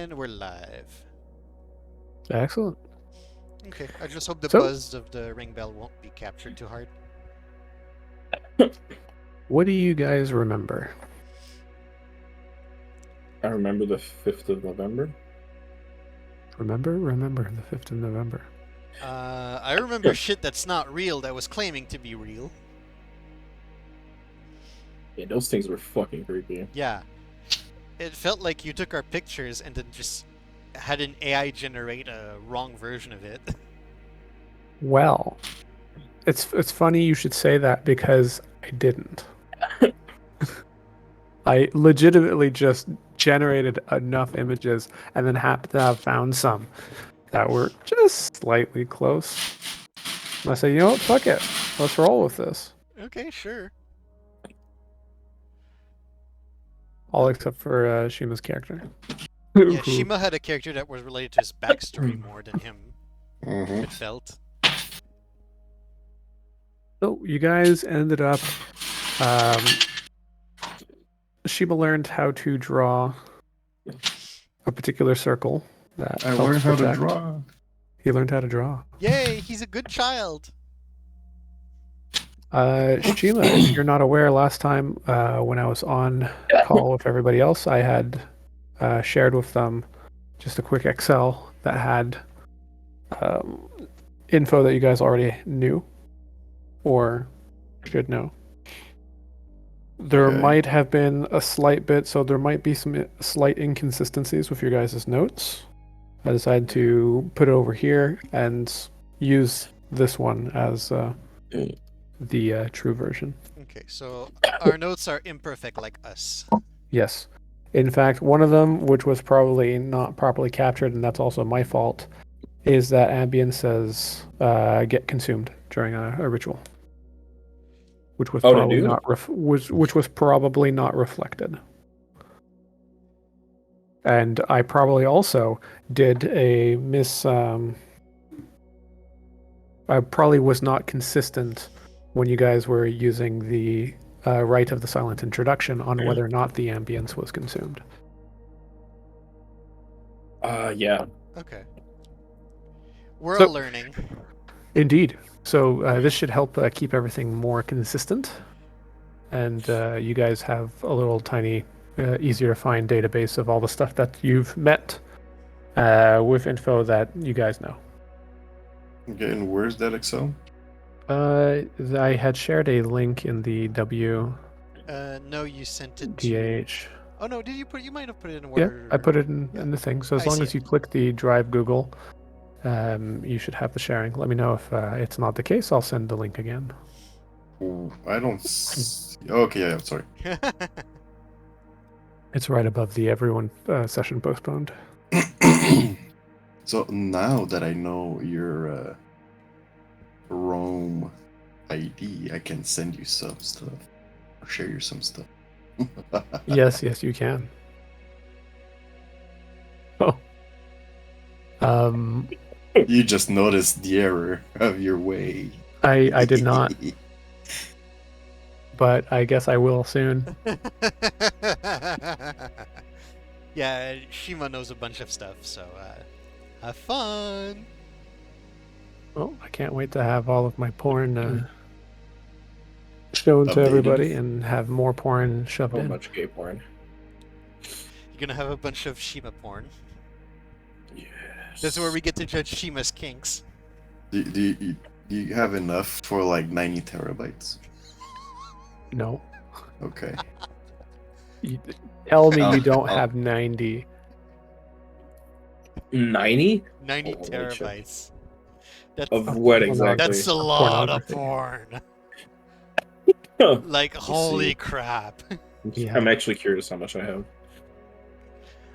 And we're live. Excellent. Okay, I just hope the So- buzz of the ring bell won't be captured too hard. What do you guys remember? I remember the 5th of November. Remember the 5th of November. I remember shit that's not real that was claiming to be real. Yeah, those things were fucking creepy. Yeah. It felt like you took our pictures and then just had an AI generate a wrong version of it. Well, it's funny you should say that because I didn't. I legitimately just generated enough images and then happened to have found some that were just slightly close. And I said, you know what, fuck it. Let's roll with this. Okay, sure. All except for Shima's character. Yeah, Shima had a character that was related to his backstory more than him. Mm-hmm. It felt. So you guys ended up. Shima learned how to draw a particular circle. That I helps learned how to protect. draw. He learned how to draw. Yay, he's a good child. Shima, if you're not aware, last time when I was on call with everybody else, I had shared with them just a quick Excel that had info that you guys already knew or should know. There Okay. might have been a slight bit, so there might be some slight inconsistencies with your guys' notes. I decided to put it over here and use this one as the true version. Okay, so our notes are imperfect like us. Yes. In fact, one of them, which was probably not properly captured, and that's also my fault, is that Ambien says get consumed during a ritual. Which was probably do? not which was probably not reflected. And I probably also did a I probably was not consistent when you guys were using the rite of the silent introduction on whether or not the ambience was consumed. Yeah. Okay. We're So- all learning. Indeed. So this should help keep everything more consistent, and you guys have a little tiny, easier to find database of all the stuff that you've met with info that you guys know. Okay, and where's that Excel? I had shared a link in the No, you sent it to. WDH. Oh no, did you put? You might have put it in Yeah, Word. I put it in the thing. So as I long see as it. you click the Drive Google, you should have the sharing. Let me know if it's not the case. I'll send the link again. Oh, I don't. Okay, yeah, sorry. It's right above the everyone session postponed. So now that I know your Rome ID, I can send you some stuff or share you some stuff. Yes, you can. Oh. You just noticed the error of your way. I did not, but I guess I will soon. Yeah, Shima knows a bunch of stuff, so have fun. Oh, I can't wait to have all of my porn shown to Updated. everybody and have more porn shoved So in. much gay porn. You're gonna have a bunch of Shima porn. Yes. This is where we get to judge Shima's kinks. Do you have enough for like 90 terabytes? No. Okay. Tell me you Oh, don't oh. have 90. 90? 90 Holy shit. terabytes. That's, Of what Well, no, exactly? that's a lot of pornography. porn. Like, holy see. crap. Yeah. I'm actually curious how much I have.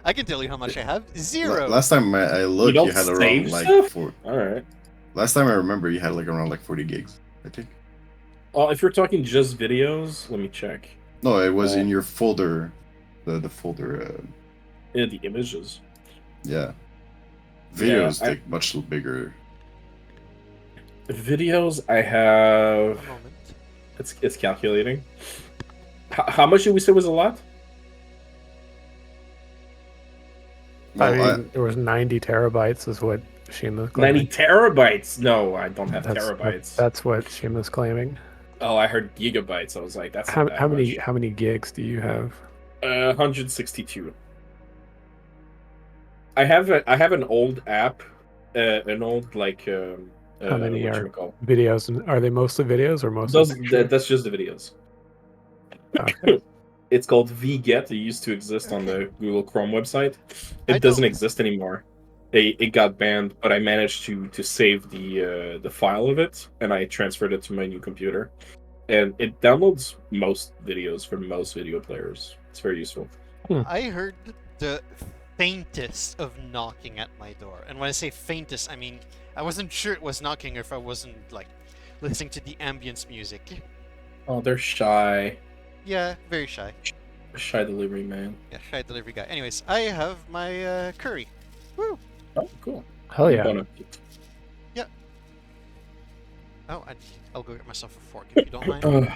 I can tell you how much I have. Zero. Last time I looked, don't you had around save like stuff? 4. Alright. Last time I remember, you had like around like 40 gigs, I think. Well, if you're talking just videos, let me check. No, it was in your folder. The folder. Yeah, the images. Yeah. Videos I- take much bigger. Videos, I have. A moment. It's calculating. How much did we say was a lot? I Well, mean, there was 90 terabytes is what Shima's 90 claiming. terabytes. No, I don't have That's terabytes. that's what Shima's claiming. Oh, I heard gigabytes. I was like, that's How, not that how much. many gigs do you have? 162. I have an old app, an old like How many what are you call videos? And are they mostly videos or mostly pictures? that's just the videos. Okay. It's called VGet. It used to exist on the Google Chrome website. I It doesn't don't- exist anymore. It got banned, but I managed to save the file of it, and I transferred it to my new computer. And it downloads most videos from most video players. It's very useful. I heard the faintest of knocking at my door. And when I say faintest, I mean I wasn't sure it was knocking or if I wasn't like listening to the ambience music. Oh, they're shy. Yeah, very shy. Shy delivery man. Yeah, shy delivery guy. Anyways, I have my curry. Woo! Oh, cool. Hell yeah. Bon appetit. Oh, I'll go get myself a fork if you don't mind. Pardon.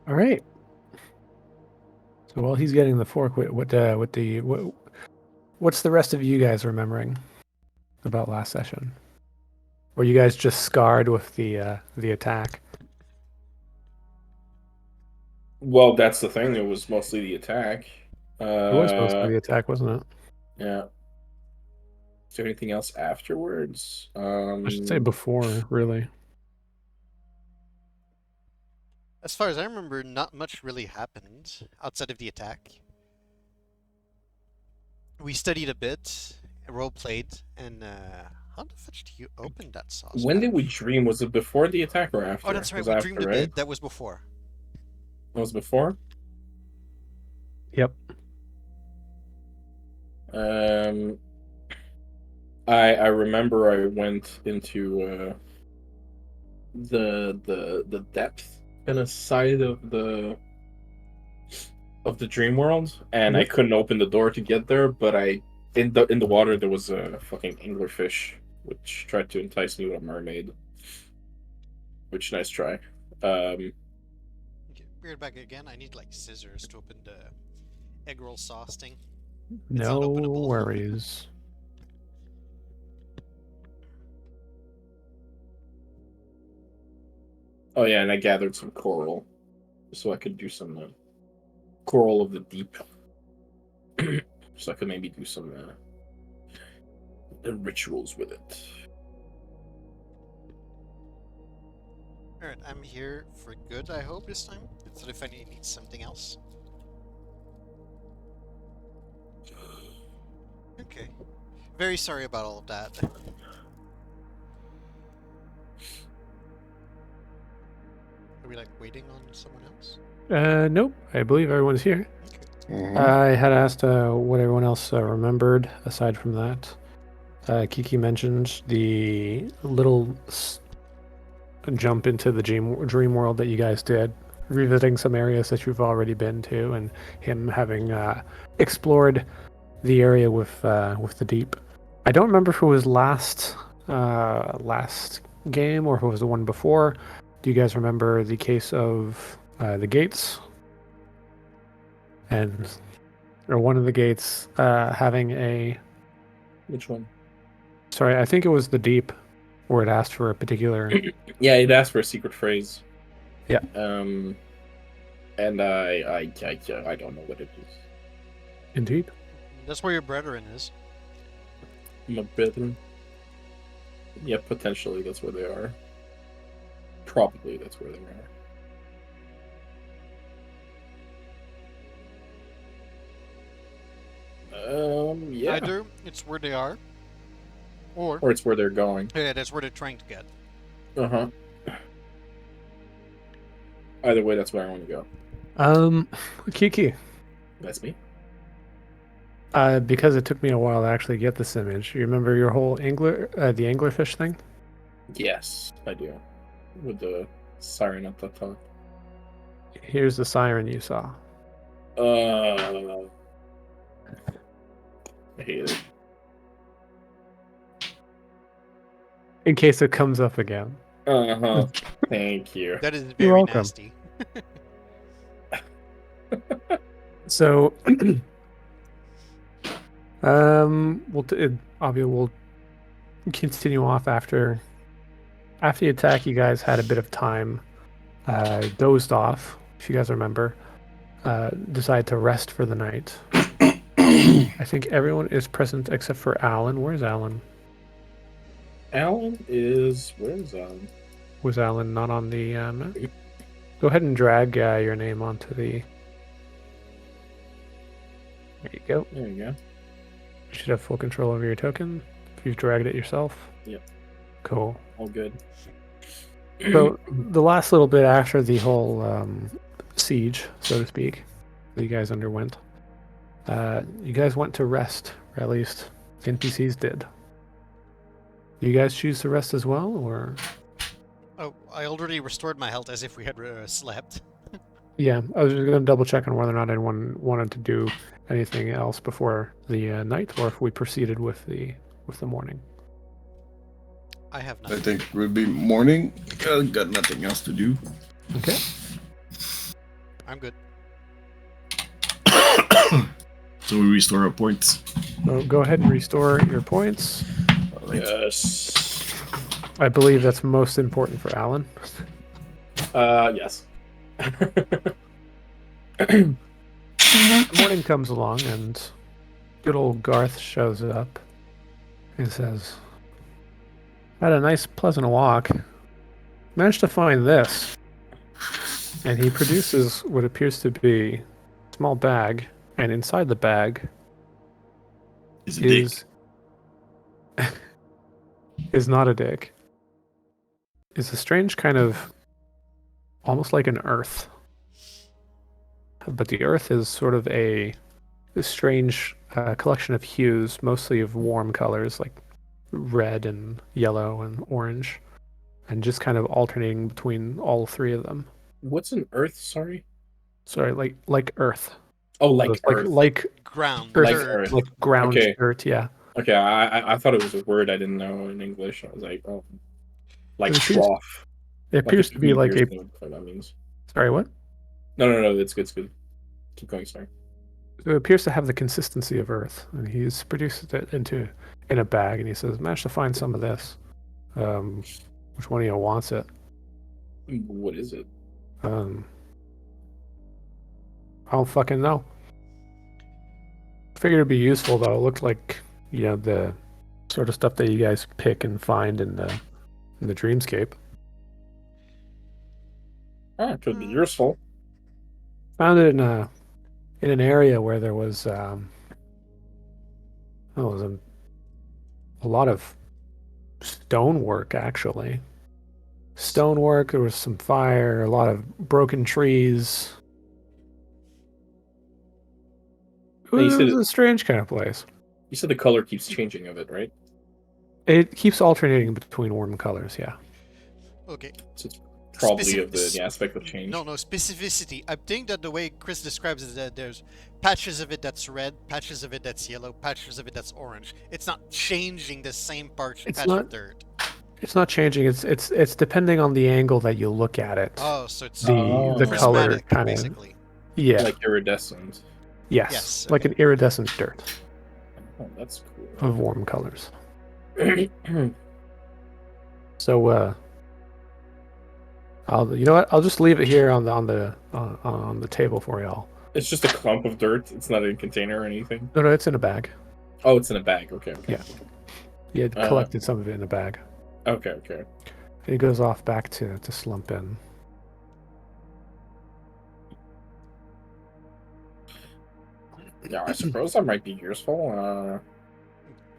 All right. So while he's getting the fork, what's the rest of you guys remembering about last session? Were you guys just scarred with the attack? Well, that's the thing. It was mostly the attack. It was mostly the attack, wasn't it? Yeah. Is there anything else afterwards? I should say before, really. As far as I remember, not much really happened outside of the attack. We studied a bit, role played, and how the fudge do you open that sauce? When did we dream? Was it before the attack or after? Oh, that's right. It was We after, dreamed a right? bit. That was before. It was before. Yep. I remember I went into the depth and a side of the dream world, and I Yep. couldn't open the door to get there. But in the water there was a fucking anglerfish which tried to entice me with a mermaid. Which nice try. Okay, weird back again. I need like scissors to open the egg roll sauce thing. No unopenable. worries. Oh yeah, and I gathered some coral, so I could do some coral of the deep. So I could maybe do some rituals with it. Alright, I'm here for good, I hope, this time. Instead if I need something else. Okay. Very sorry about all of that. Are we like waiting on someone else? Nope. I believe everyone's here. Mhm. I had asked what everyone else remembered aside from that. Kiki mentioned the little jump into the dream world that you guys did, revisiting some areas that you've already been to, and him having explored the area with the deep. I don't remember if it was last game or if it was the one before. Do you guys remember the case of the gates? Or one of the gates having a... Which one? Sorry, I think it was the deep where it asked for a particular... Yeah, it asked for a secret phrase. Yeah. And I don't know what it is. Indeed. That's where your brethren is. My brethren. Yeah, potentially that's where they are. Probably that's where they are. Yeah. Either it's where they are, or Or it's where they're going. yeah, that's where they're trying to get. Uh-huh. Either way, that's where I want to go. Kiki, That's me. because it took me a while to actually get this image, you remember your whole the anglerfish thing? Yes, I do. With the siren at the top. Here's the siren you saw. I hate it. In case it comes up again. Uh-huh. Thank you. That is You're very welcome. nasty. So, Avi will continue off after the attack. You guys had a bit of time, dozed off, if you guys remember. Decided to rest for the night. I think everyone is present except for Alan. Where's Alan? Alan is... Where is Alan? Was Alan not on the map? Go ahead and drag your name onto the... There you go. There you go. You should have full control over your token if you've dragged it yourself. Yep. Cool. All good. So the last little bit after the whole siege, so to speak, that you guys underwent, you guys went to rest, or at least NPCs did. You guys choose to rest as well, or? Oh, I already restored my health as if we had slept. Yeah, I was just going to double check on whether or not anyone wanted to do anything else before the night, or if we proceeded with the morning. I have I nothing. think it would be morning. Got nothing else to do. Okay. I'm good. So we restore our points. So go ahead and restore your points. Alright. Yes. I believe that's most important for Alan. Yes. Morning comes along and good old Garth shows up and says, "Had a nice pleasant walk. Managed to find this." And he produces what appears to be a small bag, and inside the bag Is a dick. is not a dick. It's a strange kind of almost like an earth. But the earth is sort of a strange collection of hues, mostly of warm colors like red and yellow and orange, and just kind of alternating between all three of them. What's an earth? Sorry. Sorry, like earth. Oh, So like it's earth. like Ground. earth, Like dirt. earth. like ground Okay. dirt. Yeah. Okay, I thought it was a word I didn't know in English. I was like, oh, like It appears- trough. It appears to be like a. What that means. Sorry, what? No. It's good. It's good. Keep going. Sorry. It appears to have the consistency of earth, and he's produced it in a bag, and he says, "Managed to find some of this. Which one of you wants it?" What is it? I don't fucking know. Figured it'd be useful though. It looked like, the sort of stuff that you guys pick and find in the dreamscape. Ah, it could be useful. Found it in an area where there was a lot of stonework actually. Stonework, there was some fire, a lot of broken trees. It Hey, you was, said a strange kind of place. You said the color keeps changing of it, right? It keeps alternating between warm colors, yeah. Okay. So it's probably Specific- of the aspect of change. No, specificity. I think that the way Chris describes it is that there's patches of it that's red, patches of it that's yellow, patches of it that's orange. It's not changing the same patch It's of not- dirt. It's not changing. It's depending on the angle that you look at it. Oh, so it's the color prismatic, kind of basically. yeah. Like iridescent. Yes. Yes, Like okay. an iridescent dirt Oh, that's of warm colors. cool. So I'll just leave it here on the table for y'all. It's just a clump of dirt. It's not in a container or anything. No, it's in a bag. Oh, it's in a bag. Okay. Yeah. He had collected some of it in a bag. Okay. And he goes off back to slump in. Yeah, I suppose that might be useful.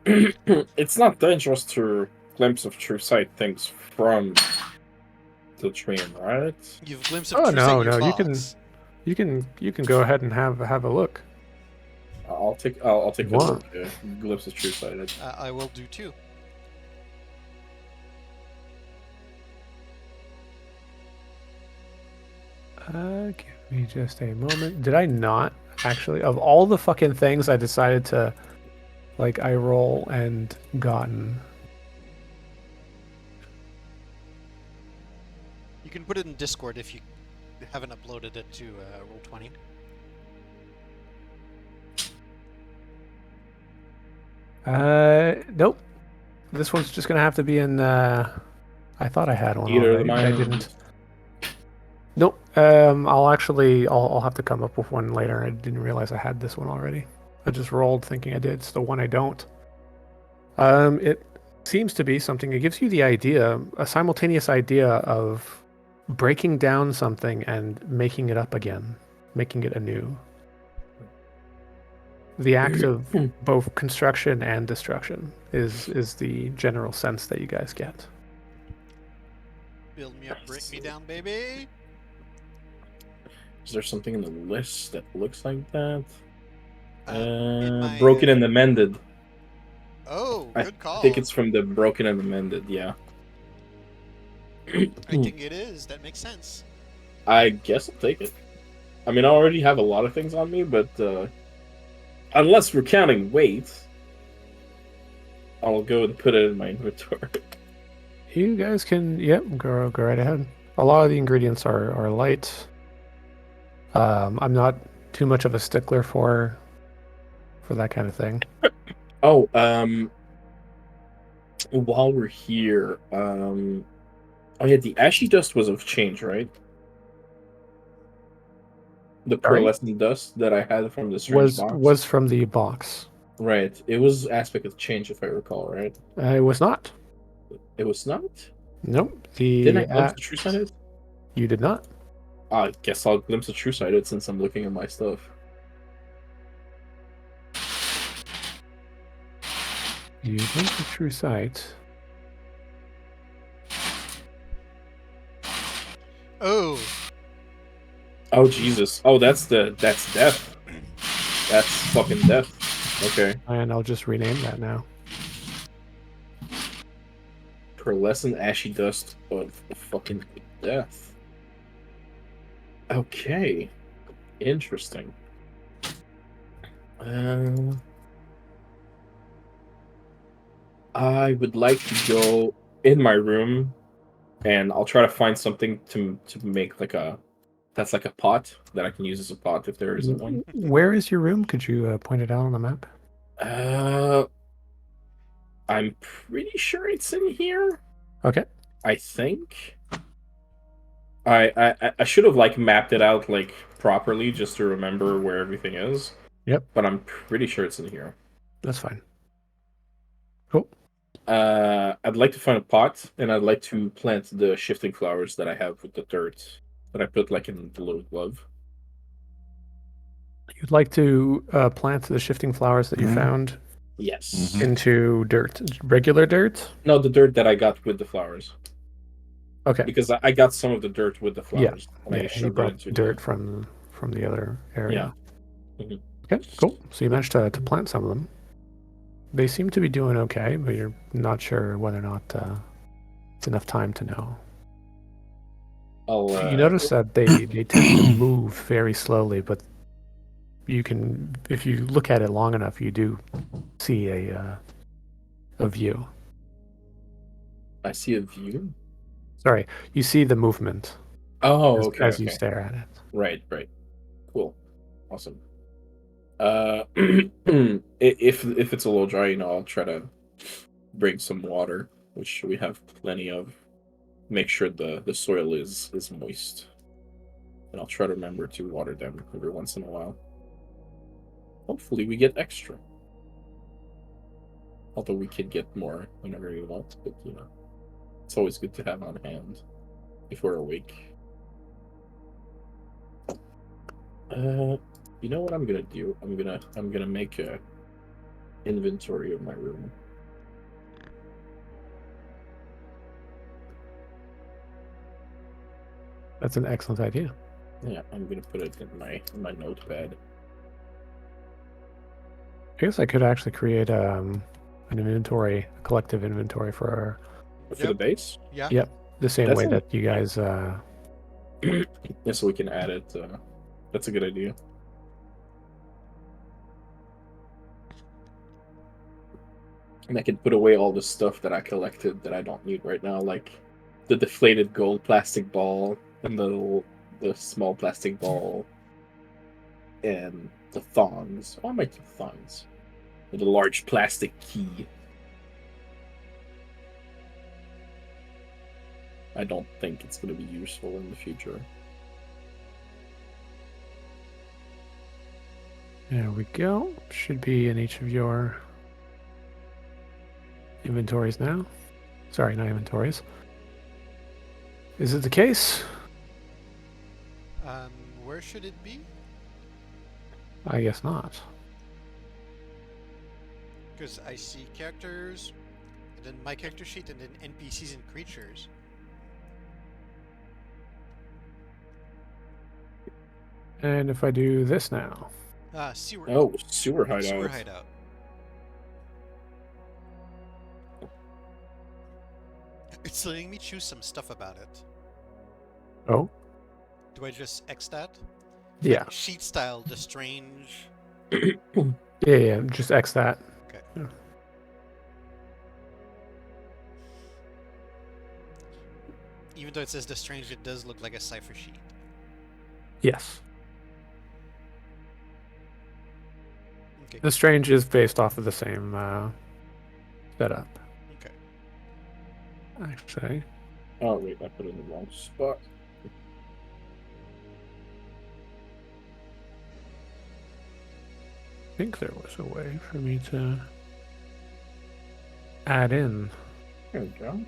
It's not dangerous to glimpse of true sight things from the dream, right? You've glimpsed of Oh, truth no, in your no, you can- thoughts. You can go ahead and have a look. I'll take a Wow. look. Glimpse of true sight. I will do too. Give me just a moment. Did I not actually? Of all the fucking things I decided to, I roll and gotten. You can put it in Discord if you haven't uploaded it to Roll20. Nope. This one's just gonna have to be in. I thought I had one Either of already, but I mine. didn't. Nope. I'll have to come up with one later. I didn't realize I had this one already. I just rolled thinking I did. It's the one I don't. It seems to be something. It gives you the idea, a simultaneous idea of breaking down something and making it up again, making it anew. The act of both construction and destruction is the general sense that you guys get. Build me up, break me down, baby. Is there something in the list that looks like that? In my, Broken and Amended. Oh, I good call. think it's from the Broken and Amended, yeah. I think it is. That makes sense. I guess I'll take it. I mean, I already have a lot of things on me, but unless we're counting weight, I'll go and put it in my inventory. You guys can, go right ahead. A lot of the ingredients are light. I'm not too much of a stickler for that kind of thing. Oh, while we're here, oh yeah, the ashy dust was of change, right? The Sorry? pearlescent dust that I had from the strange box. Was from the box. Right. It was aspect of change, if I recall, right? It was not. It was not? Nope. Didn't I glimpse the true side of it? You did not. I guess I'll glimpse the true side of it since I'm looking at my stuff. You went to true sight. Oh, Oh Jesus! Oh, that's death. That's fucking death. Okay. And I'll just rename that now. Pearlescent ashy dust of fucking death. Okay. Interesting. I would like to go in my room, and I'll try to find something to make like a pot that I can use as a pot if there isn't one. Where is your room? Could you point it out on the map? I'm pretty sure it's in here. Okay. I think. I should have like mapped it out like properly just to remember where everything is. Yep. But I'm pretty sure it's in here. That's fine. Cool. I'd like to find a pot, and I'd like to plant the shifting flowers that I have with the dirt that I put like in the little glove. You'd like to plant the shifting flowers that you found Yes. into dirt, regular dirt? No, the dirt that I got with the flowers. Okay. Because I got some of the dirt with the Yeah. flowers. And I Yeah, you shoved it brought into dirt from the other area. Yeah. Mhm. Okay, cool. So you managed to plant some of them. They seem to be doing okay, but you're not sure whether or not it's enough time to know. You notice that they tend to move very slowly, but you can, if you look at it long enough, you do see a view. I see a view. Sorry, you see the movement. Oh, as, okay. As you stare at it. Right. Cool. Awesome. If it's a little dry, I'll try to bring some water, which we have plenty of. Make sure the soil is moist, and I'll try to remember to water them every once in a while. Hopefully, we get extra. Although we could get more whenever we want, but it's always good to have on hand if we're awake. You know what I'm gonna do? I'm gonna make a inventory of my room. That's an excellent idea. Yeah, I'm gonna put it in my notepad. I guess I could actually create an inventory, a collective inventory for For the base? Yeah. Yep, the same way that you guys. Yeah, so we can add it. That's a good idea. And I can put away all the stuff that I collected that I don't need right now, like the deflated gold plastic ball and the small plastic ball and the thongs. Why am I keep thongs? With a large plastic key. I don't think it's going to be useful in the future. There we go. Should be in each of your inventories now. Sorry, not inventories. Is it the case? Where should it be? I guess not. Because I see characters, and then my character sheet, and then NPCs and creatures. And if I do this now, Sewer. Oh, sewer hideout. Sewer hideout. It's letting me choose some stuff about it. oh, Do I just X that? yeah, Like sheet style, the strange. yeah, just X that. Okay. Yeah. Even though it says the strange, it does look like a cipher sheet. Yes. Okay. The Strange is based off of the same setup. Okay. Actually, Oh, wait, I put it in the wrong spot. I think there was a way for me to add in. There we go.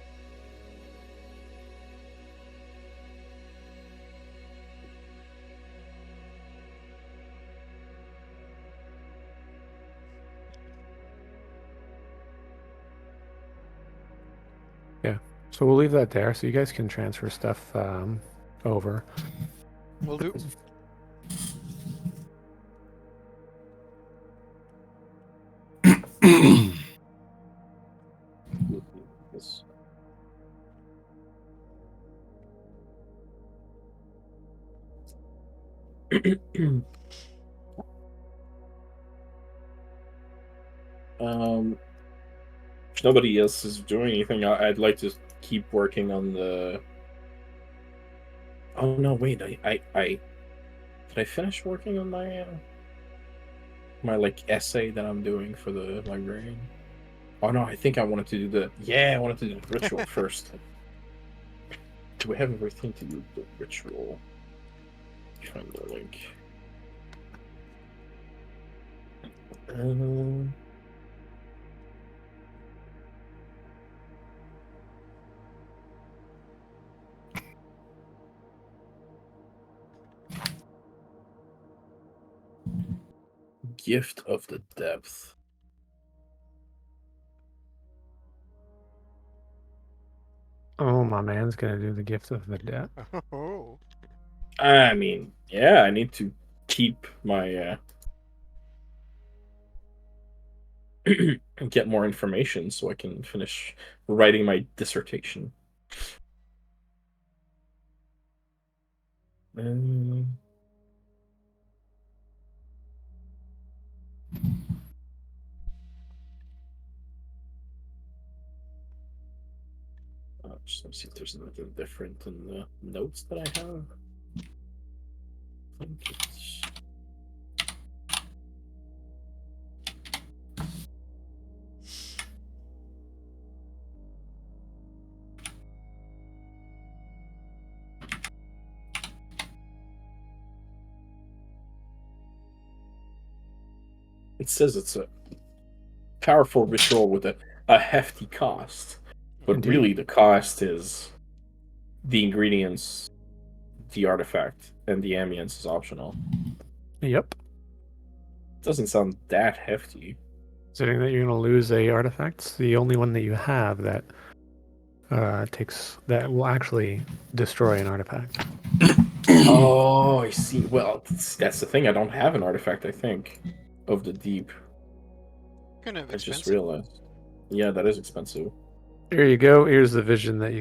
So we'll leave that there so you guys can transfer stuff over. Will do. Yes. If nobody else is doing anything, I'd like to keep working on the. Oh no! Wait, I did I finish working on my my like essay that I'm doing for the librarian? Oh no! I think I wanted to do the I wanted to do the ritual first. Do we have everything to do the ritual? Find the link. Gift of the Depth. Oh, my man's gonna do the gift of the dead. Oh. I mean, yeah, I need to keep my get more information so I can finish writing my dissertation. Just let me see if there's anything different in the notes that I have. I think it's... It says it's a powerful ritual with a hefty cost, but Indeed. really the cost is the ingredients, the artifact, and the ambience is optional. Yep. Doesn't sound that hefty. Considering that you're gonna lose a artifact, it's the only one that you have that that will actually destroy an artifact. Oh, I see. Well, that's the thing. I don't have an artifact, I think, of the deep. Kind of I just expensive. realized. Yeah, that is expensive. Here you go. Here's the vision that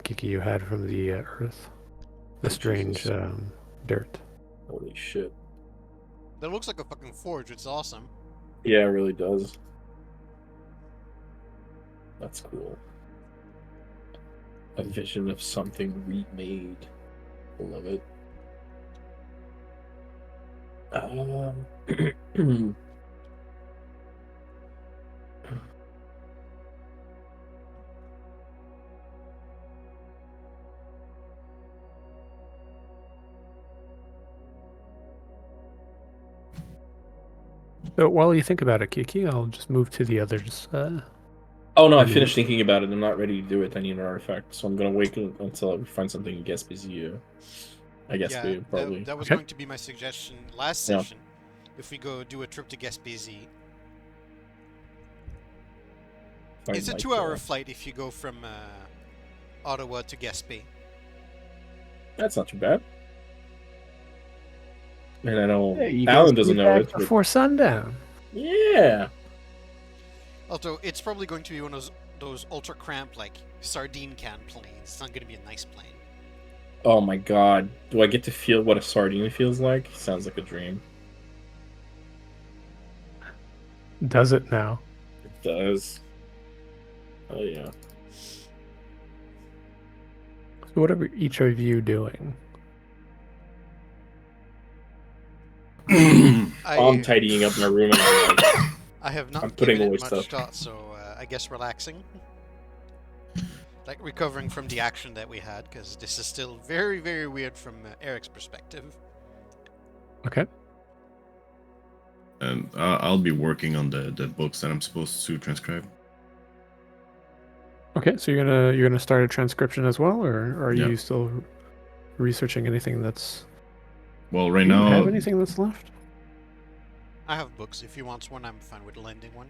Kiki you had from the earth. The strange Jesus. dirt. Holy shit. That looks like a fucking forge. It's awesome. Yeah, it really does. That's cool. A vision of something remade. Love it. So while you think about it, Kiki, I'll just move to the others. Oh no, I And finished thinking about it. I'm not ready to do it. I need an artifact, so I'm gonna wait until I find something in Gaspésie. I guess Yeah, probably. that was Okay. going to be my suggestion last Yeah. session. If we go do a trip to Gaspésie, Find, it's a like, 2-hour flight if you go from Ottawa to Gaspé. That's not too bad. And I know hey, you guys Alan be doesn't know back it, but before sundown. yeah. Although it's probably going to be one of those ultra cramped, like sardine can planes. It's not going to be a nice plane. Oh my god. Do I get to feel what a sardine feels like? Sounds like a dream. Does it now? It does. Oh yeah. So what are each of you doing? I'm I tidying up my room and I have not I'm putting given away it much stuff. thought, so I guess relaxing. Like recovering from the action that we had, because this is still very, very weird from Eric's perspective. Okay. And I'll be working on the books that I'm supposed to transcribe. Okay, so you're gonna start a transcription as well, or are Yeah. you still researching anything that's? Well, right Do you now, have anything that's left? I have books. If he wants one, I'm fine with lending one.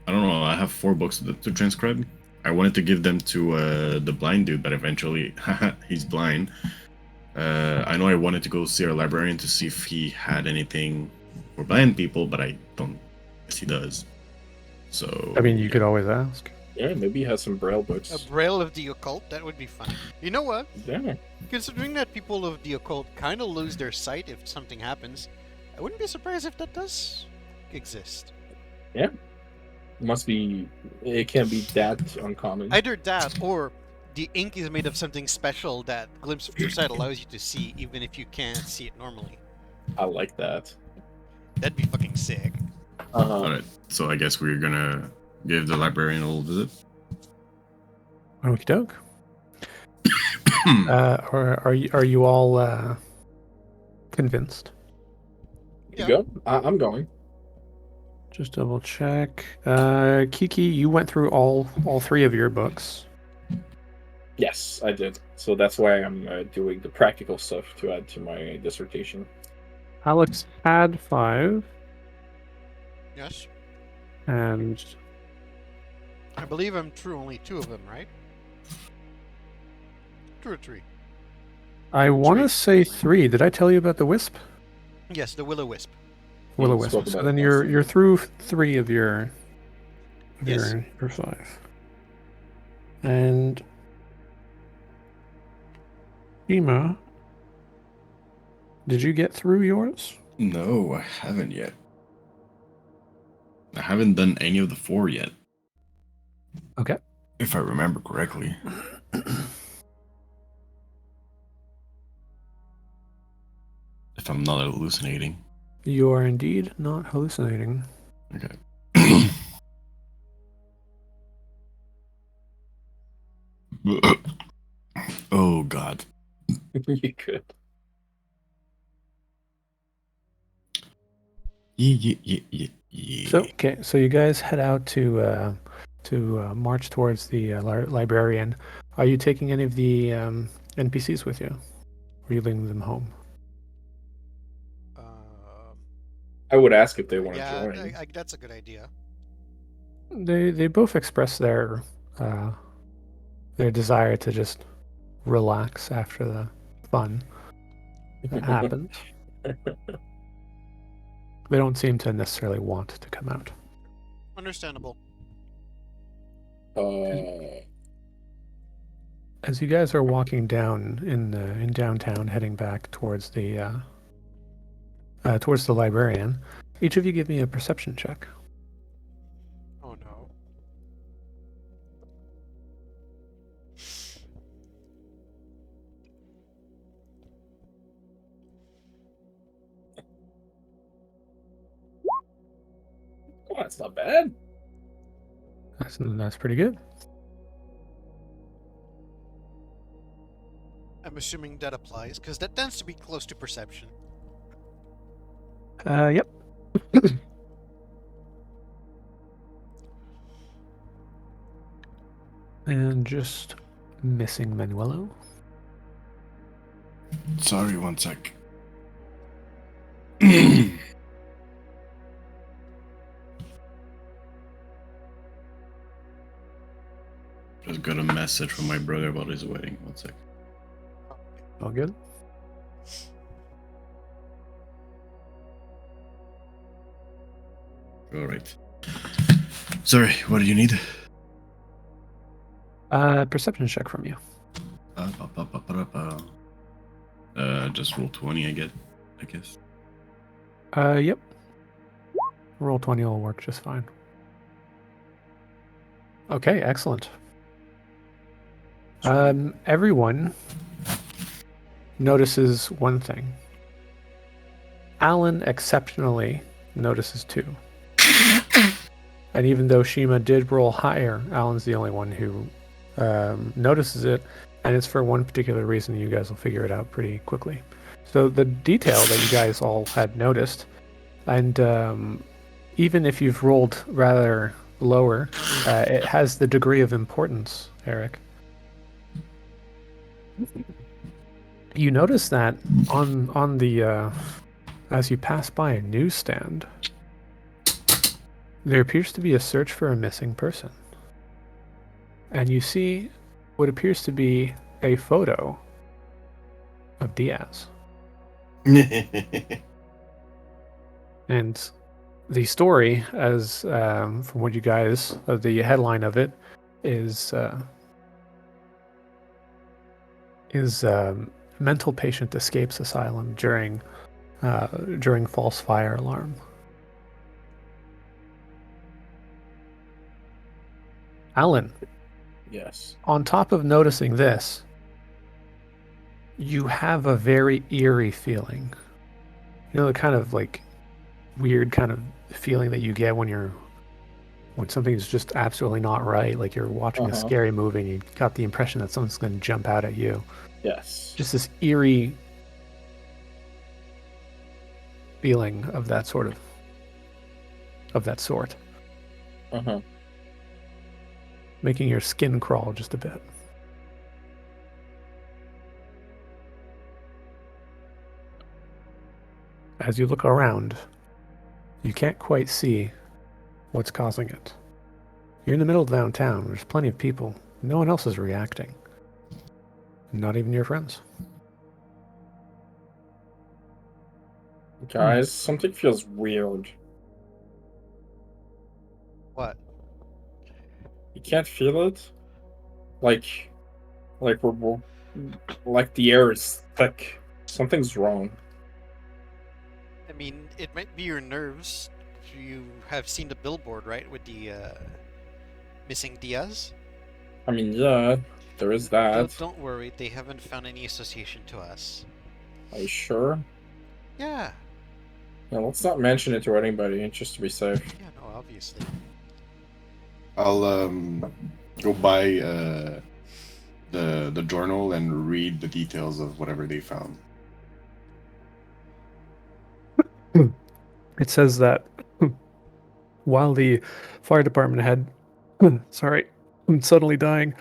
I don't know. I have 4 books to transcribe. I wanted to give them to the blind dude, but eventually, he's blind. I know I wanted to go see our librarian to see if he had anything for blind people, but I don't guess he does. So I mean, you yeah. could always ask. Yeah, maybe he has some braille A books. Braille of the Occult, that would be funny. You know what? Yeah. Considering that people of the occult kind of lose their sight if something happens, I wouldn't be surprised if that does exist. Must be. It can't be that uncommon. Either that, or the ink is made of something special that Glimpse of True Sight allows you to see, even if you can't see it normally. I like that. That'd be fucking sick. Uh-huh. Alright, so I guess we're gonna give the librarian a little visit. Okie doke. Or are you all convinced? You go? I'm going. Just double check. Kiki, you went through all 3 of your books. Yes, I did. So that's why I'm doing the practical stuff to add to my dissertation. Alex had 5, Yes? and I believe I'm true only 2 of them, right? 2 or 3? I want to 3. say 3. Did I tell you about the wisp? Yes, the Will-O-Wisp. Will o we spoke wisp. So about then it last you're time. through 3 of your Yes. your 5. And Ema, did you get through yours? No, I haven't yet. I haven't done any of the 4 yet. Okay. If I remember correctly. If I'm not hallucinating. You are indeed not hallucinating. Okay. Oh god. You could. Yeah. So okay, so you guys head out to march towards the librarian. Are you taking any of the NPCs with you? Or are you leaving them home? I would ask if they want to Yeah, join. that's a good idea. They both express their desire to just relax after the fun that happened. They don't seem to necessarily want to come out. Understandable. As you guys are walking down in downtown, heading back towards the librarian, each of you give me a perception check. Oh no. That's not bad. That's pretty good. I'm assuming that applies, because that tends to be close to perception. Yep. And just missing Manuelo. Sorry, one sec. Just got a message from my brother about his wedding. One sec. All good. All right. Sorry, what do you need? Perception check from you. Just roll 20, I guess. Yep. Roll 20 will work just fine. Okay, excellent. Everyone notices one thing. Alan exceptionally notices too. And even though Shima did roll higher, Alan's the only one who notices it, and it's for one particular reason. You guys will figure it out pretty quickly. So the detail that you guys all had noticed, and even if you've rolled rather lower, it has the degree of importance, Eric. You notice that on the as you pass by a newsstand, there appears to be a search for a missing person. And you see what appears to be a photo of Diaz. And the story, as from what you guys, the headline of it is mental patient escapes asylum during false fire alarm. Alan, Yes. on top of noticing this, you have a very eerie feeling. You know, the kind of like weird kind of feeling that you get when something's just absolutely not right. Like you're watching a scary movie and you got the impression that something's going to jump out at you. Yes. Just this eerie feeling of that sort. Making your skin crawl just a bit. As you look around, you can't quite see what's causing it. You're in the middle of downtown. There's plenty of people. No one else is reacting. Not even your friends. Guys, something feels weird. What? You can't feel it? Like we're like the air is thick. Something's wrong. I mean, it might be your nerves. You have seen the billboard, right, with the missing Diaz? I mean, yeah, there is that. Don't worry, they haven't found any association to us. Are you sure? Yeah. Yeah, let's not mention it to anybody, just to be safe. Yeah, no, obviously. I'll go buy the journal and read the details of whatever they found. It says that while the fire department had, sorry, I'm suddenly dying.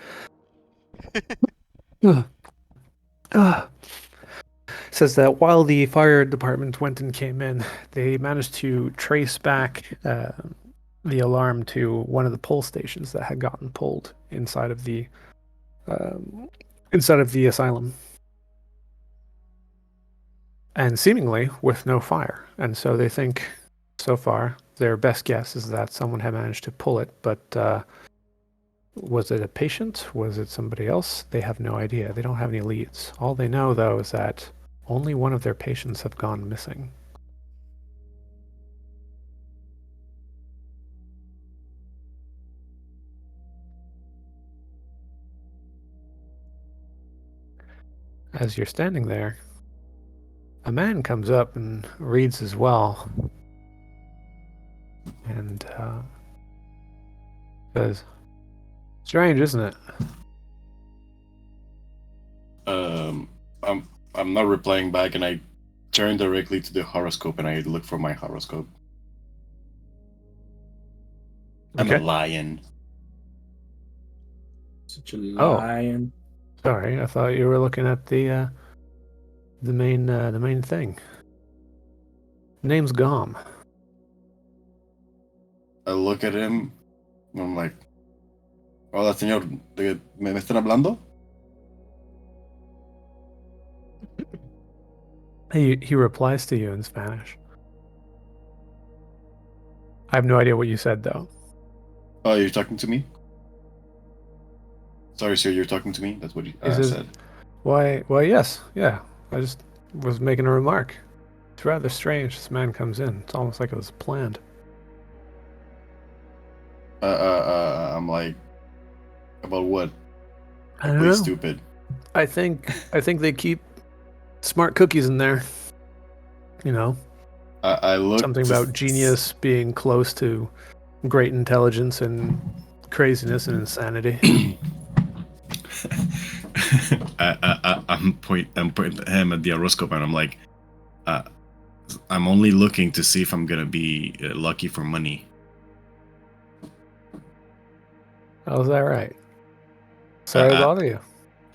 Says that while the fire department went and came in, they managed to trace back the alarm to one of the pull stations that had gotten pulled inside of the asylum, and seemingly with no fire. And so they think, so far, their best guess is that someone had managed to pull it, but was it a patient? Was it somebody else? They have no idea. They don't have any leads. All they know, though, is that only one of their patients have gone missing. As you're standing there, a man comes up and reads as well. and says, "Strange, isn't it?" I'm not replying back, and I turn directly to the horoscope and I look for my horoscope. I'm a Okay. lion. Such a Oh. lion. Sorry, I thought you were looking at the main thing. Name's Gom. I look at him and I'm like, hola, señor, ¿me están hablando? He replies to you in Spanish. I have no idea what you said though. Oh, you're talking to me? Sorry, sir, you're talking to me? That's what He I says, said. Why, yes, yeah. I just was making a remark. It's rather strange. This man comes in. It's almost like it was planned. I'm like, about what? I I don't play know. stupid. I think they keep smart cookies in there. You know, I look something to about genius being close to great intelligence and craziness and insanity. I'm pointing him at the horoscope, and I'm like, uh, I'm only looking to see if I'm gonna be lucky for money. Oh, is that right? Sorry to bother you.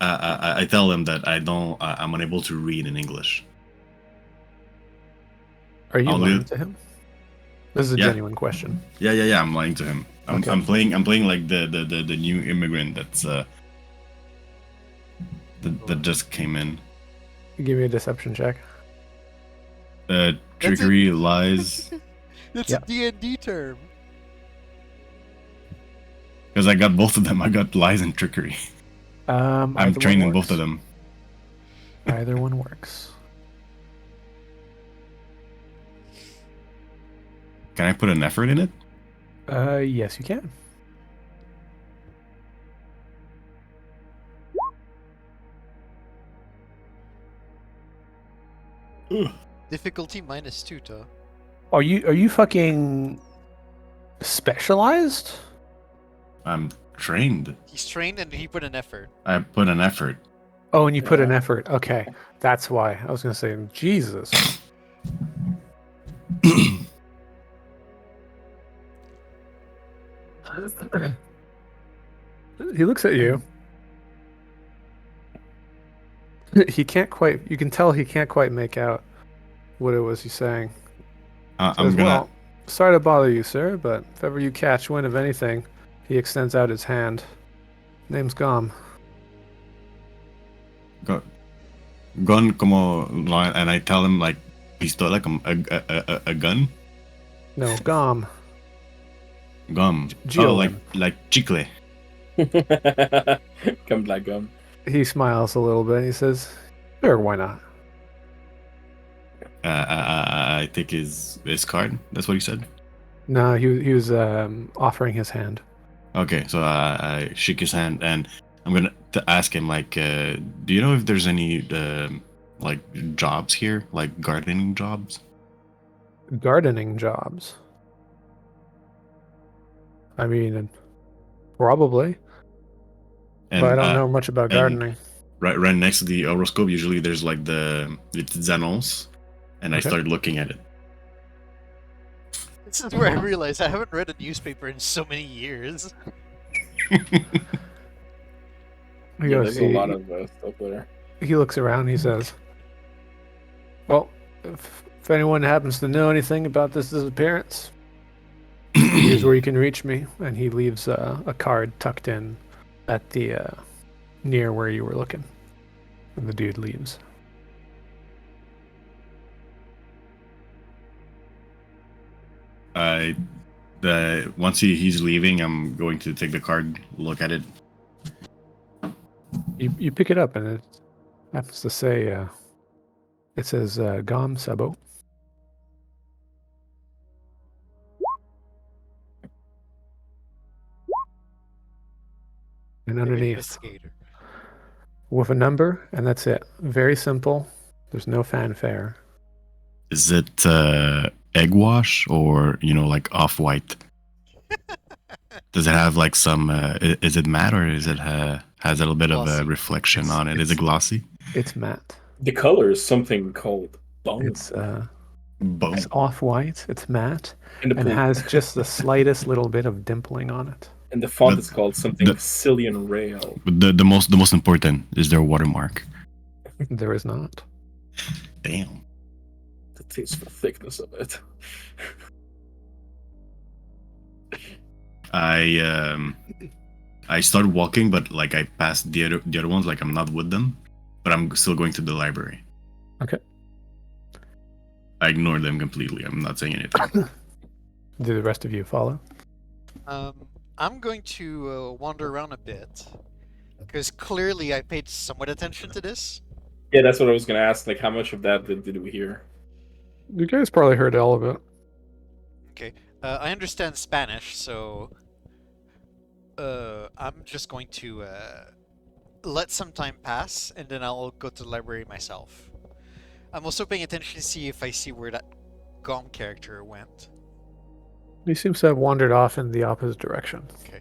I tell him that I'm unable to read in English. Are you Only- lying to him? This is a Yeah. genuine question. Yeah. I'm lying to him. Okay. I'm playing like the new immigrant that's that just came in. Give me a deception check. Trickery, lies. That's Yeah. a D&D term. Because I got both of them. I got lies and trickery. I'm Either trained one in both of works. them. Either one works. Can I put an effort in it? Yes, you can. Difficulty -2, to. Are you fucking specialized? I'm trained. He's trained and he put an effort. I put an effort. Oh, and you put an Yeah. effort. Okay, that's why. I was gonna say, Jesus. He looks at you. He can't quite. You can tell he can't quite make out what it was he's saying. I'm Says, gonna. well, sorry to bother you, sir, but if ever you catch wind of anything, he extends out his hand. Name's Gom. Gun como, and I tell him like pistola como a gun. No, Gom. Gum. G-O-M. Like chicle. Come black gum. He smiles a little bit. He says, sure, why not? I take his card. That's what he said. No, he was offering his hand. Okay, so I shake his hand and I'm gonna ask him like, do you know if there's any like jobs here, like gardening jobs? Gardening jobs. I mean, probably, And but I don't know much about and- gardening. right next to the horoscope, usually there's like the petites annonces, and I Okay. started looking at it. This is where I realized I haven't read a newspaper in so many years. He Yeah, goes, there's a lot of stuff there. he looks around. He says, well, if anyone happens to know anything about this disappearance, here's where you can reach me. And he leaves a card tucked in at the near where you were looking. And the dude leaves. Once he's leaving, I'm going to take the card, look at it. You pick it up, and it happens to say, it says Gom Sabo. And underneath, Investigator. with a number, and that's it. Very simple. There's no fanfare. Is it egg wash or like off white? Does it have like some? Is it matte or is it has a little bit of a Glossy. reflection on it? Is it glossy? It's matte. The color is something called bone. It's Bone. it's off-white. It's matte And and has just the slightest little bit of dimpling on it. and the font But is called something the- Cillian Rail. But the most important is their watermark. There is not. Damn. The tasteful thickness of it. I started walking, but like I passed the other ones. Like I'm not with them, but I'm still going to the library. Okay. I ignore them completely. I'm not saying anything. Do the rest of you follow? I'm going to wander around a bit because clearly I paid somewhat attention to this. Yeah, that's what I was gonna ask. Like, how much of that did we hear? You guys probably heard all of it. Okay, I understand Spanish, so I'm just going to let some time pass, and then I'll go to the library myself. I'm also paying attention to see if I see where that Gom character went. He seems to have wandered off in the opposite direction, Okay,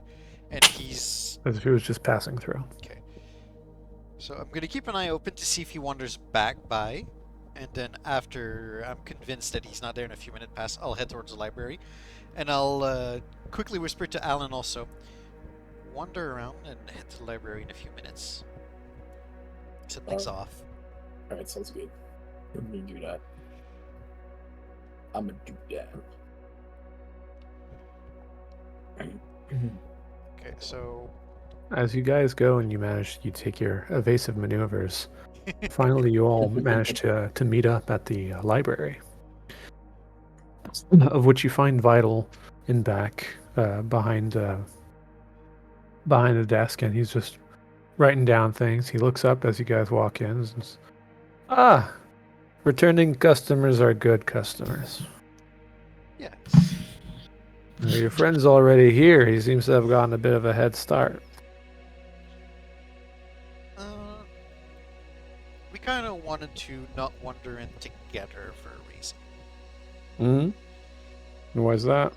and he's as if he was just passing through. okay. So I'm gonna keep an eye open to see if he wanders back by, and then after I'm convinced that he's not there in a few minutes past, I'll head towards the library, and I'll quickly whisper to Alan also. Wander around and head to the library in a few minutes. Something's off. Alright, sounds good. Let me do that. I'm gonna do that. Okay, so As you guys go and you take your evasive maneuvers, finally you all manage to meet up at the library, of which you find Vital in back behind a desk, and he's just writing down things. He looks up as you guys walk in and says, "Ah, returning customers are good customers. yeah, Your friend's already here. He seems to have gotten a bit of a head start." we kind of wanted to not wander in together for a reason. Hmm. And why's that?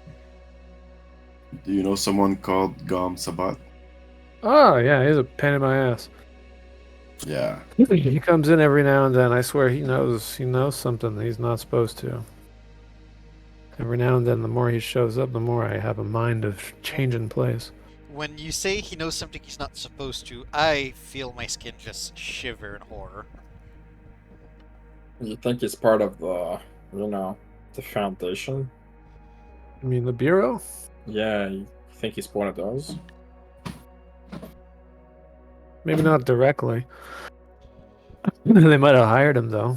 Do you know someone called Gom Sabat? Oh, yeah, he's a pain in my ass. Yeah. He comes in every now and then. I swear he knows something that he's not supposed to. Every now and then, the more he shows up, the more I have a mind of changing place. When you say he knows something he's not supposed to, I feel my skin just shiver in horror. You think he's part of the foundation? You mean the Bureau? Yeah, you think he's one of those? Maybe not directly. They might have hired him, though.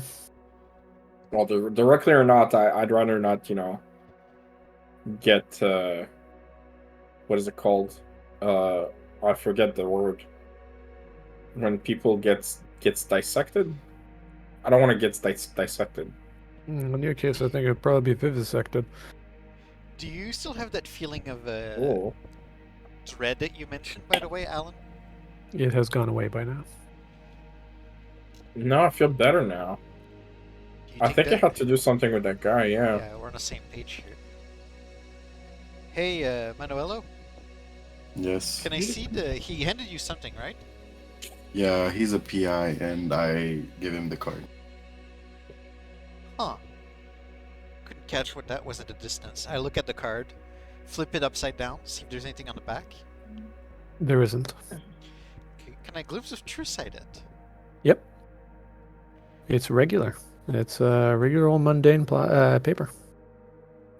Well, directly or not, I'd rather not, get, what is it called? I forget the word. When people gets dissected? I don't want to get dissected. In your case, I think it'd probably be vivisected. Do you still have that feeling of Oh. dread that you mentioned, by the way, Alan? It has gone away by now. No, I feel better now. Do you I think I that- have to do something with that guy, yeah. Yeah, we're on the same page here. Hey, Manuelo, Yes. can I see he handed you something, right? Yeah, he's a PI, and I give him the card. Huh. Couldn't catch what that was at a distance. I look at the card, flip it upside down, see if there's anything on the back. There isn't. Okay, can I glimpse of True Sight it? Yep. It's regular. It's regular old mundane paper.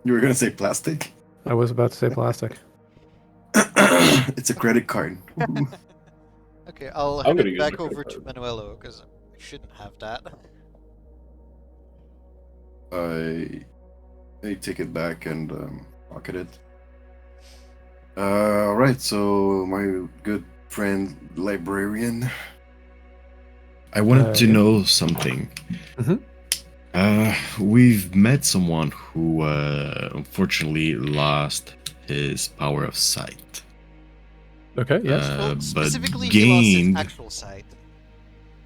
You were gonna say plastic? I was about to say plastic. It's a credit card. Woohoo. Okay, I'll I'm hand gonna it use back the over credit to card. Manuelo, because I shouldn't have that. I take it back and pocket it. Alright, so my good friend librarian. I wanted to yeah. know something. Mhm. We've met someone who unfortunately lost his power of sight. Okay, yes. Well, But specifically, he lost his gained, actual sight.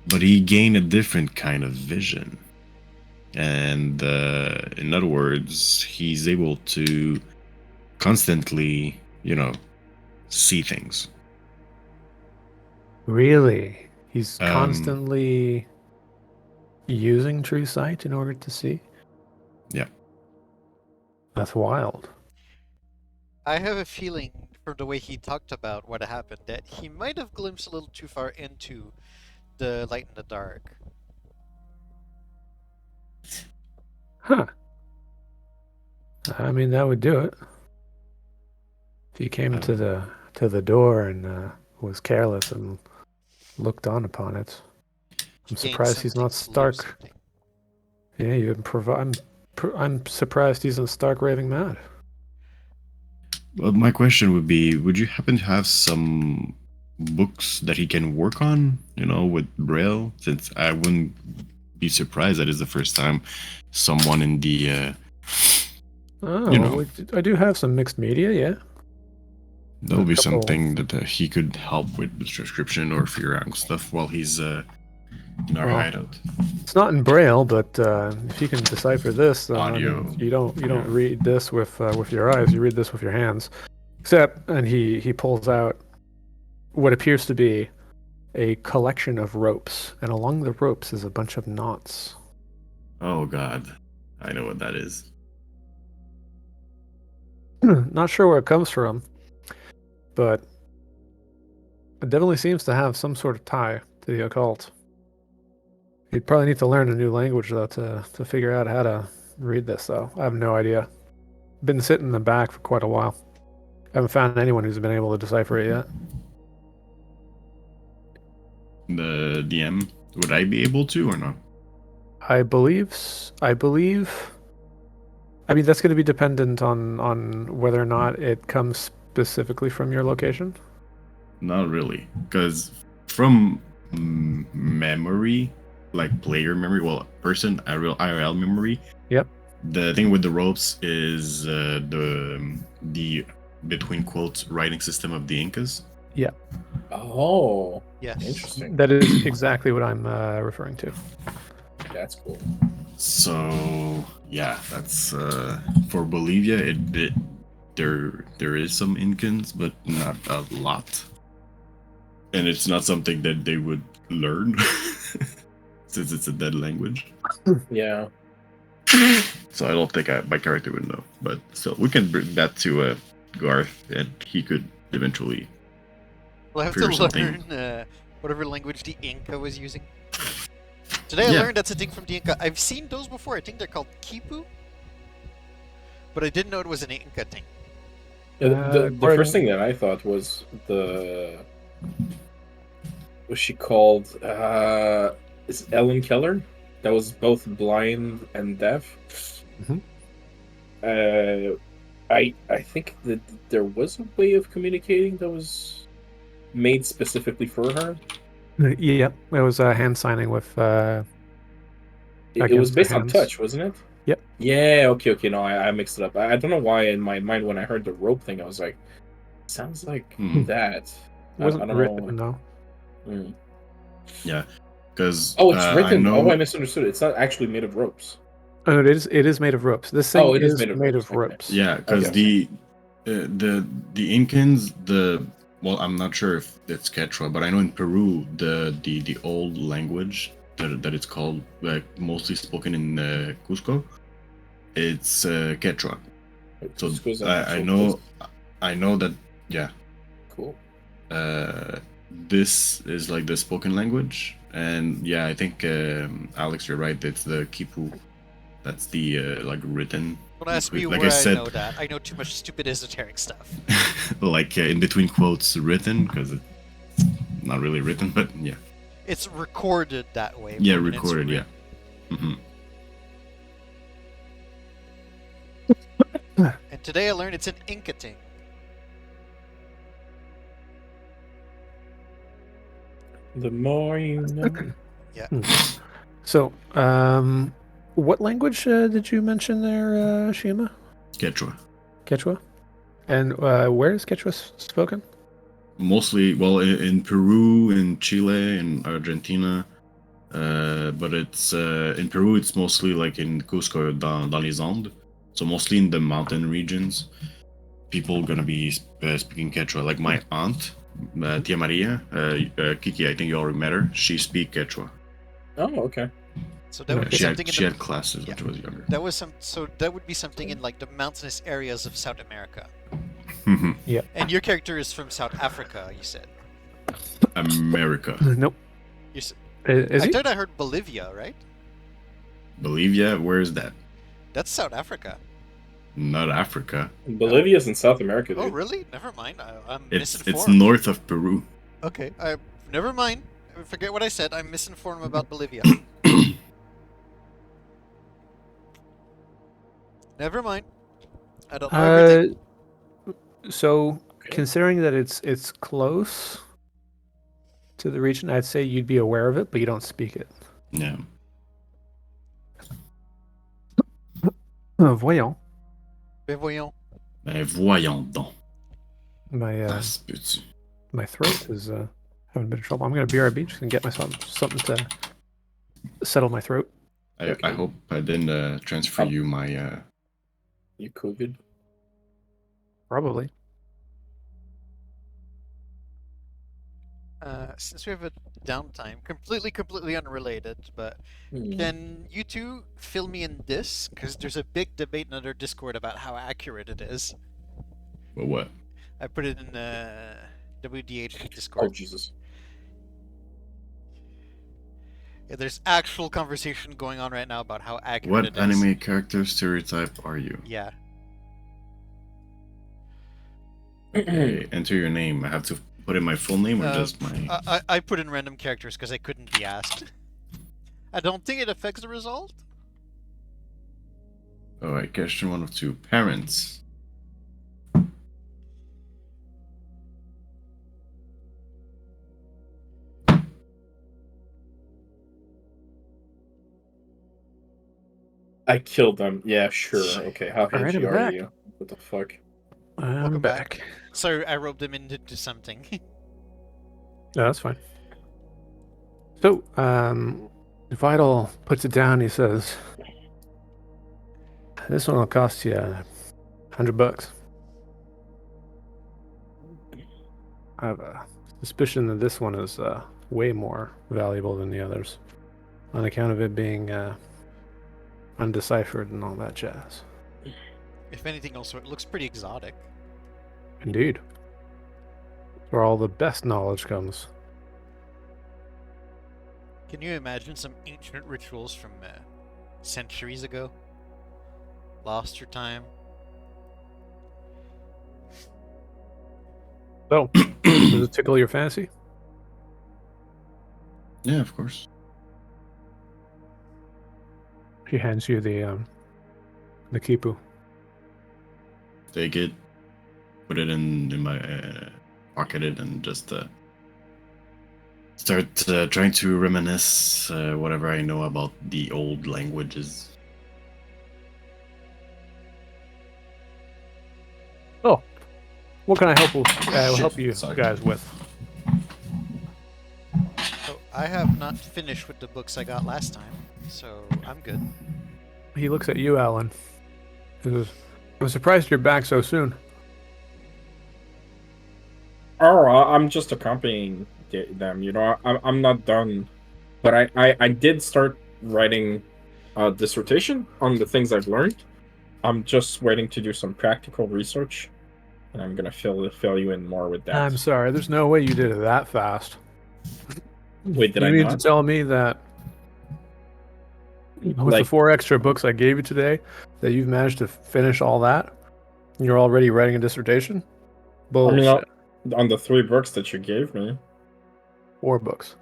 but he gained a different kind of vision. And in other words, he's able to constantly, see things. Really? He's Um, constantly using true sight in order to see? Yeah. That's wild. I have a feeling from the way he talked about what happened that he might have glimpsed a little too far into the light and the dark. Huh. I mean, that would do it. If he came to the door and was careless and looked on upon it. He I'm gained surprised he's something, not learned stark. something. Yeah, you I'm surprised he's not stark raving mad. Well, my question would be, would you happen to have some books that he can work on, with Braille? Since I wouldn't be surprised that it's the first time someone in the, Oh, you well, know, I do have some mixed media, yeah. that would A be couple. something that he could help with the transcription or figure out stuff while he's in our Well, hideout. it's not in Braille, but if you can decipher this, then I Audio. mean, you don't Yeah. read this with your eyes. You read this with your hands. Except, and he pulls out what appears to be a collection of ropes, and along the ropes is a bunch of knots. Oh God, I know what that is. Not sure where it comes from, but it definitely seems to have some sort of tie to the occult. You'd probably need to learn a new language though to figure out how to read this. Though I have no idea. Been sitting in the back for quite a while. Haven't found anyone who's been able to decipher it yet. The DM, would I be able to or not? I believe. I mean, that's going to be dependent on whether or not it comes specifically from your location. Not really, because from memory, like player memory, well, person IRL memory. Yep. The thing with the ropes is the between quotes writing system of the Incas. Yeah. Oh, Yes. interesting. That is exactly what I'm referring to. That's cool. So yeah, that's for Bolivia. There is some Incans, but not a lot, and it's not something that they would learn since it's a dead language. Yeah. So I don't think my character would know, but still, we can bring that to Garth, and he could eventually. We'll have figure to something. learn whatever language the Inca was using. Today I Yeah. learned that's a thing from the Inca. I've seen those before. I think they're called Kipu. But I didn't know it was an Inca thing. The first thing that I thought was was she called is Ellen Keller? That was both blind and deaf. Mhm. I think that there was a way of communicating that was made specifically for her. Yep, it was hand signing with. It was Against based her on hands. touch, wasn't it? Yep. Yeah. Okay. No, I mixed it up. I don't know why in my mind when I heard the rope thing, I was like, sounds like that. It wasn't I don't written know. though. Mm. Yeah, because Oh, it's written. I know. Oh, I misunderstood. It's not actually made of ropes. Oh, it is made of ropes. This thing It is made of Okay. ropes. Yeah, because Okay. the Incans, well, I'm not sure if it's Quechua, but I know in Peru the old language that it's called, like mostly spoken in Cusco, it's Quechua. So Cusco's an I actual I know that, yeah. Cool. This is like the spoken language, and yeah, I think Alex, you're right. It's the Kipu. That's the like written. Don't ask me Like where I said, know that. I know too much stupid esoteric stuff. like in between quotes, written, because it's not really written, but yeah. It's recorded that way. Yeah, more than it's recorded. Yeah. written. Mm-hmm. And today I learned it's an Inca thing. The more you know. Yeah. So, what language did you mention there, Shima? Quechua. Quechua. And where is Quechua spoken? Mostly, well, in Peru, in Chile, in Argentina, But it's in Peru. It's mostly like in Cusco, dans les Andes. So mostly in the mountain regions, people gonna be speaking Quechua. Like my aunt, Tia Maria, Kiki. I think you already met her. She speak Quechua. Oh, okay. So that would be She something had in she the had classes when yeah. she was younger. that was some. So that would be something in like the mountainous areas of South America. Yeah. And your character is from South Africa, you said. America, Nope. You s Is I he? thought I heard Bolivia, right? Bolivia. Where is that? That's South Africa. Not Africa. Bolivia's in South America, dude. Oh, really? Never mind. I'm It's misinformed. north of Peru. Okay, never mind. Forget what I said. I'm misinformed about Bolivia. Never mind. I don't know everything. So considering that it's close to the region, I'd say you'd be aware of it, but you don't speak it. Yeah. Voyons. Ben voyons. Ben voyons donc. My Ça se peut-tu? my throat is having a bit of trouble. I'm gonna BRB just and get myself something to settle my throat. I hope I didn't transfer you my. You COVID? Probably. Since we have a downtime, completely unrelated, but can you two fill me in this? Because there's a big debate in our Discord about how accurate it is. Well, what? I put it in WDH Oh, Discord. Jesus. Yeah, there's actual conversation going on right now about how accurate What it is. anime character stereotype are you? Yeah. Okay, enter your name. I have to put in my full name or just my. I put in random characters because I couldn't be asked. I don't think it affects the result. Alright, question one of two. Parents. I killed them. Yeah, sure. Okay, how Alright, edgy I'm are back. you? What the fuck? I'm Welcome back. Sorry, I roped them into something. No, that's fine. So, Vital puts it down. He says, "This one will cost you $100. I have a suspicion that this one is way more valuable than the others, on account of it being undeciphered and all that jazz." If anything, also, it looks pretty exotic. Indeed. Where all the best knowledge comes. Can you imagine some ancient rituals from centuries ago? Lost your time? So, does it tickle your fancy? Yeah, of course. He hands you the kipu. Take it, put it in my pocket it, and just start trying to reminisce whatever I know about the old languages. Oh, what can I help you Sorry. guys with? So I have not finished with the books I got last time, so I'm good. He looks at you, Alan. He says, "I'm surprised you're back so soon." Oh, I'm just accompanying them. You know, I'm not done, but I did start writing a dissertation on the things I've learned. I'm just waiting to do some practical research, and I'm gonna fill you in more with that. I'm sorry, there's no way you did it that fast. Wait, did you I mean not? to tell me that with the Like- 4 extra books I gave you today, that you've managed to finish all that? You're already writing a dissertation? Bullshit. On the 3 books that you gave me, 4 books.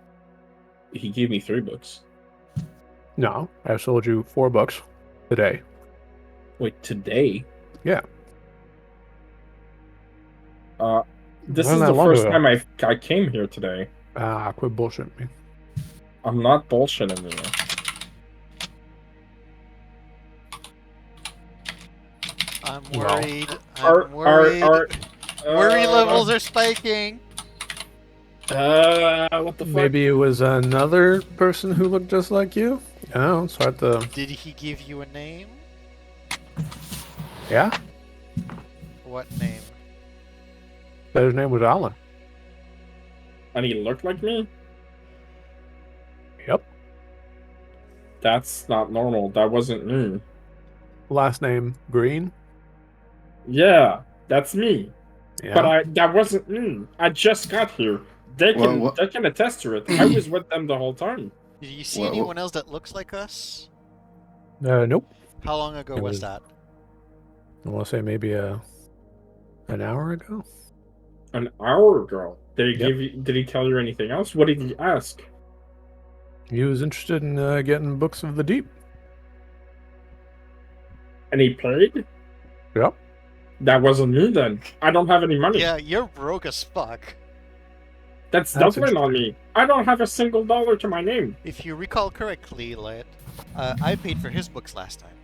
he gave me 3 books. No, I sold you 4 books today. Wait, today? Yeah. This Wasn't is that the long first ago. time I came here today. Quit bullshitting me. I'm not bullshitting you. I'm Well, worried. Our I'm worried. Worry uh, levels are spiking. What the fuck? Maybe it was another person who looked just like you? Oh, it's hard to... Did he give you a name? Yeah? What name? His name was Alan. And he looked like me? Yep. That's not normal. That wasn't me. Last name Green. Yeah, that's me. Yeah. But that wasn't me. I just got here. They Well, can what- they can attest to it. I was with them the whole time. Did you see Well, anyone else that looks like us? Nope. How long ago It was was- that? I want to say maybe an hour ago. An hour ago. Did he Yep. give you? Did he tell you anything else? What did he ask? He was interested in getting books of the deep. And he paid? Yep. That wasn't me then. I don't have any money. Yeah, you're broke as fuck. That's That's definitely not me. I don't have a single dollar to my name. If you recall correctly, I paid for his books last time.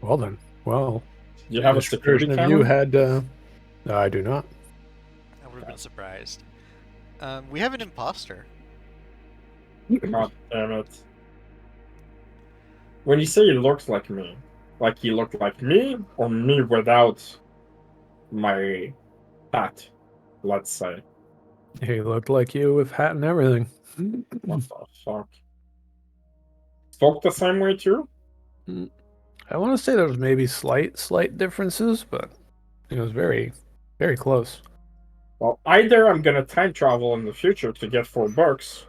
Well then. Well, You have a which security version of you camera? had... No, I do not. I would have been surprised. We have an imposter. God damn it. When you say he looks like he looked like me, or me without my hat, let's say. He looked like you with hat and everything. What the fuck? Spoke the same way too? I want to say there was maybe slight differences, but it was very, very close. Well, either I'm gonna time travel in the future to get 4 books,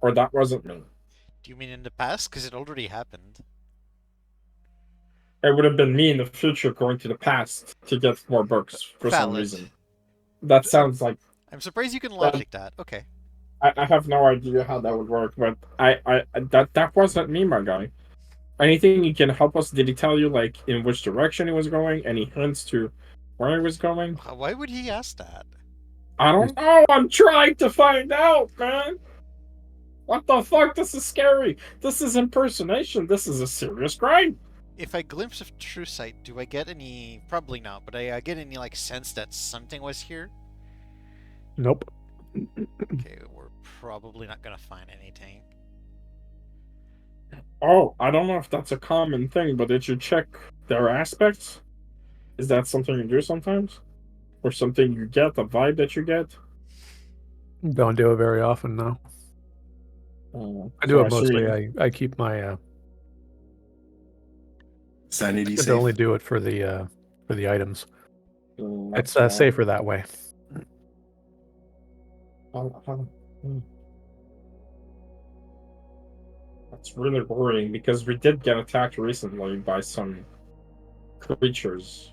or that wasn't me. Do you mean in the past? Because it already happened. It would have been me in the future going to the past to get more books for some Valid. reason. That sounds like I'm surprised you can logic that. Okay. I have no idea how that would work, but that wasn't me, my guy. Anything you can help us? Did he tell you like in which direction he was going? Any hints to where he was going? Why would he ask that? I don't know. I'm trying to find out, man. What the fuck? This is scary. This is impersonation. This is a serious crime. If I glimpse of true sight, do I get any? Probably not, but I get any like sense that something was here? Nope. Okay, we're probably not gonna find anything. Oh, I don't know if that's a common thing, but did you check their aspects? Is that something you do sometimes? Or something you get, a vibe that you get? Don't do it very often, no. I do So it mostly. see- I keep my... I Sanity tend to safe. only do it for the items. that's It's why- safer that way. That's really worrying because we did get attacked recently by some creatures.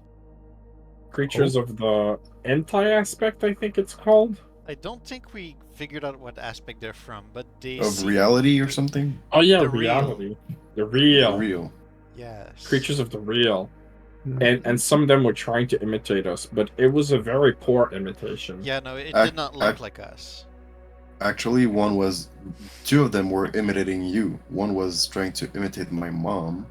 Creatures of the anti-aspect, I think it's called. I don't think we figured out what aspect they're from, but they Of seem- reality or something? Oh yeah, The real. reality. The real. Real. Yes. Creatures of the real. Mm. And some of them were trying to imitate us, but it was a very poor imitation. Yeah, no, it I- did not look like us. Actually, two of them were imitating you. One was trying to imitate my mom.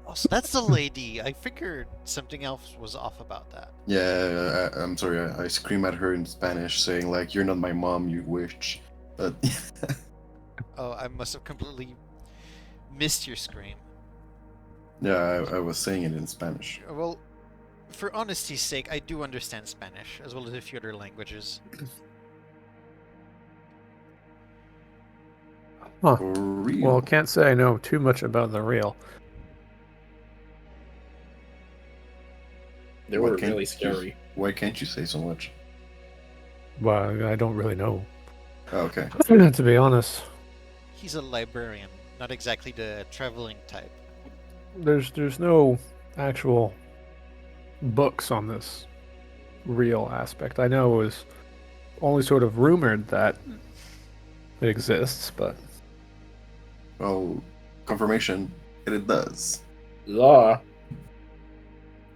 Oh, so that's the lady. I figured something else was off about that. Yeah, I'm sorry. I scream at her in Spanish, saying like, "You're not my mom, you witch." But Oh, I must have completely missed your scream. yeah, I was saying it in Spanish. Well, for honesty's sake, I do understand Spanish, as well as a few other languages. Huh. For real. Well, can't say I know too much about the real. They Why were can't really you- scary. Why can't you say so much? Well, I don't really know. Oh, okay. To be honest, He's a librarian, not exactly the traveling type. there's no actual books on this real aspect. I know it was only sort of rumored that it exists, but Well, confirmation. It does. Yeah.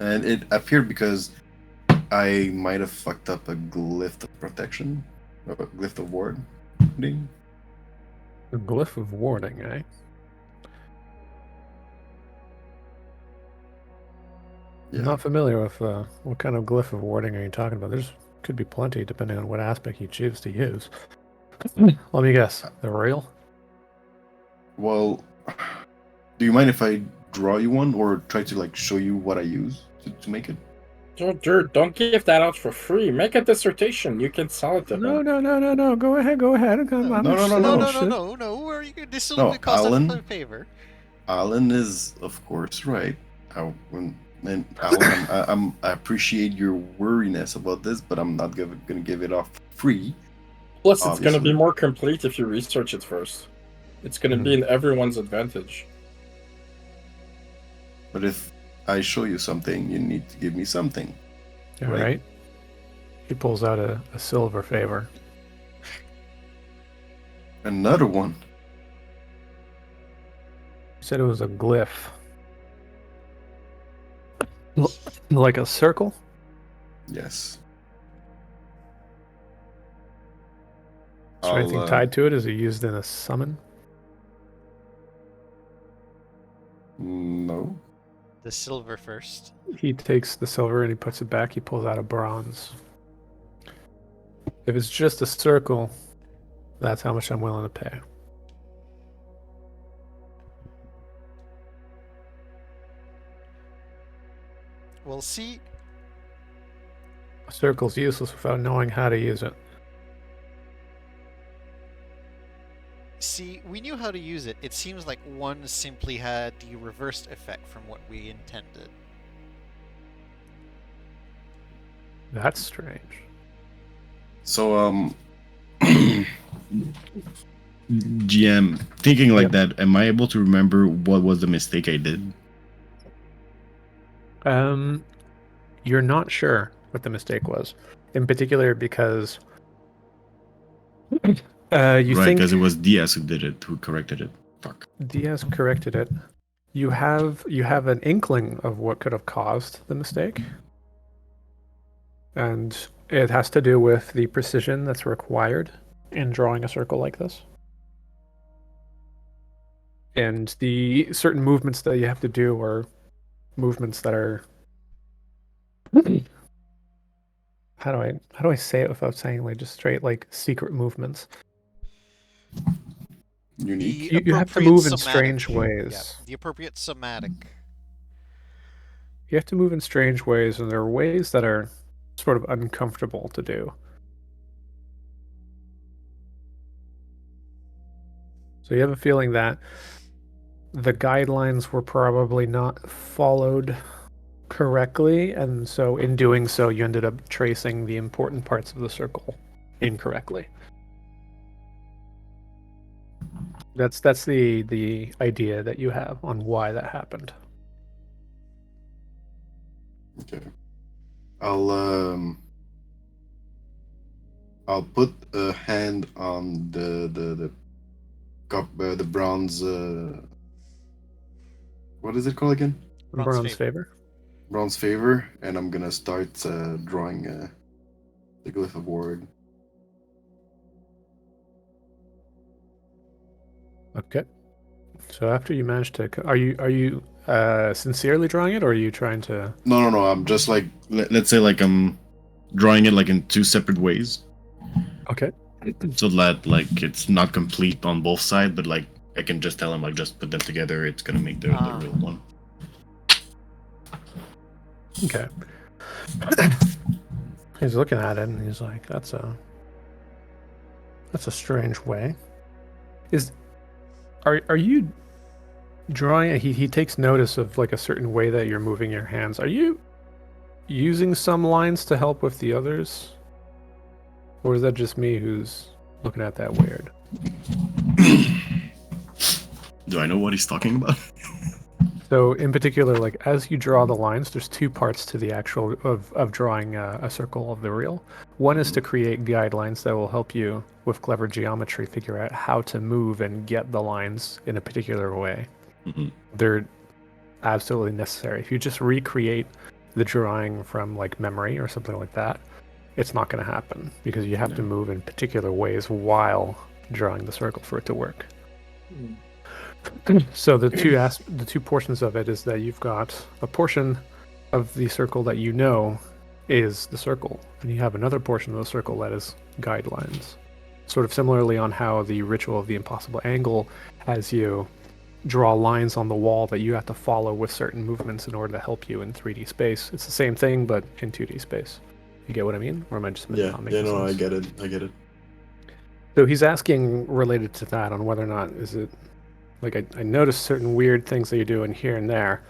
And it appeared because I might have fucked up a glyph of protection, or a glyph of warding. a glyph of warning, eh? Yeah. Not familiar with what kind of glyph of warding are you talking about? There's Could be plenty, depending on what aspect you choose to use. Let me guess. The royal? Well, do you mind if I draw you one or try to like show you what I use to make it? Don't give that out for free. Make a dissertation. You can sell it to No. him. Go ahead. I'm No, interested. no, I'm no. interested. No. This will No, cost us Alan. a favor. Alan is, of course, right. And Alan, I appreciate your worriness about this, but I'm not gonna give it off free. Plus, it's going to be Obviously. more complete if you research it first. It's going to be in everyone's advantage. But if I show you something, you need to give me something. All Right. right. He pulls out a silver favor. Another one. He said it was a glyph. Like a circle? Yes. Is there anything tied to it? Is it used in a summon? No. The silver first. He takes the silver and he puts it back. He pulls out a bronze. If it's just a circle, that's how much I'm willing to pay. We'll see. A circle's useless without knowing how to use it. See, we knew how to use it. It seems like one simply had the reversed effect from what we intended. That's strange. So GM, thinking like Yep. that, am I able to remember what was the mistake I did? You're not sure what the mistake was, in particular because you Right, think because it was Diaz who did it, who corrected it. Fuck. Diaz corrected it. You have an inkling of what could have caused the mistake, and it has to do with the precision that's required in drawing a circle like this, and the certain movements that you have to do are movements that are how do I say it without saying like just straight like secret movements. unique. You have to appropriate move in somatic. strange ways. Yeah, the appropriate somatic. You have to move in strange ways, and there are ways that are sort of uncomfortable to do. So you have a feeling that the guidelines were probably not followed correctly, and so in doing so, you ended up tracing the important parts of the circle incorrectly. That's the idea that you have on why that happened. Okay. I'll put a hand on the bronze. What is it called again? Bronze favor. Bronze favor, and I'm gonna start drawing the glyph of ward. Okay. So after you manage to, are you sincerely drawing it, or are you trying to? No. I'm just like Let's say like I'm drawing it like in two separate ways, Okay. so that like it's not complete on both sides, but like I can just tell him like just put them together. It's gonna make the real one. Okay. He's looking at it and he's like, "That's a strange way." Are you drawing? He takes notice of like a certain way that you're moving your hands. Are you using some lines to help with the others, or is that just me who's looking at that weird? Do I know what he's talking about? So in particular, like as you draw the lines, there's two parts to the actual of drawing a circle of the reel. One is to create guidelines that will help you with clever geometry figure out how to move and get the lines in a particular way. Mm-hmm. They're absolutely necessary. If you just recreate the drawing from like memory or something like that, it's not going to happen because you have to move in particular ways while drawing the circle for it to work. So the two portions of it is that you've got a portion of the circle that you know is the circle, and you have another portion of the circle that is guidelines. Sort of similarly on how the Ritual of the Impossible Angle has you draw lines on the wall that you have to follow with certain movements in order to help you in 3D space. It's the same thing, but in 2D space. You get what I mean? Or am I just not making sense? I get it. So he's asking related to that on whether or not is it like I noticed certain weird things that you're doing here and there.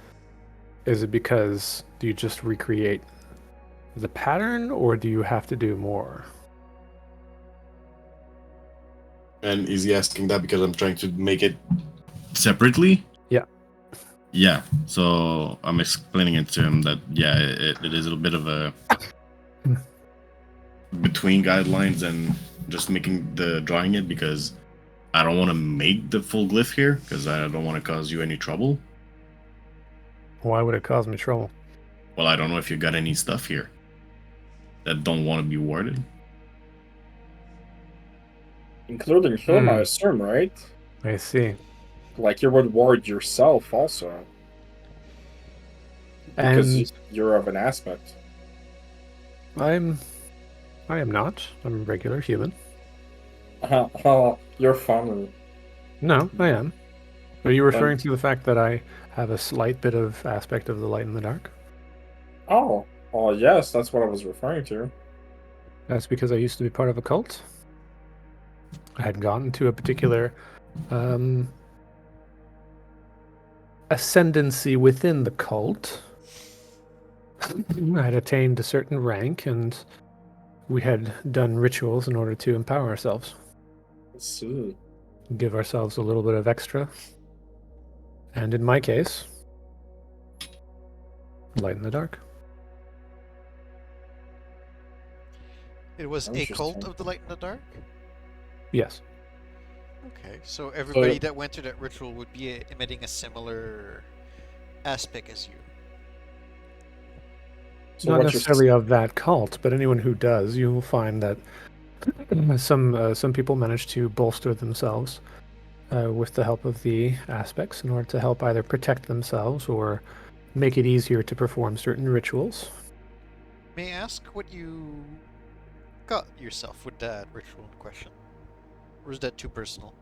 Is it because do you just recreate the pattern, or do you have to do more? And is he asking that because I'm trying to make it separately? Yeah. Yeah. So I'm explaining it to him that it is a bit of a between guidelines and just drawing it, because I don't want to make the full glyph here because I don't want to cause you any trouble. Why would it cause me trouble? Well, I don't know if you got any stuff here that don't want to be warded. Including him, I assume, right? I see. Like you would ward yourself also. Because And you're of an aspect. I am not. I'm a regular human. You're funny. No, I am. Are you referring to the fact that I have a slight bit of aspect of the light and the dark? Oh, yes, that's what I was referring to. That's because I used to be part of a cult. I had gotten to a particular ascendancy within the cult. I had attained a certain rank, and we had done rituals in order to empower ourselves. Let's see. Give ourselves a little bit of extra. And in my case, light in the dark. It was a cult of the light and the dark? Yes. Okay, so everybody that went through that ritual would be emitting a similar aspect as you. So not necessarily of that cult, but anyone who does, you will find that some people manage to bolster themselves with the help of the aspects in order to help either protect themselves or make it easier to perform certain rituals. May I ask what you got yourself with that ritual in question? Or is that too personal?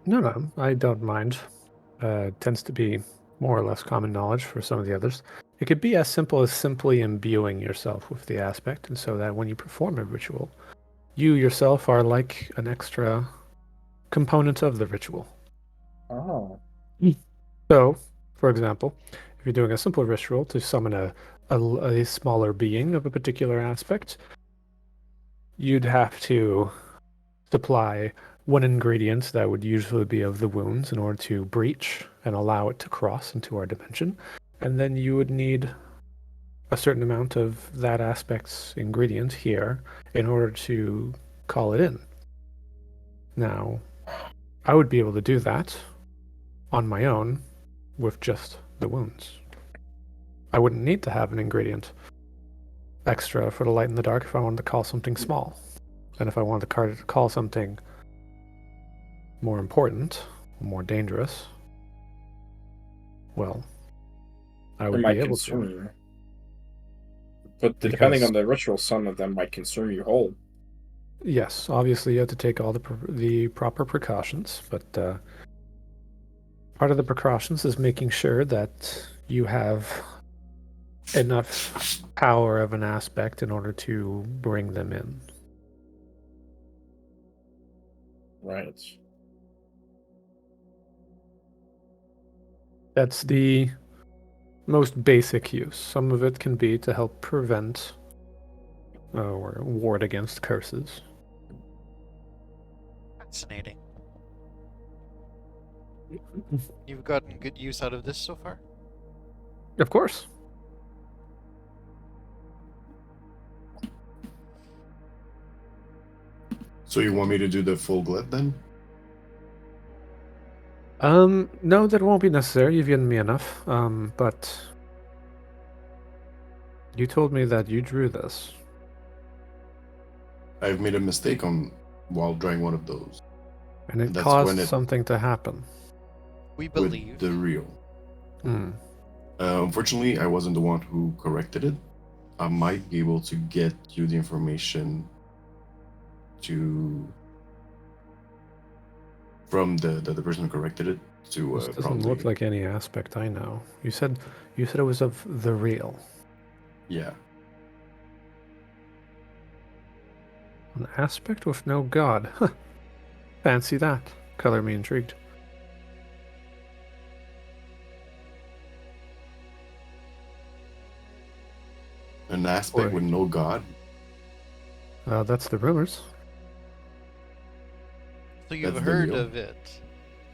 No, I don't mind. Tends to be more or less common knowledge for some of the others. It could be as simple as simply imbuing yourself with the aspect, and so that when you perform a ritual, you yourself are like an extra component of the ritual. Oh. So, for example, if you're doing a simple ritual to summon a smaller being of a particular aspect, you'd have to supply one ingredient that would usually be of the wounds in order to breach and allow it to cross into our dimension. And then you would need a certain amount of that aspect's ingredient here in order to call it in. Now, I would be able to do that on my own with just the wounds. I wouldn't need to have an ingredient extra for the light and the dark if I wanted to call something small. And if I wanted to call something more important, more dangerous, well, I would be able to. You. But depending on the ritual, some of them might consume you whole. Yes, obviously you have to take all the proper precautions, but part of the precautions is making sure that you have enough power of an aspect in order to bring them in. Right. That's the most basic use. Some of it can be to help prevent or ward against curses. Fascinating. You've gotten good use out of this so far? Of course. So you want me to do the full glyph then? No, that won't be necessary. You've given me enough. But you told me that you drew this. I've made a mistake while drawing one of those. And it That's caused when it- something to happen. We believe. With the real. Hmm. Unfortunately, I wasn't the one who corrected it. I might be able to get you the information from the person who corrected it to This doesn't probably look like any aspect I know. You said it was of the real. yeah. An aspect with no god. Huh. Fancy that. Color me intrigued. An aspect Boy. with no god. That's the rumors. So you've That's the heard deal. of it.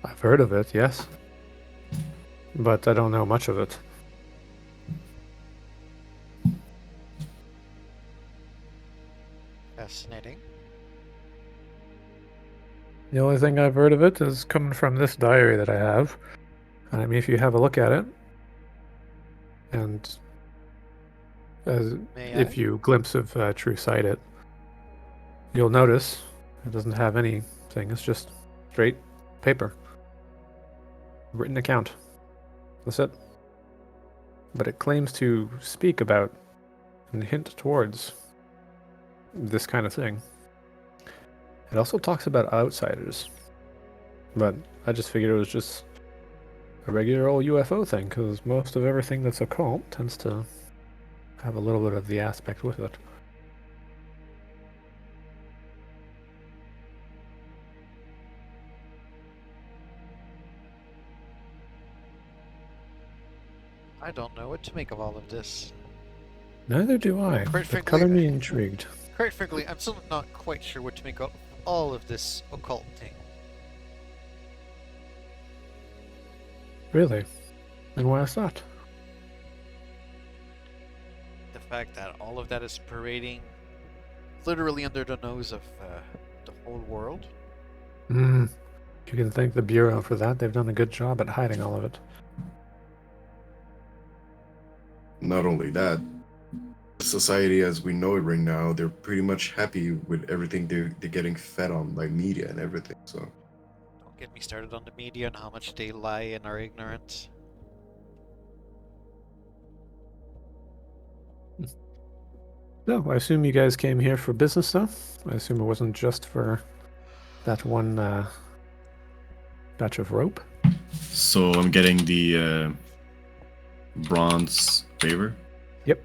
I've heard of it, yes. But I don't know much of it. Fascinating. The only thing I've heard of it is coming from this diary that I have. And I mean, if you have a look at it, and May if I? you glimpse of True Sight it, you'll notice it doesn't have anything. It's just straight paper. Written account. That's it. But it claims to speak about and hint towards this kind of thing. It also talks about outsiders. But I just figured it was just a regular old UFO thing, because most of everything that's occult tends to have a little bit of the aspect with it. I don't know what to make of all of this. Neither do I. Quite But frankly, color me intrigued. Quite frankly, I'm still not quite sure what to make of all of this occult thing. Really? And why is that? The fact that all of that is parading literally under the nose of the whole world. You can thank the Bureau for that. They've done a good job at hiding all of it. Not only that, society as we know it right now, they're pretty much happy with everything they're getting fed on by media and everything. So Don't get me started on the media and how much they lie and are ignorant. No, I assume you guys came here for business, though? I assume it wasn't just for that one batch of rope? So I'm getting the bronze favor. Yep.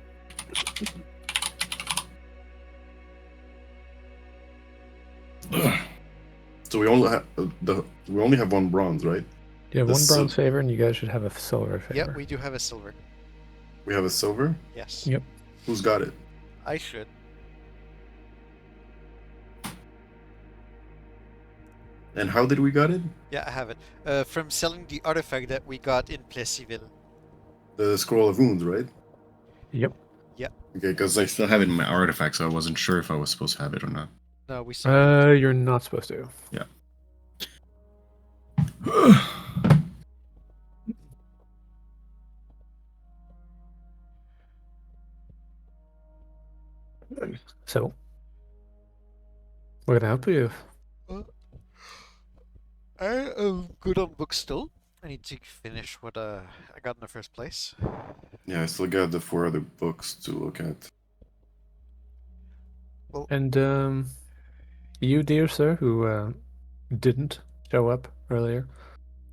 so we only have one bronze, right? You have The one sil- bronze favor, and you guys should have a silver favor. Yep, we do have a silver. We have a silver. Yes. Yep. Who's got it? I should. And how did we got it? Yeah, I have it. From selling the artifact that we got in Plessisville. The scroll of wounds, right? Yep. Okay, because I I still have it in my artifact, so I wasn't sure if I was supposed to have it or not. No, we saw. You're not supposed to. So, what can I help you? I am good on books still. I need to finish what I got in the first place. Yeah, I still got the 4 other books to look at. And you, dear sir, who didn't show up earlier.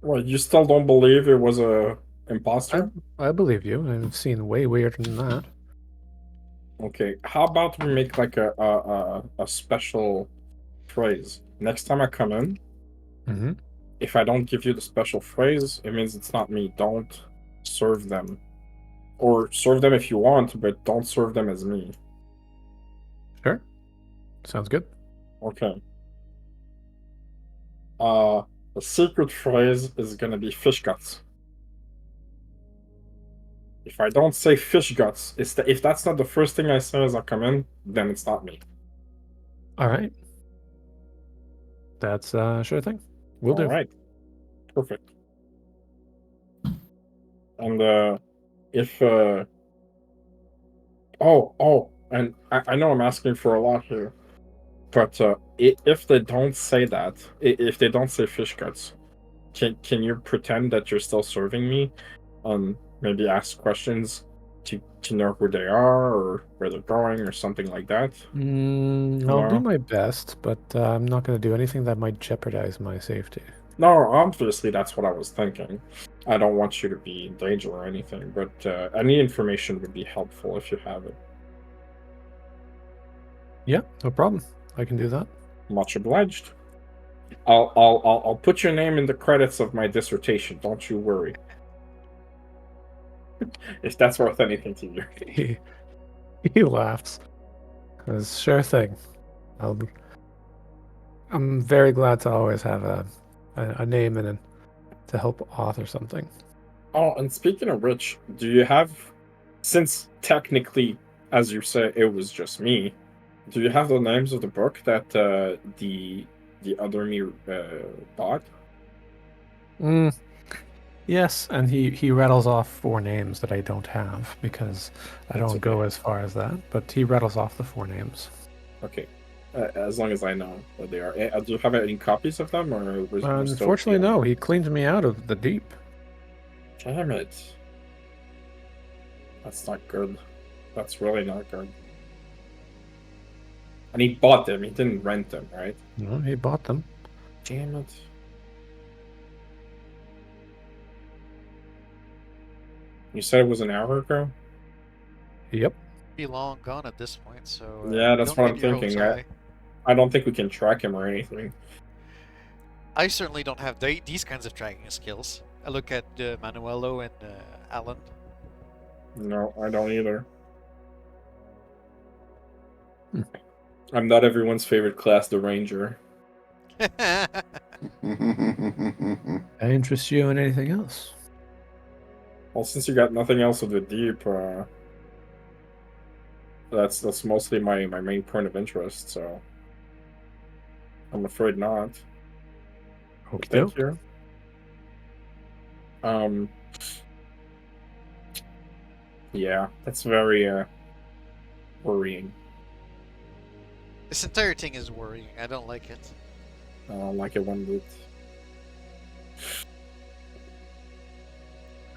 Well, you still don't believe it was a imposter? I believe you. I've seen way weirder than that. Okay, how about we make like a special phrase? Next time I come in, Mm-hmm. if I don't give you the special phrase, it means it's not me. Don't serve them. Or serve them if you want, but don't serve them as me. Sure. Sounds good. Okay. The secret phrase is gonna be fish guts. If I don't say fish guts, if that's not the first thing I say as I come in, then it's not me. All right. That's sure thing. We'll do. All right. Perfect. And if and I know I'm asking for a lot here, but if they don't say that, if they don't say fish guts, can you pretend that you're still serving me, maybe ask questions to know who they are or where they're going or something like that? I'll do No. my best, but I'm not going to do anything that might jeopardize my safety. No, obviously that's what I was thinking. I don't want you to be in danger or anything, but any information would be helpful if you have it. Yeah, no problem. I can do that. Much obliged. I'll put your name in the credits of my dissertation. Don't you worry. If that's worth anything to you. He laughs. Sure thing. I'm very glad to always have a name and to help author something. Oh, and speaking of which, do you have, since technically, as you say, it was just me, do you have the names of the book that the other me bought? Yes, and he rattles off 4 names that I don't have because I That's don't go okay. as far as that. But he rattles off the 4 names. Okay. As long as I know what they are. Do you have any copies of them, or was you still Unfortunately, feeling? no. He cleaned me out of the deep. Damn it. That's not good. That's really not good. And he bought them. He didn't rent them, right? No, he bought them. Damn it. You said it was an hour ago? Yep. Be long gone at this point, so Yeah, that's don't what get I'm your hopes thinking. high. I don't think we can track him or anything. I certainly don't have these kinds of tracking skills. I look at Manuelo and Alan. No, I don't either. Hmm. I'm not everyone's favorite class, the Ranger. That interests you in anything else? Well, since you got nothing else with the deep, that's mostly my main point of interest. So I'm afraid not. Okie Thank doke. you. Yeah, that's very worrying. This entire thing is worrying. I don't like it. I don't like it one bit.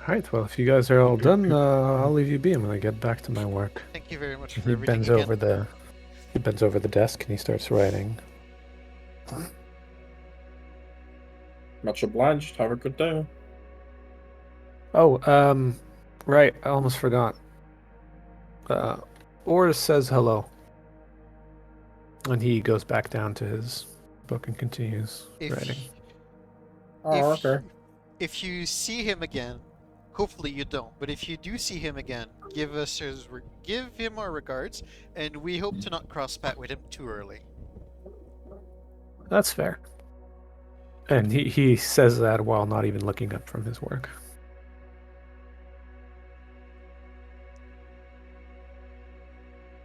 All right. Well, if you guys are all done, I'll leave you be. I'm gonna get back to my work. Thank you very much for He everything bends again. over the desk and he starts writing. Much obliged. Have a good day. Oh, right. I almost forgot. Oris says hello. And he goes back down to his book and continues writing. Oh, okay. If you see him again, hopefully you don't, but if you do see him again, give him our regards, and we hope to not cross path with him too early. That's fair. And he says that while not even looking up from his work.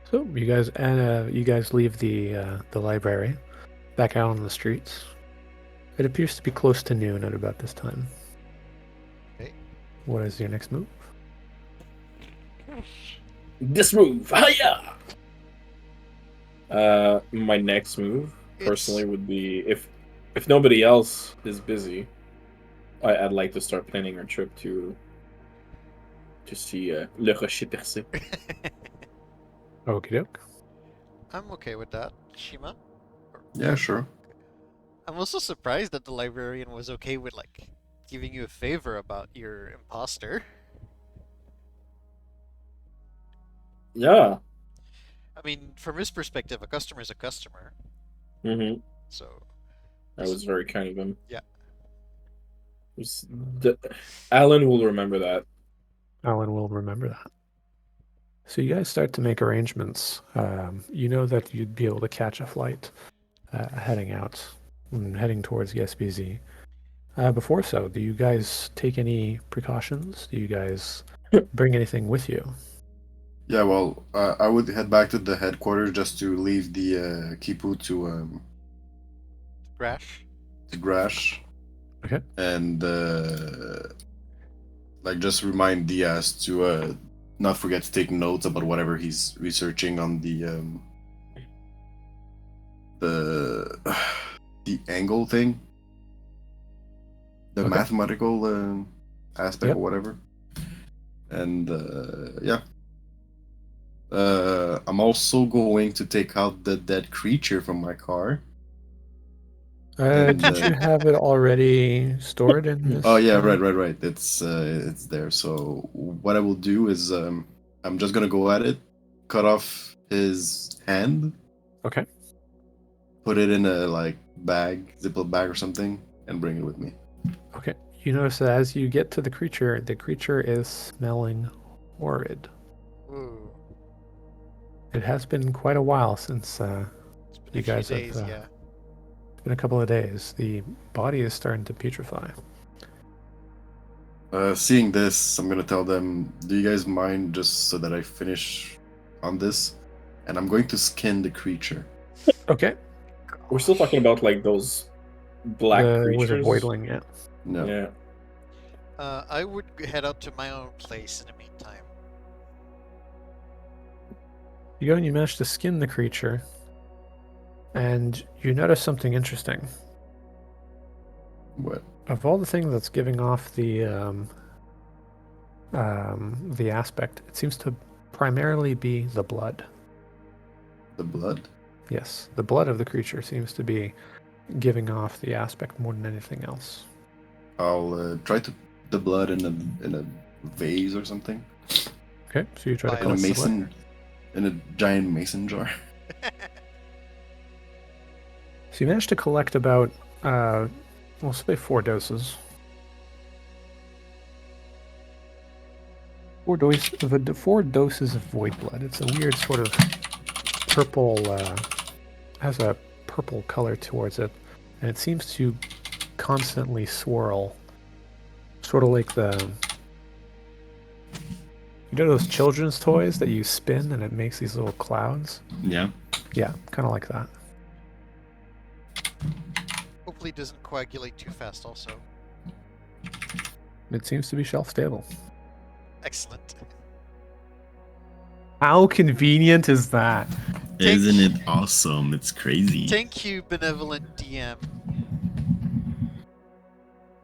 So you guys leave the library, back out on the streets. It appears to be close to noon at about this time. Okay. What is your next move? This move. Hiya! My next move, personally, would be if nobody else is busy, I'd like to start planning our trip to see Le Rocher Percé. Okie doke. I'm okay with that, Shima. Yeah, sure. I'm also surprised that the librarian was okay with giving you a favor about your imposter. Yeah. I mean, from his perspective, a customer is a customer. Mm-hmm. So That was very kind of him. Yeah. Alan will remember that. Alan will remember that. So you guys start to make arrangements. You know that you'd be able to catch a flight heading out, heading towards the SBZ. Before so, do you guys take any precautions? Do you guys bring anything with you? Yeah, well, I would head back to the headquarters just to leave the Kipu to Grash. Grash. Okay. And just remind Diaz to not forget to take notes about whatever he's researching on the angle thing, the Okay. mathematical aspect Yep. or whatever. And yeah. I'm also going to take out the dead creature from my car. And, Did you have it already stored in this? Oh yeah, right. It's there. So what I will do is I'm just gonna go at it, cut off his hand, Okay. put it in a like bag, Ziploc bag or something, and bring it with me. Okay. You notice that as you get to the creature is smelling horrid. Ooh. It has been quite a while since It's been You a few guys have, days, yeah. it's been a couple of days. The body is starting to putrefy. Seeing this, I'm gonna tell them, do you guys mind just so that I finish on this? And I'm going to skin the creature. Okay. We're still talking about like those black The creatures. wizard voidling, yeah. No. Yeah. I would head out to my own place in the meantime. You go and you manage to skin the creature, and you notice something interesting. What? Of all the things that's giving off the aspect, it seems to primarily be the blood. The blood? Yes, the blood of the creature seems to be giving off the aspect more than anything else. I'll try to put the blood in a vase or something. Okay, so you try to By In a collect the blood. mason, in a giant mason jar. So you managed to collect about, we'll say 4 doses. 4 doses of void blood. It's a weird sort of purple, has a purple color towards it, and it seems to constantly swirl. Sort of like you know those children's toys that you spin and it makes these little clouds? Yeah. Yeah, kind of like that. Hopefully it doesn't coagulate too fast also. It seems to be shelf stable. Excellent. How convenient is that? Isn't it awesome? It's crazy. Thank you, benevolent DM.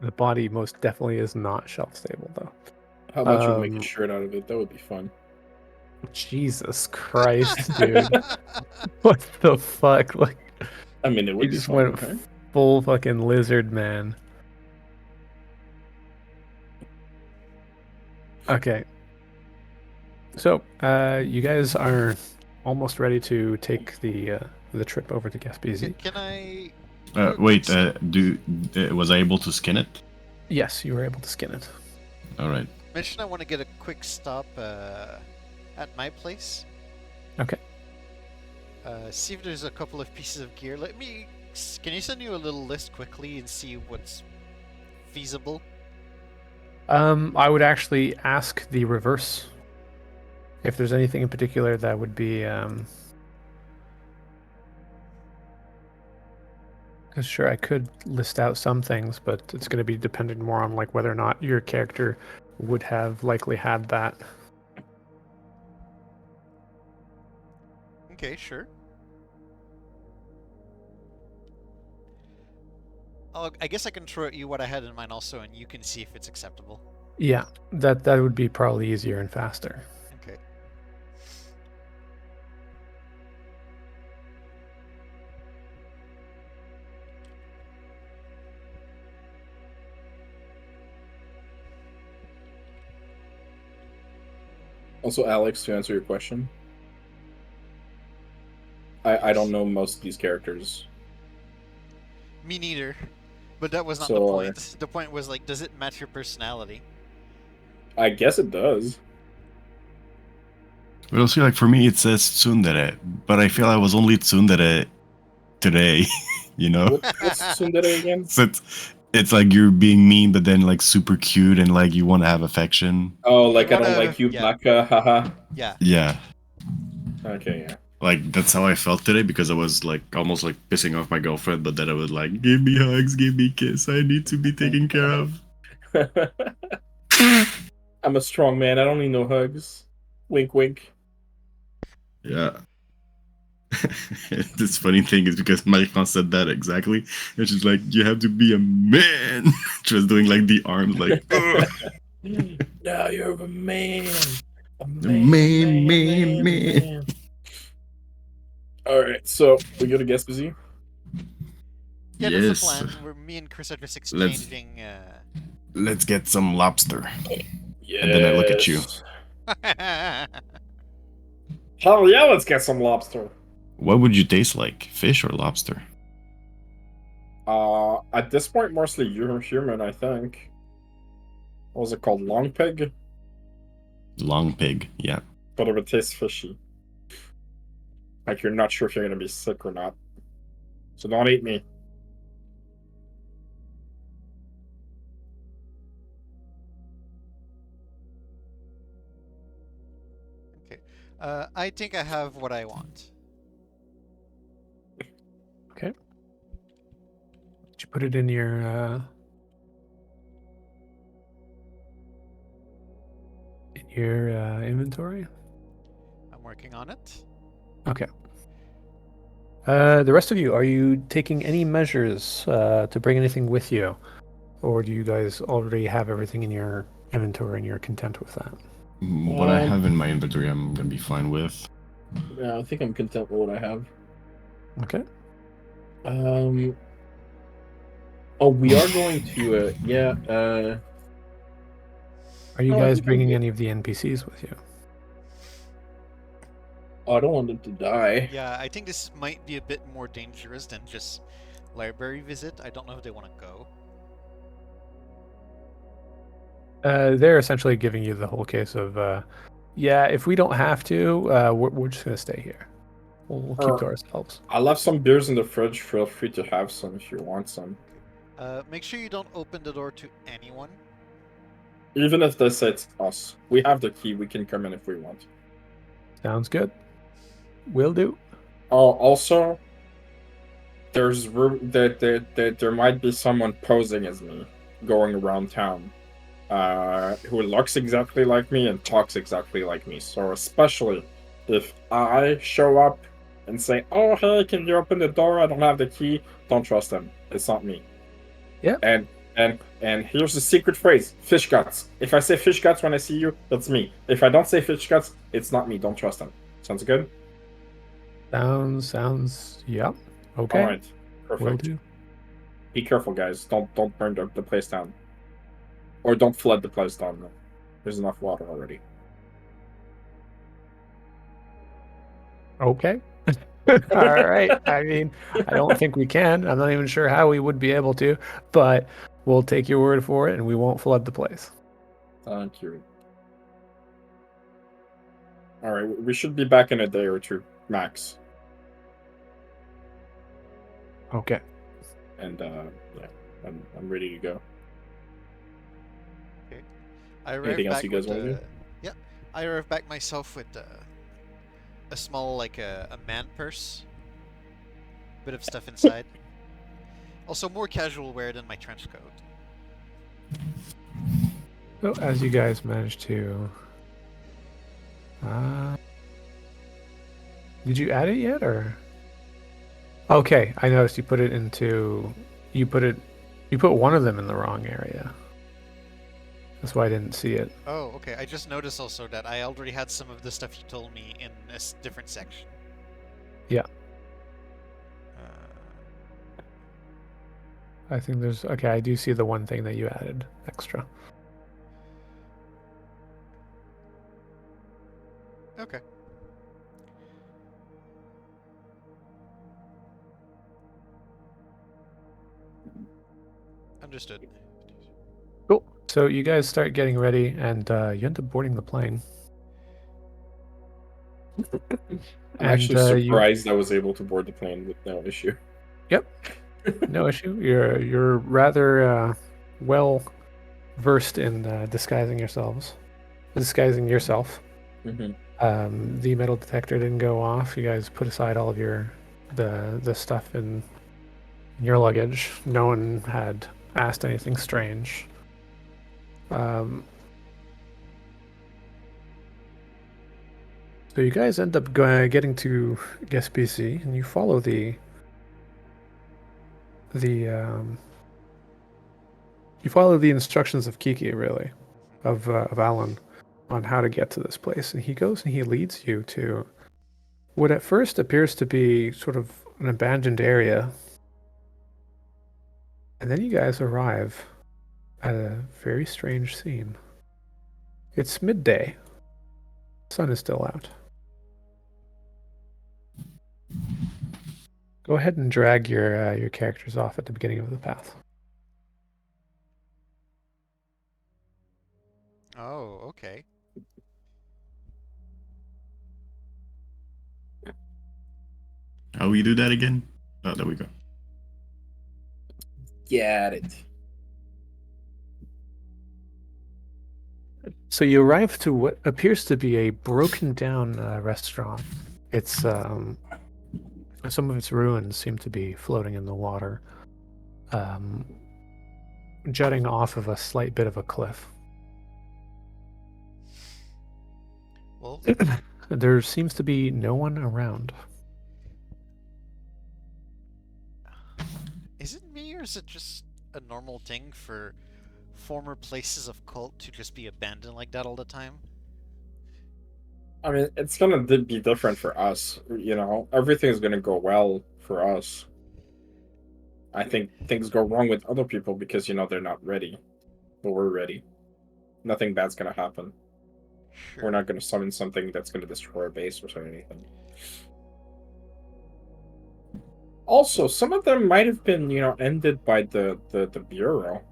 The body most definitely is not shelf stable, though. How about you make a shirt out of it? That would be fun. Jesus Christ, dude. What the fuck? Like, I mean, it would you be just fun. went Okay? full fucking lizard man. Okay. So, you guys are almost ready to take the trip over to Gaspésie. Can I... Wait. Was I able to skin it? Yes, you were able to skin it. All right. mention I want to get a quick stop at my place. Okay. See if there's a couple of pieces of gear. Can you send you a little list quickly and see what's feasible? I would actually ask the reverse if there's anything in particular that would be. Because sure, I could list out some things, but it's going to be dependent more on like whether or not your character would have likely had that. Okay, sure. I guess I can throw at you what I had in mind also, and you can see if it's acceptable. Yeah, that would be probably easier and faster. Okay. Also, Alex, to answer your question, I don't know most of these characters. Me neither. But that was not So, the point. The point was like, does it match your personality? I guess it does. Well, see, like for me, it says tsundere, but I feel I was only tsundere today. You know, What's tsundere again? so it's like you're being mean, but then like super cute and like you want to have affection. Oh, like I don't wanna- like you, yeah. Baka, haha. Yeah. Yeah, Okay, yeah. like that's how I felt today because I was like almost like pissing off my girlfriend, but then I was like, give me hugs, give me kiss. I need to be taken care of. I'm a strong man. I don't need no hugs. Wink, wink. Yeah. This funny thing is because Marie-France said that exactly, and she's like, "You have to be a man." She was doing like the arms, like. "Ugh." Now you're a man. A Man. All right, so we go to guest busy. Yeah, that's the Yes. plan. Me and Chris are just Let's- exchanging. Let's get some lobster. Yes. And then I look at you. Hell yeah, let's get some lobster. What would you taste like? Fish or lobster? At this point, mostly you're human, I think. What was it called? Long pig? Long pig, yeah. But it would taste fishy. Like you're not sure if you're gonna be sick or not. So don't eat me. Okay. I think I have what I want. Okay. Did you put it in your inventory? I'm working on it. Okay. The rest of you, are you taking any measures to bring anything with you? Or do you guys already have everything in your inventory and you're content with that? What I have in my inventory, I'm gonna be fine with. Yeah, I think I'm content with what I have. Okay. Oh, we are going to, Are you Oh, I guys think I'm bringing good. any of the NPCs with you? Oh, I don't want them to die. Yeah, I think this might be a bit more dangerous than just library visit. I don't know if they want to go. They're essentially giving you the whole case of, yeah, if we don't have to, we're just going to stay here. We'll keep to ourselves. I left some beers in the fridge. Feel free to have some if you want some. Make sure you don't open the door to anyone. Even if they say it's us, we have the key. We can come in if we want. Sounds good. Will do. Oh, also, there's room that there might be someone posing as me going around town, who looks exactly like me and talks exactly like me. So especially if I show up and say, "Oh, hey, can you open the door? I don't have the key." Don't trust them. It's not me. Yeah. And here's the secret phrase: fish guts. If I say fish guts when I see you, that's me. If I don't say fish guts, it's not me. Don't trust them. Sounds good? Sounds, yeah. Okay. All right. Perfect. Will do. Be careful, guys. Don't burn the place down, or don't flood the place down. There's enough water already. Okay. All right. I mean, I don't think we can. I'm not even sure how we would be able to, but we'll take your word for it and we won't flood the place. Thank you. All right, we should be back in a day or two, max. Okay. And yeah, I'm ready to go. Okay. I arrived Anything else back you guys with want to do? yeah. I arrived back myself with a small like a man purse. Bit of stuff inside. Also more casual wear than my trench coat. So as you guys manage to, did you add it yet, or? Okay, I noticed you put it into, you put one of them in the wrong area. That's why I didn't see it. Oh, okay. I just noticed also that I already had some of the stuff you told me in a different section. Yeah. Uh, I think there's, okay, I do see the one thing that you added extra. okay. Understood. Cool. So you guys start getting ready, and you end up boarding the plane. I'm actually you- surprised I was able to board the plane with no issue. Yep. No issue. You're rather well versed in disguising yourself. Mhm. The metal detector didn't go off. You guys put aside all of your the stuff in your luggage. No one had asked anything strange. So you guys end up getting to Guest BC, and you follow the you follow the instructions of Kiki, really. of Alan on how to get to this place, and he goes and he leads you to what at first appears to be sort of an abandoned area, and then you guys arrive at a very strange scene. It's midday. Sun is still out. Go ahead and drag your characters off at the beginning of the path. Oh, okay. How we do that again? Oh, there we go. Get it. So you arrive to what appears to be a broken down restaurant. It's some of its ruins seem to be floating in the water, jutting off of a slight bit of a cliff. Well, There seems to be no one around. is it me or is it just a normal thing for former places of cult to just be abandoned like that all the time? I mean, it's gonna be different for us. You know, everything's gonna go well for us. I think things go wrong with other people because they're not ready, but we're ready. Nothing bad's gonna happen. Sure. We're not gonna summon something that's gonna destroy our base or anything. Also, some of them might have been, ended by the bureau.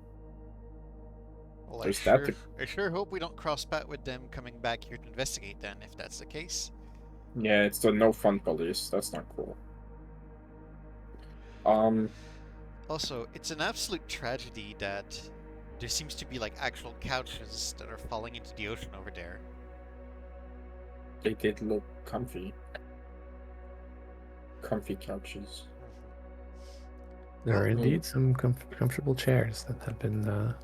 Well, There's that I sure hope we don't cross path with them coming back here to investigate then, if that's the case. Yeah, it's the no fun police. That's not cool. Also, it's an absolute tragedy that there seems to be like actual couches that are falling into the ocean over there. They did look comfy. Comfy couches. There are Well, indeed some comfortable chairs that have been broken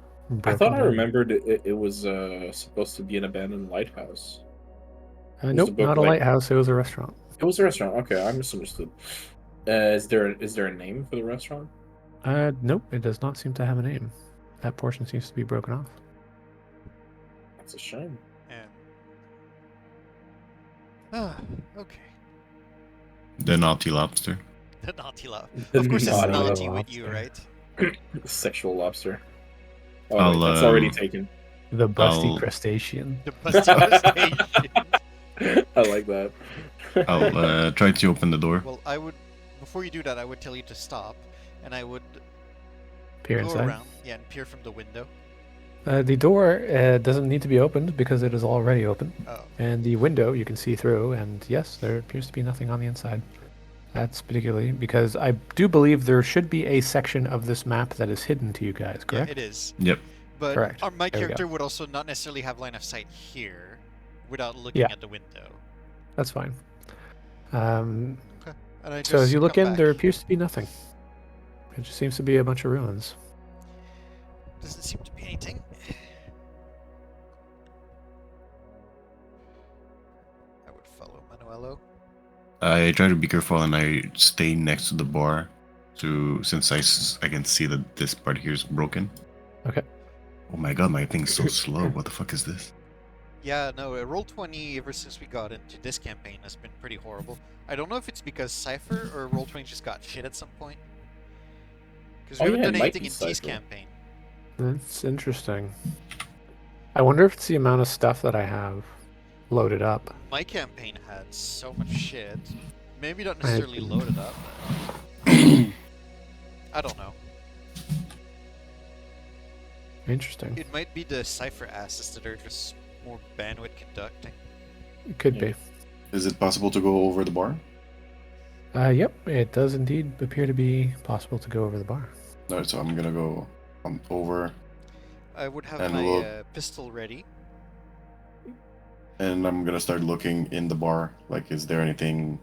I thought I down. remembered it was supposed to be an abandoned lighthouse. Was Nope, the book not a like- lighthouse. It was a restaurant. It was a restaurant. Okay, I misunderstood. Is there a name for the restaurant? Nope, it does not seem to have a name. That portion seems to be broken off. That's a shame. And ah, okay. The naughty lobster. The naughty love. The Of course, it's naughty naughty with you, lobster. right? Sexual lobster. Oh, I'll, wait, that's already taken. The busty I'll- crustacean. The busty crustacean. I like that. I'll try to open the door. Well, I would, before you do that, I would tell you to stop, and I would Peer go inside. around, yeah, and peer from the window. The door doesn't need to be opened because it is already open. Oh, And the window you can see through, and yes, there appears to be nothing on the inside. That's particularly because I do believe there should be a section of this map that is hidden to you guys, yeah, correct? it is. Yep. But Correct. my There we go. character would also not necessarily have line of sight here, without looking Yeah. at the window. That's fine. And I So as just you look come in, there back. appears to be nothing. It just seems to be a bunch of ruins. Doesn't seem to be anything. I would follow Manuelo. I try to be careful and I stay next to the bar, since I can see that this part here is broken. Okay. Oh my god, my thing's so slow. What the fuck is this? Yeah, no, Roll20 ever since we got into this campaign has been pretty horrible. I don't know if it's because Cypher or Roll20 just got shit at some point. Because we Oh, haven't yeah, done it might anything be in T's Cypher. campaign. That's interesting. I wonder if it's the amount of stuff that I have loaded up. My campaign had so much shit. Maybe not necessarily loaded up. I don't know. Interesting. It might be the Cypher assets that are just more bandwidth conducting. It could Yeah. be. Is it possible to go over the bar? Yep, it does indeed appear to be possible to go over the bar. No, so I'm gonna go over, I would have And my we'll- pistol ready. and I'm gonna start looking in the bar. Like, is there any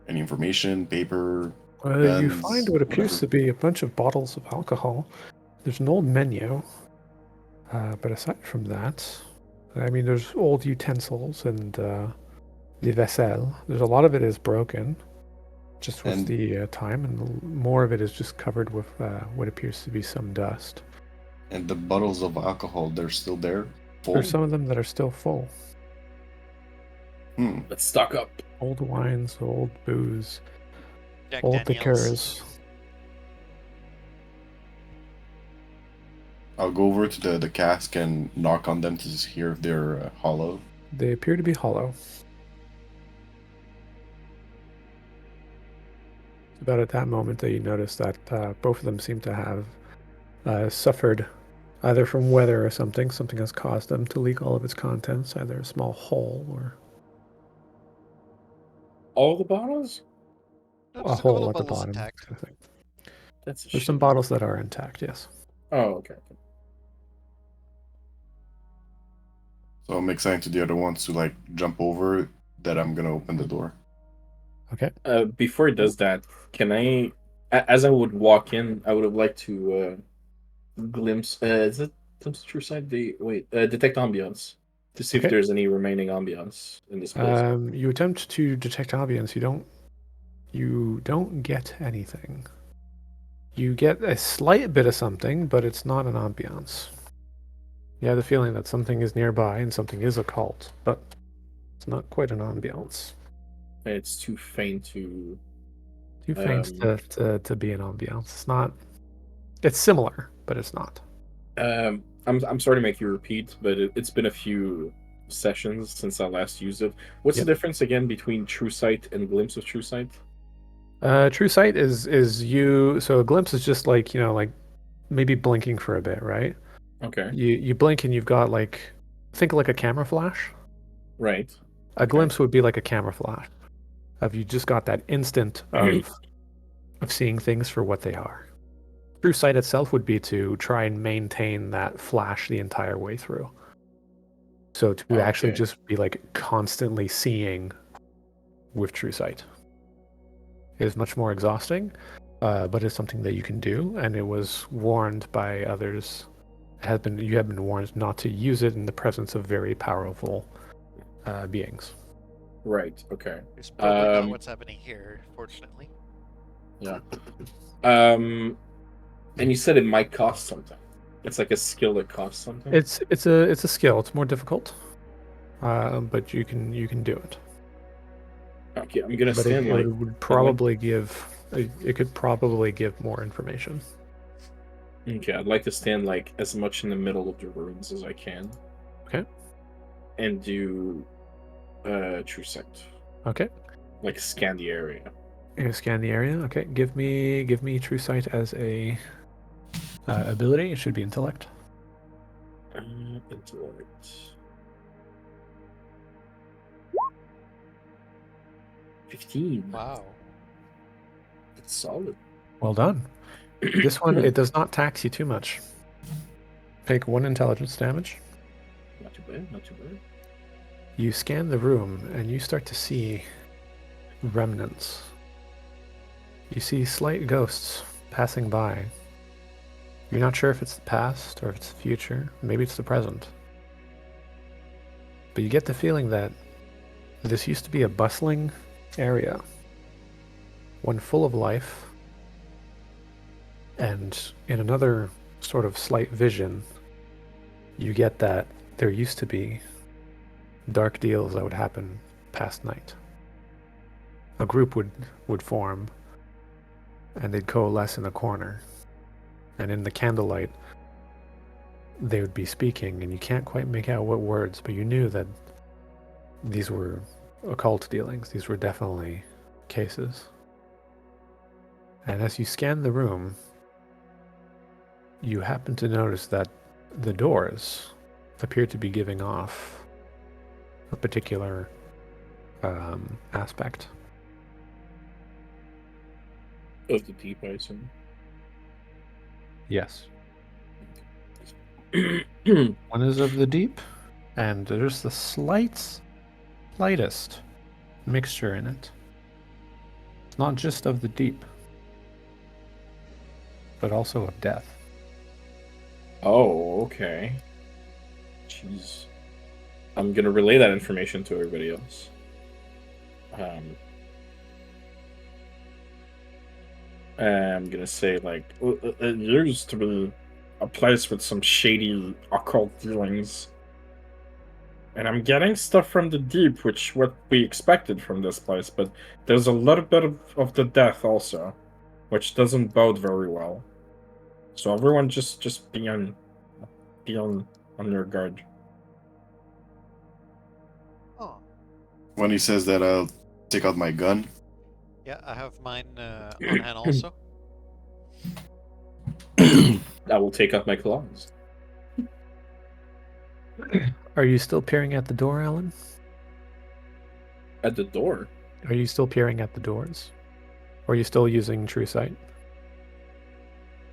information, paper? You Guns, find what appears whatever. to be a bunch of bottles of alcohol. There's an old menu, but aside from that, I mean, there's old utensils and the vaisselle. There's a lot of it is broken, just with And- the time, and more of it is just covered with what appears to be some dust. And the bottles of alcohol, they're still there? Full? There's some of them that are still full. Hmm. Let's stock up. Old wines, old booze, Jack old Daniels. liqueurs. I'll go over to the cask and knock on them to just hear if they're hollow. They appear to be hollow. It's about at that moment that you notice that both of them seem to have suffered either from weather or something. Something has caused them to leak all of its contents, either a small hole or All the bottles? No, a there's a couple hole of at the bottles bottom. intact. Kind of thing. That's a There's some shame. bottles that are intact, yes. Oh, okay. So I'll make sign to the other ones to like jump over that I'm gonna open the door. Okay. Before it does that, can I, as I would walk in, I would have liked to glimpse. Is it glimpse true sight? Detect ambience to see if Okay. there's any remaining ambience in this place. You attempt to detect ambience. You don't get anything. You get a slight bit of something, but it's not an ambiance. You have the feeling that something is nearby and something is occult, but it's not quite an ambiance. It's too faint to. Too faint to be an ambiance. It's not. It's similar, but it's not. I'm sorry to make you repeat, but it's been a few sessions since I last used it. What's Yep. the difference again between true sight and glimpse of true sight? True sight is you. So a glimpse is just like like maybe blinking for a bit, right? Okay, You blink and you've got think like a camera flash. right. A glimpse would be like a camera flash. Of you just got that instant of seeing things for what they are. True sight itself would be to try and maintain that flash the entire way through. So to actually Okay. just be like constantly seeing with true sight is much more exhausting, but it's something that you can do, and it was warned by others. You have been warned not to use it in the presence of very powerful beings. Right. Okay. It's probably not what's happening here, fortunately. Yeah. And you said it might cost something. It's like a skill that costs something. It's a skill. It's more difficult, but you can do it. Okay, I'm gonna But stand it like. would probably give. It could probably give more information. Okay, I'd like to stand like as much in the middle of the rooms as I can. Okay. And do true sight. Okay. Like scan the area. You scan the area. Okay. Give me true sight as a ability. It should be intellect. Intellect. 15. Wow. It's solid. Well done. This one, it does not tax you too much. Take 1 intelligence damage. Not too bad, not too bad. You scan the room and you start to see remnants. You see slight ghosts passing by. You're not sure if it's the past or if it's the future. Maybe it's the present. But you get the feeling that this used to be a bustling area, one full of life, and in another sort of slight vision, you get that there used to be dark deals that would happen past night. A group would form, and they'd coalesce in a corner, and in the candlelight, they would be speaking, and you can't quite make out what words, but you knew that these were occult dealings. These were definitely cases. And as you scan the room, you happen to notice that the doors appear to be giving off a particular aspect. Of the deep, I assume. Yes. One is of the deep, and there's the slightest mixture in it. It's not just of the deep, but also of death. Oh, okay. Jeez. I'm gonna relay that information to everybody else. I'm gonna say like, it used to be a place with some shady occult dealings. And I'm getting stuff from the deep, which what we expected from this place, but there's a little bit of the death also, which doesn't bode very well. So everyone just be on your guard. Oh, When he says that, I'll take out my gun. yeah, I have mine on hand also. I will take out my claws. Are you still peering at the door, Alan? At the door. Are you still peering at the doors? Or are you still using True Sight?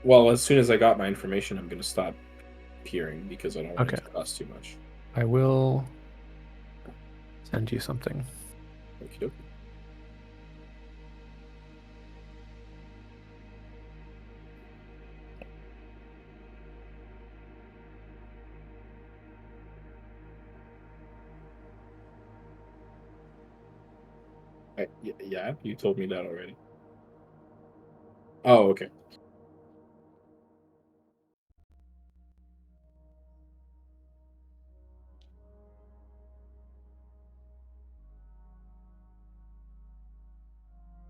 Well, as soon as I got my information, I'm gonna stop peering because I don't want it to cost too much. I will send you something. Okey-dokey. Yeah, you told me that already. Oh, okay.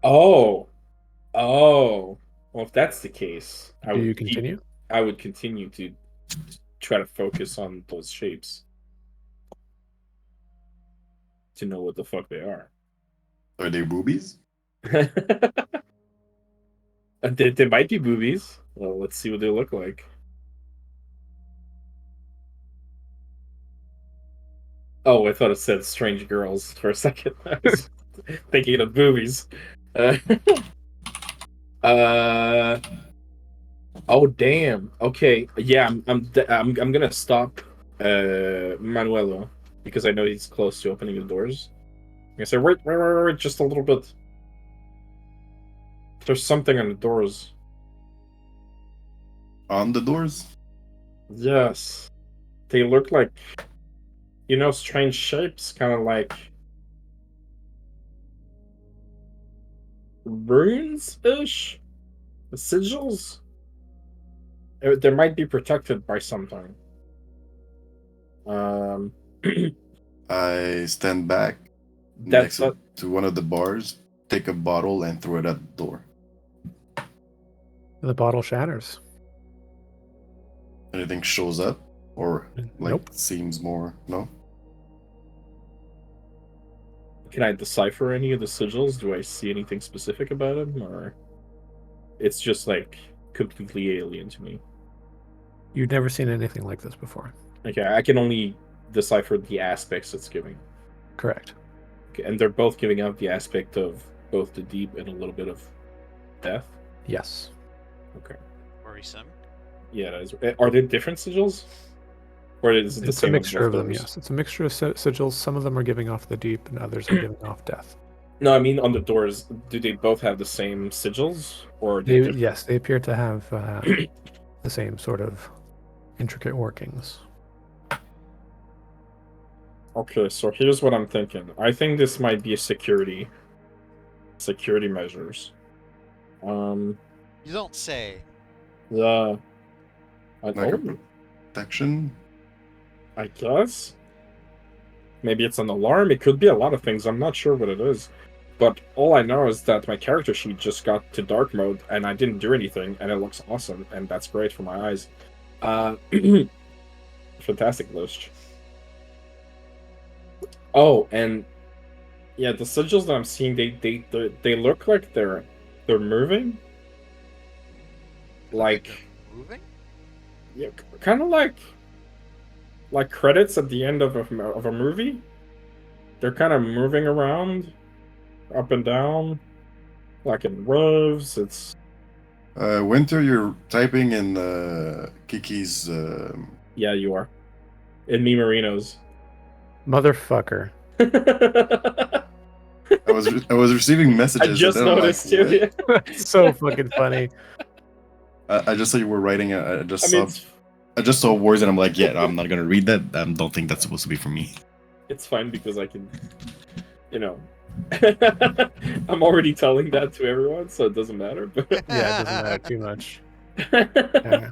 Oh, well, if that's the case, Do you continue? I would continue to try to focus on those shapes to know what the fuck they are. Are they boobies? They might be boobies. Well, let's see what they look like. Oh, I thought it said strange girls for a second. I was thinking of boobies. Uh, oh damn. Okay. Yeah, I'm gonna stop Manuelo because I know he's close to opening the doors. I'm gonna say wait, just a little bit. There's something on the doors. On the doors? Yes. They look like, strange shapes, kind of like runes-ish? Sigils? They might be protected by something. I stand back That's next to one of the bars, take a bottle, and throw it at the door. The bottle shatters. Anything shows up? Or, Nope. seems more... No? Can I decipher any of the sigils? Do I see anything specific about them, or it's just completely alien to me? You've never seen anything like this before. Okay, I can only decipher the aspects it's giving. Correct. Okay, and they're both giving out the aspect of both the deep and a little bit of death. Yes. Okay. Worrisome. Yeah, that is. Are they different sigils? Or is it the It's a same? mixture of them, doors? yes. It's a mixture of sigils. Some of them are giving off the deep, and others are giving off death. No, I mean on the doors. Do they both have the same sigils, or are they different? Yes, they appear to have the same sort of intricate workings. Okay, so here's what I'm thinking. I think this might be a security measures. You don't say. Yeah. Like a protection? I guess. Maybe it's an alarm. It could be a lot of things. I'm not sure what it is. But all I know is that my character sheet just got to dark mode and I didn't do anything and it looks awesome and that's great for my eyes. Fantastic, Lush. Oh, and yeah, the sigils that I'm seeing, they look like they're moving. Like Moving? yeah, kind of like credits at the end of a movie. They're kind of moving around, up and down, like in waves. It's Winter, you're typing in Kiki's... yeah, you are. In me Marinos. Motherfucker. I was receiving messages. I just and then I'm noticed like, too. what? Yeah. So fucking funny. I just saw you were writing. I just I mean, saw. I just saw words and I'm like, yeah, I'm not gonna read that. I don't think that's supposed to be for me. it's fine because I can, I'm already telling that to everyone, so it doesn't matter. But Yeah, it doesn't matter too much. Yeah.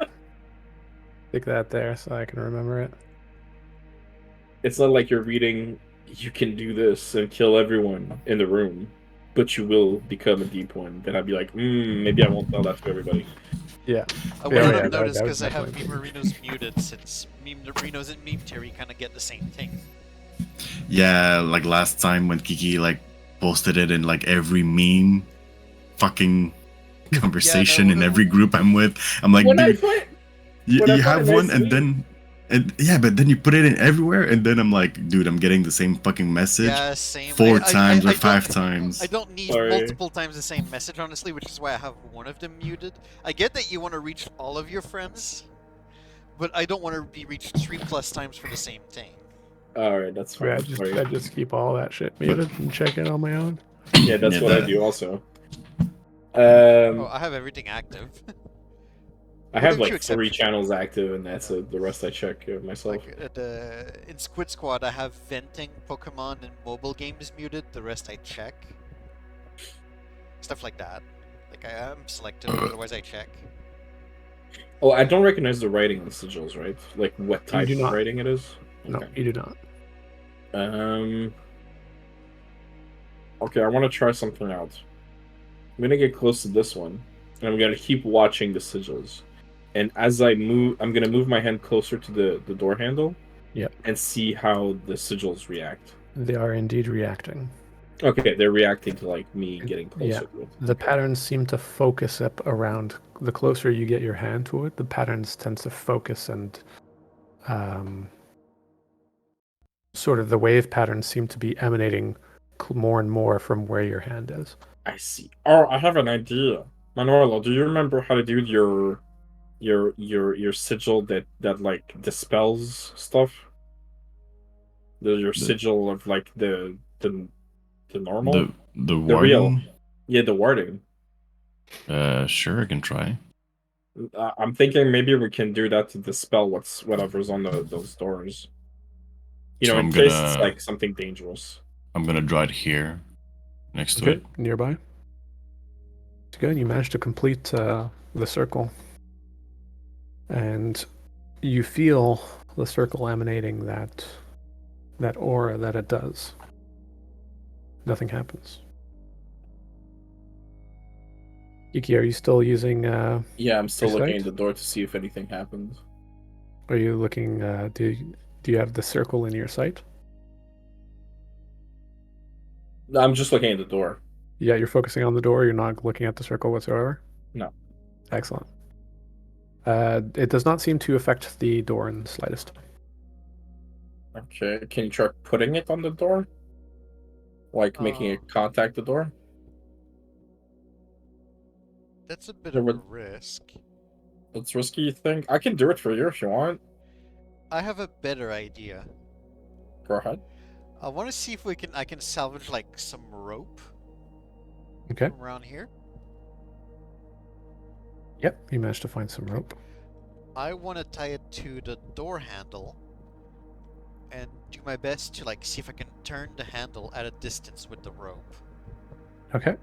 Stick that there so I can remember it. It's not like you're reading, you can do this and kill everyone in the room, but you will become a deep one. Then I'd be like, maybe I won't tell that to everybody. Yeah. I Yeah, wouldn't yeah, have that noticed would because I have definitely Meme Marinos muted, since Meme Marinos and Meme Terry kind of get the same thing. Yeah, like last time when Kiki like posted it in like every meme fucking conversation in every group I'm with. I'm like, When I dude, find you when I find have a one, nice and meme- then yeah, but then you put it in everywhere, and then I'm like, dude, I'm getting the same fucking message Yeah, same. 4 times or I 5 don't, times. I don't need Sorry. multiple times the same message, honestly, which is why I have one of them muted. I get that you want to reach all of your friends, but I don't want to be reached 3+ times for the same thing. All right, that's fine. I just keep all that shit muted and check it on my own. Yeah, that's Yeah, what I that- do also. Oh, I have everything active. I have with a few like 3 exceptions. channels active, and that's it. The rest I check myself. Like in Squid Squad, I have venting, Pokemon, and mobile games muted. The rest I check. Stuff like that. Like I am selective, otherwise I check. Oh, I don't recognize the writing on the sigils, right? Like what type do of not. writing it is? No, Okay. you do not. Okay, I want to try something out. I'm gonna get close to this one, and I'm gonna keep watching the sigils. And as I move, I'm gonna move my hand closer to the door handle. Yep. And see how the sigils react. They are indeed reacting. Okay, they're reacting to like me getting closer to it. The patterns seem to focus up around. The closer you get your hand to it, the patterns tend to focus, and sort of the wave patterns seem to be emanating more and more from where your hand is. I see. Oh, I have an idea. Manuelo, do you remember how to do your sigil that like dispels stuff? Your sigil of like the normal, the real. warding. Yeah, the warding. Sure, I can try. I'm thinking maybe we can do that to dispel whatever's on those doors. You know, So in I'm case gonna- it's like something dangerous. I'm gonna draw it here, next to Okay, it. nearby. It's good. You managed to complete the circle, and you feel the circle emanating that aura that it does. Nothing happens. Iki, are you still using? Yeah, I'm still Your looking sight? at the door to see if anything happens. Are you looking? Do you have the circle in your sight? No, I'm just looking at the door. Yeah, you're focusing on the door. You're not looking at the circle whatsoever. No. Excellent. It does not seem to affect the door in the slightest. Okay, can you try putting it on the door? Like making it contact the door? That's a bit There of a would- risk. It's risky, you think? I can do it for you if you want. I have a better idea. Go ahead. I want to see if I can salvage like some rope Okay. from around here. Yep, you managed to find some rope. I want to tie it to the door handle and do my best to like see if I can turn the handle at a distance with the rope. Okay.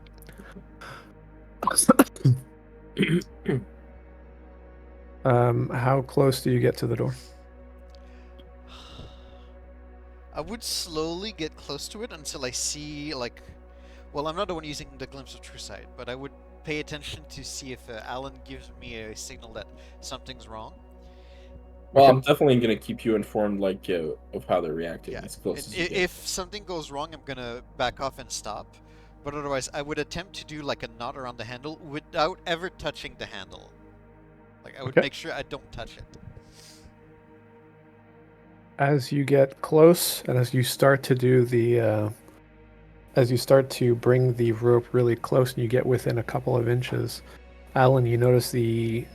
How close do you get to the door? I would slowly get close to it until I see like, well, I'm not the one using the glimpse of true sight, but I would pay attention to see if Alan gives me a signal that something's wrong. Well, Okay. I'm definitely gonna keep you informed, like, of how they're reacting Yeah. as close as you get. If something goes wrong, I'm gonna back off and stop. But otherwise, I would attempt to do like a knot around the handle without ever touching the handle. Like I would Okay. make sure I don't touch it. As you get close, and as you start to do the, as you start to bring the rope really close, and you get within a couple of inches, Alan, you notice the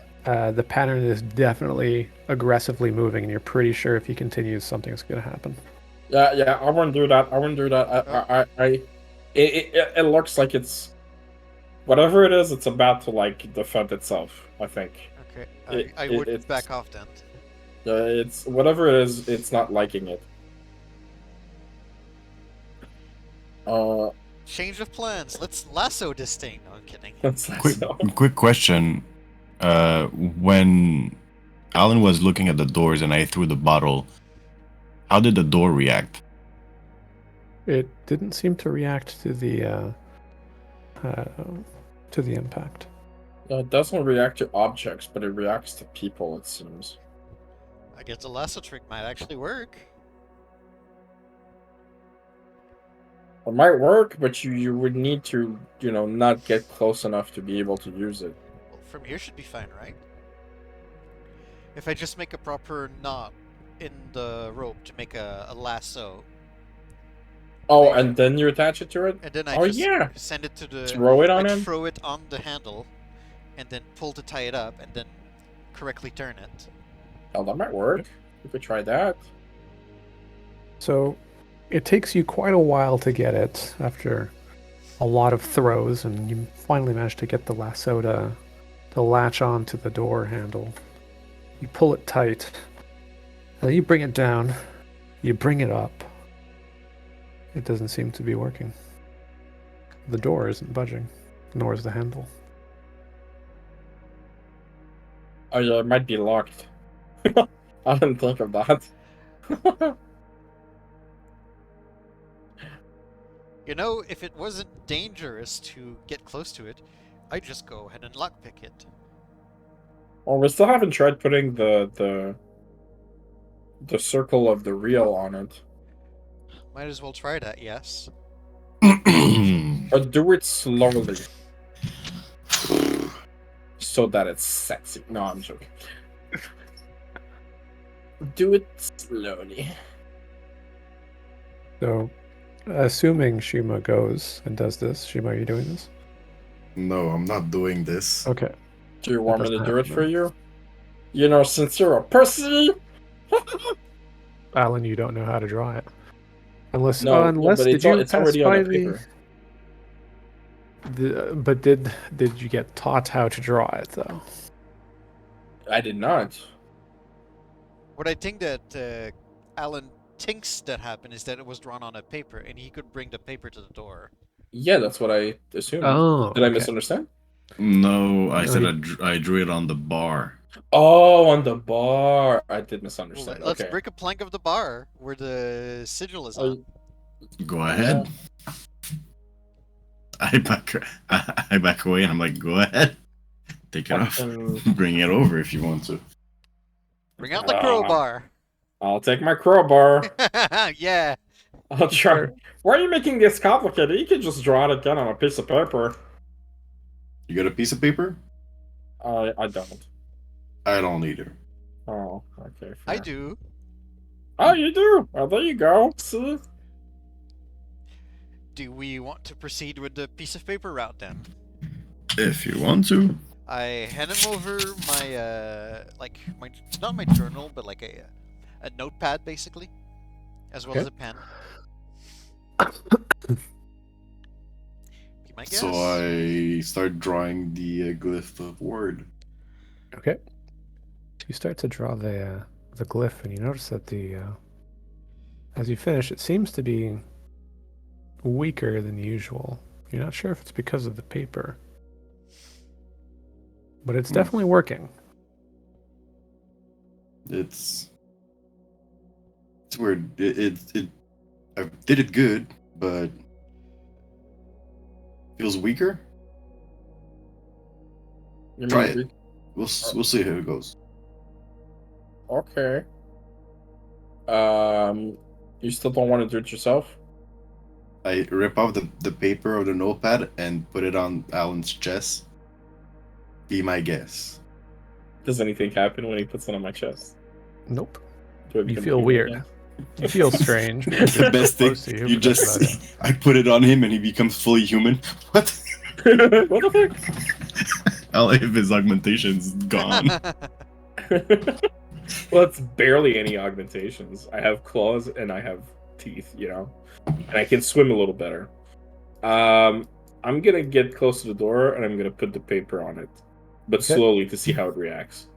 pattern is definitely aggressively moving, and you're pretty sure if he continues, something's going to happen. Yeah, I wouldn't do that. I wouldn't do that. It looks like it's whatever it is. It's about to like defend itself. I think. Okay, I would it's- back off then. It's whatever it is. It's not liking it. Change of plans. Let's lasso this thing. No, I'm kidding. That's so. Quick question. When Alan was looking at the doors and I threw the bottle. How did the door react? It didn't seem to react to the impact. It doesn't react to objects, but it reacts to people, it seems. I guess the lasso trick might actually work. It might work, but you would need to, not get close enough to be able to use it. Well, from here should be fine, right? If I just make a proper knot in the rope to make a lasso, Oh, and then you attach it to it? and then I Oh, just yeah. send it to the... Throw it on I'd him? throw it on the handle, and then pull to tie it up, and then correctly turn it. Oh, that might work. We could try that. So it takes you quite a while to get it after a lot of throws, and you finally manage to get the lasso to latch onto the door handle. You pull it tight, and then you bring it down, you bring it up. It doesn't seem to be working. The door isn't budging, nor is the handle. Oh, yeah, it might be locked. I didn't think of that. You know, if it wasn't dangerous to get close to it, I'd just go ahead and lockpick it. Well, we still haven't tried putting the circle of the reel on it. Might as well try that, yes. But do it slowly. So that it's sexy. No, I'm joking. Do it slowly. So, assuming Shima goes and does this, Shima, are you doing this? No, I'm not doing this. Okay. Do you want me to doesn't do it happen for then. you? Since you're a pussy. Alan, you don't know how to draw it. Unless, No, unless but did you it's pass already by on the paper. but did you get taught how to draw it though? I did not. What I think that Alan thinks that happened is that it was drawn on a paper, and he could bring the paper to the door. Yeah, that's what I assumed. Oh, Did I okay. misunderstand? No, I No, said you- I drew it on the bar. Oh, on the bar. I did Well, misunderstand. let's Okay. break a plank of the bar where the sigil is Oh, on. Go ahead. I back away and I'm like, go ahead. Take it off. Bring it over if you want to. Bring out the crowbar. I'll take my crowbar. Yeah. I'll try. Why are you making this complicated? You could just draw it again on a piece of paper. You got a piece of paper? I don't. I don't either. Oh, okay. I fair. do. Oh, you do? Oh, there you go. See? Do we want to proceed with the piece of paper route then? If you want to. I hand him over my not my journal, but like a notepad basically, as well Okay. as a pen. Be my guess. So I start drawing the glyph of word. Okay. You start to draw the glyph, and you notice that as you finish, it seems to be weaker than usual. You're not sure if it's because of the paper, but it's definitely working. It's weird. I did it good, but feels weaker. You Try mean it. We'll see how it goes. Okay. You still don't want to do it yourself? I rip off the paper of the notepad and put it on Alan's chest. Be my guess. Does anything happen when he puts it on my chest? Nope. Do I You become feel human weird. again? You feel strange. The best thing, Close to you, you but that's just about it. I put it on him and he becomes fully human. What? What the fuck? Hell, if his augmentation's gone. Well, it's barely any augmentations. I have claws and I have teeth, and I can swim a little better. I'm gonna get close to the door and I'm gonna put the paper on it, but Okay. slowly to see how it reacts.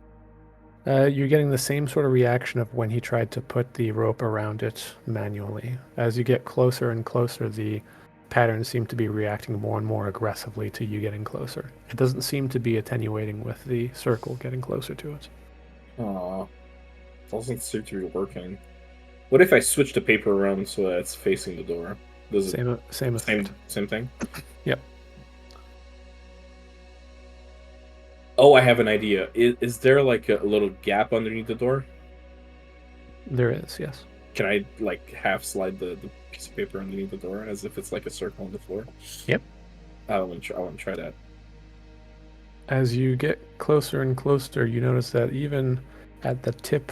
You're getting the same sort of reaction of when he tried to put the rope around it manually. As you get closer and closer, the patterns seem to be reacting more and more aggressively to you getting closer. It doesn't seem to be attenuating with the circle getting closer to it. Doesn't seem to be working. What if I switch the paper around so that it's facing the door? Does it Same effect. same thing? Yep. Oh, I have an idea. Is there like a little gap underneath the door? There is, yes. Can I like half slide the piece of paper underneath the door as if it's like a circle on the floor? Yep. I want to try that. As you get closer and closer, you notice that even at the tip,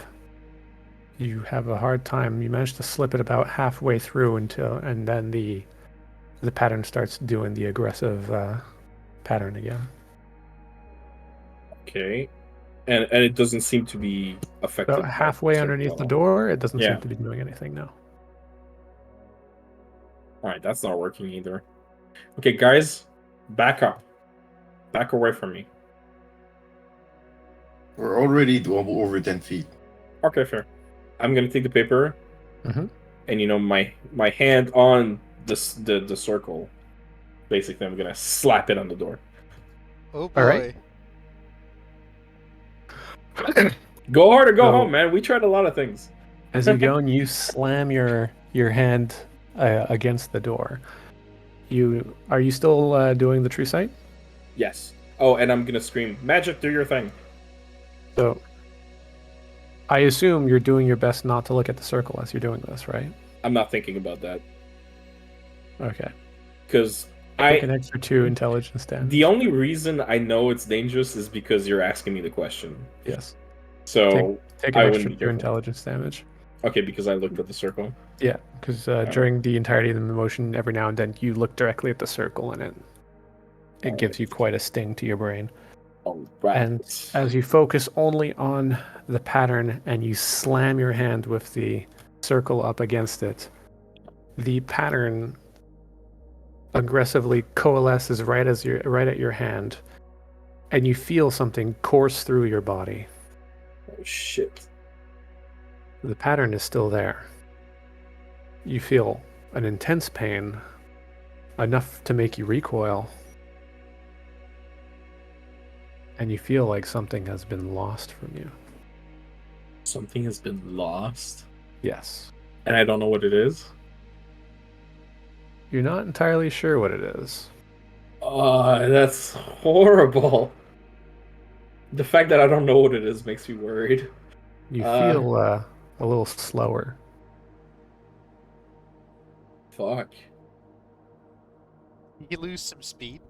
you have a hard time. You manage to slip it about halfway through and then the pattern starts doing the aggressive pattern again. Okay. And it doesn't seem to be affected. About halfway underneath the door, it doesn't Yeah. seem to be doing anything now. All right, that's not working either. Okay, guys, back up. Back away from me. We're already over 10 feet. Okay, fair. I'm gonna take the paper, Mhm. and my hand on the circle. Basically, I'm gonna slap it on the door. Oh boy. All right. Go hard or go So- home, man. We tried a lot of things. As you go and you slam your hand against the door, are you still doing the true sight? Yes. Oh, and I'm gonna scream, "Magic, do your thing." So I assume you're doing your best not to look at the circle as you're doing this, right? I'm not thinking about that Okay. because Take an extra 2 intelligence damage. the only reason I know it's dangerous is because you're asking me the question. Yes. So Take I an wouldn't extra be 2 careful. intelligence damage. Okay, because I looked at the circle. Yeah, because during the entirety of the motion, every now and then you look directly at the circle, and it gives you quite a sting to your brain. All right. And as you focus only on the pattern and you slam your hand with the circle up against it, the pattern aggressively coalesces right at your hand, and you feel something course through your body. Oh shit. The pattern is still there. You feel an intense pain, enough to make you recoil, and you feel like something has been lost from you. Something has been lost, Yes. and I don't know what it is. You're not entirely sure what it is. Oh, that's horrible. The fact that I don't know what it is makes me worried. You feel a little slower. Fuck. Did he lose some speed?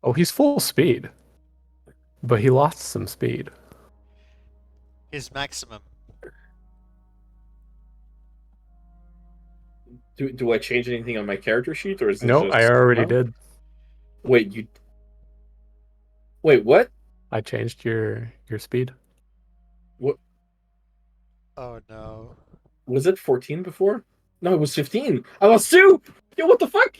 Oh, he's full speed. But he lost some speed. His maximum. Do I change anything on my character sheet, or is it No, just... I already No? did. Wait, Wait, what? I changed your speed. Oh no. Was it 14 before? No, it was 15. I lost 2! Yo, what the fuck?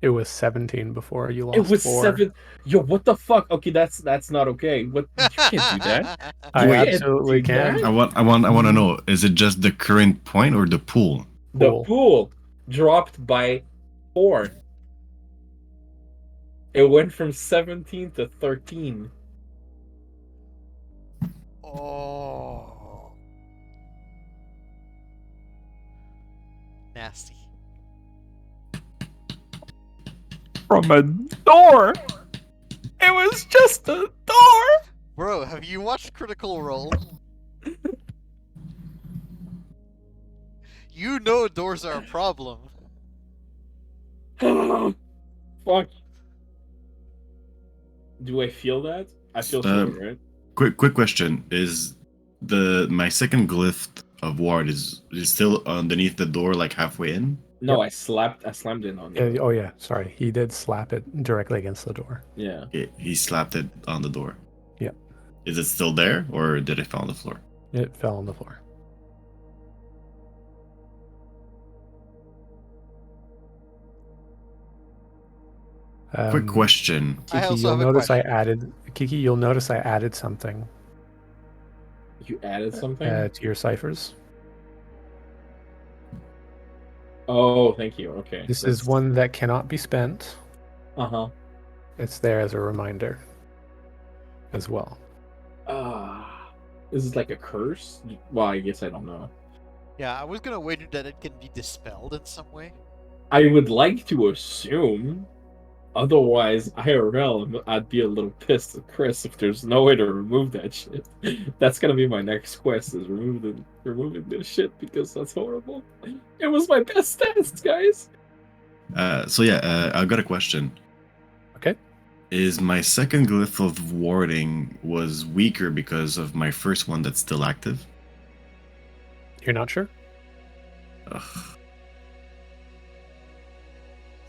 It was 17 before you lost It was 4. 7. Yo, what the fuck? Okay, that's not okay. What? You can't do that. I Wait. absolutely do can. that? I want to know: is it just the current point or the pool? The Pool. pool dropped by 4. It went from 17 to 13. Oh. Nasty. From a door! It was just a door! Bro, have you watched Critical Role? You know doors are a problem. Fuck. Do I feel that? I feel shitty, right? Quick question: is my second glyph of ward is still underneath the door, like halfway in? No, I slammed it on it. Oh yeah, sorry. He did slap it directly against the door. Yeah. He slapped it on the door. Yeah. Is it still there, or did it fall on the floor? It fell on the floor. Quick question. I Kiki, also you'll have a notice question. you'll notice I added something You added something? to your ciphers. Oh, thank you. Okay. This is one that cannot be spent. Uh-huh. It's there as a reminder. as well. Is it like a curse? Well, I guess I don't know. Yeah, I was gonna wager that it can be dispelled in some way. I would like to assume. Otherwise, IRL, I'd be a little pissed at Chris if there's no way to remove that shit. That's gonna be my next quest: is removing this shit because that's horrible. It was my best stats, guys. I've got a question. Okay. Is my second glyph of warding was weaker because of my first one that's still active? You're not sure? Ugh.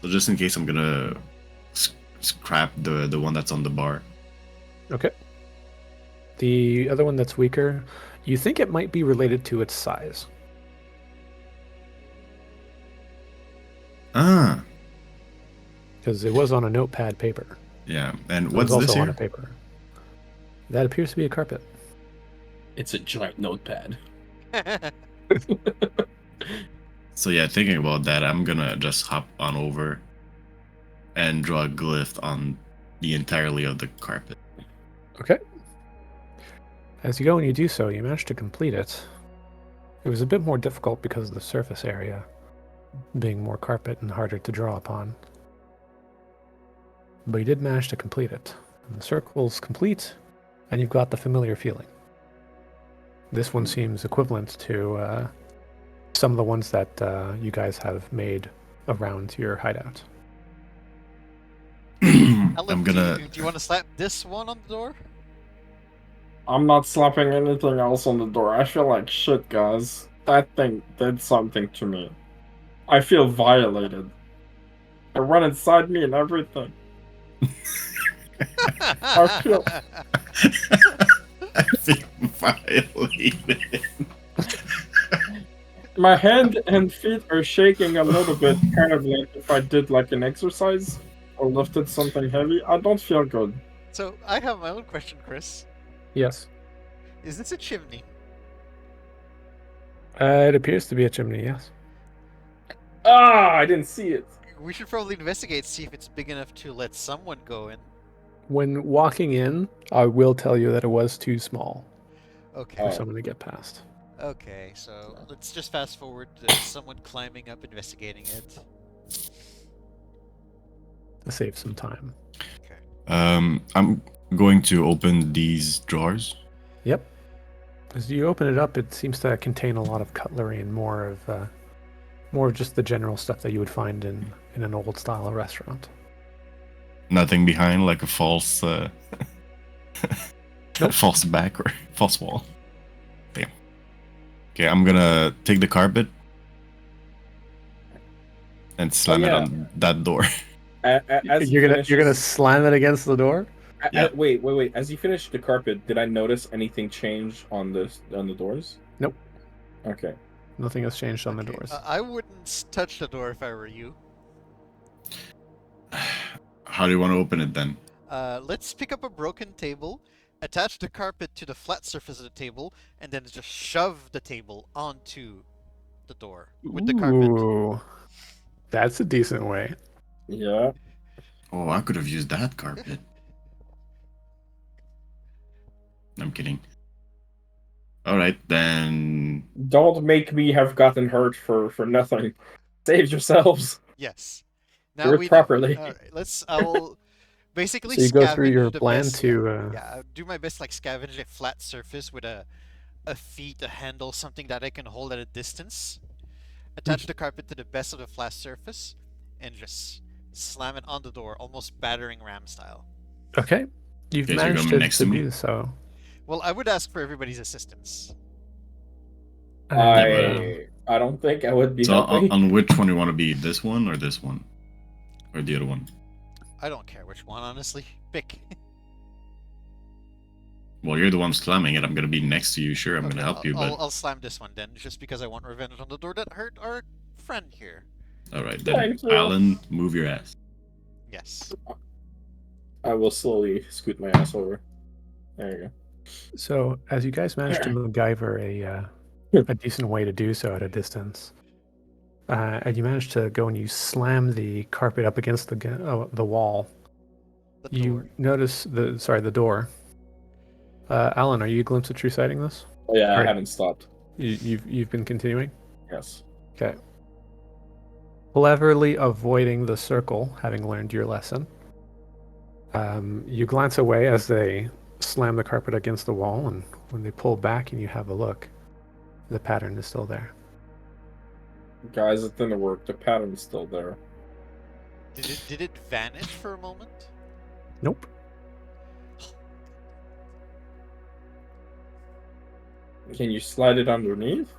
So just in case, I'm gonna scrap the one that's on the bar. Okay. The other one that's weaker, you think it might be related to its size. Ah, Because it was on a notepad paper. yeah. And It what's was this also on here? a paper. That appears to be a carpet. It's a giant notepad. So yeah, thinking about that, I'm gonna just hop on over and draw a glyph on the entirety of the carpet. Okay. As you go and you do so, you manage to complete it. It was a bit more difficult because of the surface area being more carpet and harder to draw upon. But you did manage to complete it. And the circle's complete, and you've got the familiar feeling. This one seems equivalent to some of the ones that you guys have made around your hideout. Alan, I'm gonna. do you want to slap this one on the door? I'm not slapping anything else on the door. I feel like shit, guys. That thing did something to me. I feel violated. It ran inside me and everything. I feel I feel violated. my hand and feet are shaking a little bit, kind of like if I did like an exercise or lifted something heavy. I don't feel good. So I have my own question, Chris. Yes. Is this a chimney? It appears to be a chimney, yes. Ah, I didn't see it. We should probably investigate, see if it's big enough to let someone go in. When walking in, I will tell you that it was too small Okay. for Oh. someone to get past. Okay, so let's just fast forward to someone climbing up, investigating it. To save some time. Okay. I'm going to open these drawers. Yep. As you open it up, it seems to contain a lot of cutlery and more of just the general stuff that you would find in an old style restaurant. Nothing behind, like a false, false back or false wall. Damn. Okay, I'm gonna take the carpet and slam it yeah. on that door. As You're gonna slam it against the door? Yeah. Wait. As you finish the carpet, did I notice anything change on the doors? Nope. Okay. Nothing has changed on the Okay, doors. I wouldn't touch the door if I were you. How do you want to open it then? Let's pick up a broken table, attach the carpet to the flat surface of the table, and then just shove the table onto the door with the carpet. Ooh, that's a decent way. Yeah. Oh, I could have used that carpet. I'm kidding. All right, then. Don't make me have gotten hurt for nothing. Save yourselves. Yes. Do it we properly. All right, I'll basically So you go through your scavenge the plan best. to. Yeah, I'll do my best, like scavenge a flat surface with a feet, a handle, something that I can hold at a distance. Attach the carpet to the best of the flat surface, and just slam it on the door, almost battering ram style. Okay, you've Okay, so you're managed coming next to me? do so. Well, I would ask for everybody's assistance. I don't think I would be So helping. on which one you want to be? This one or this one? Or the other one? I don't care which one, honestly. Pick. Well, you're the one slamming it. I'm gonna be next to you. Sure, I'm Okay, gonna help you, but I'll slam this one then, just because I want revenge on the door that hurt our friend here. all right then. Thank you. Alan, move your ass. Yes. I will slowly scoot my ass over. There you go. So as you guys managed to MacGyver a decent way to do so at a distance, and you managed to go and you slam the carpet up against the wall. The You door. notice the door. Alan, are you Glimpse of True Sighting this? Oh, yeah, I Right. haven't stopped. You've been continuing? Yes. Okay. Cleverly avoiding the circle, having learned your lesson. You glance away as they slam the carpet against the wall, and when they pull back and you have a look, the pattern is still there. Guys, it didn't work. The pattern's still there. Did it vanish for a moment? Nope. Can you slide it underneath?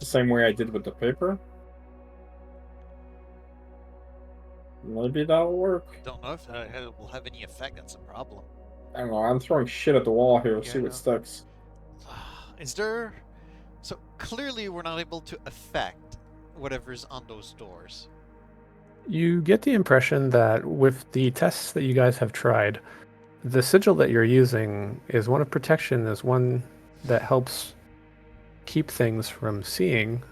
The same way I did with the paper? Maybe that'll work. Don't know if it will have any effect. That's a problem. I don't know. I'm throwing shit at the wall here. Yeah, See I what know. sticks. Is there? So clearly, we're not able to affect whatever's on those doors. You get the impression that with the tests that you guys have tried, the sigil that you're using is one of protection, is one that helps keep things from seeing,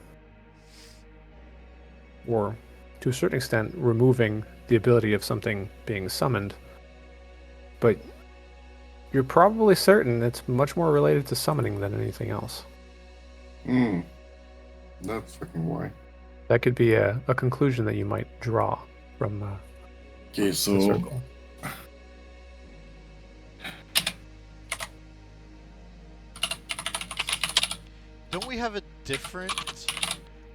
or to a certain extent, removing the ability of something being summoned. But you're probably certain it's much more related to summoning than anything else. That's fucking why. That could be a conclusion that you might draw from Okay, the so circle. Don't we have a different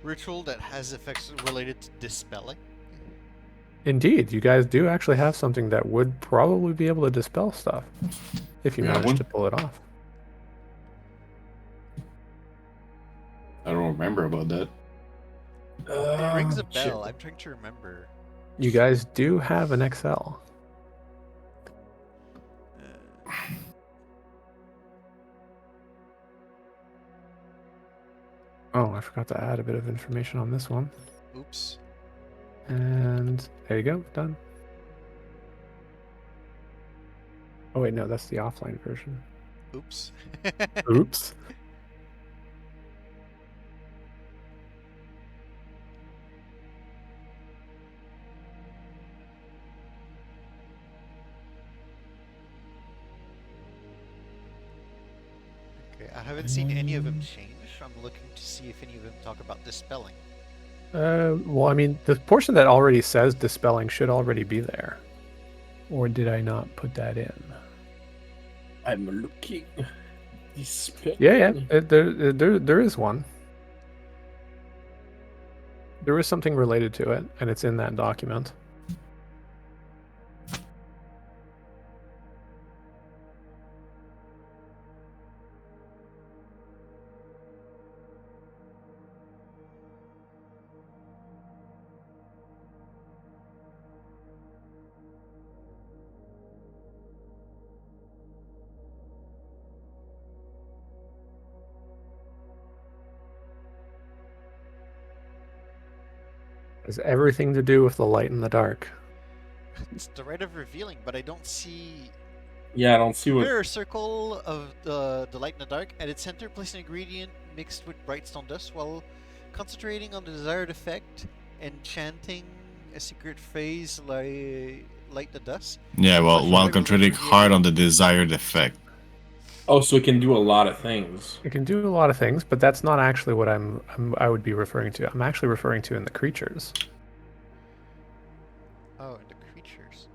ritual that has effects related to dispelling? Indeed, you guys do actually have something that would probably be able to dispel stuff if you We have managed one? to pull it off. I don't remember about that. It rings a Shit. bell. I'm trying to remember. You guys do have an XL. Uh, Oh, I forgot to add a bit of information on this one. oops. And there you go, done. Oh wait, no, that's the offline version. Oops. Oops. Okay, I haven't seen any of them change. I'm looking to see if any of them talk about dispelling. Well, I mean, the portion that already says dispelling should already be there. Or did I not put that in? I'm looking. Dispel. Yeah. There is one. There is something related to it, and it's in that document. It has everything to do with the light and the dark. It's the rite of revealing, but I don't see. Yeah, I don't see what. Mirror circle of the light and the dark. At its center, place an ingredient mixed with bright stone dust while concentrating on the desired effect and chanting a secret phrase like light the dust. Yeah, well, Such while a concentrating revealing- hard on the desired effect. Oh, so it can do a lot of things. It can do a lot of things, but that's not actually what I would be referring to. I'm actually referring to in the creatures. Oh, and the creatures.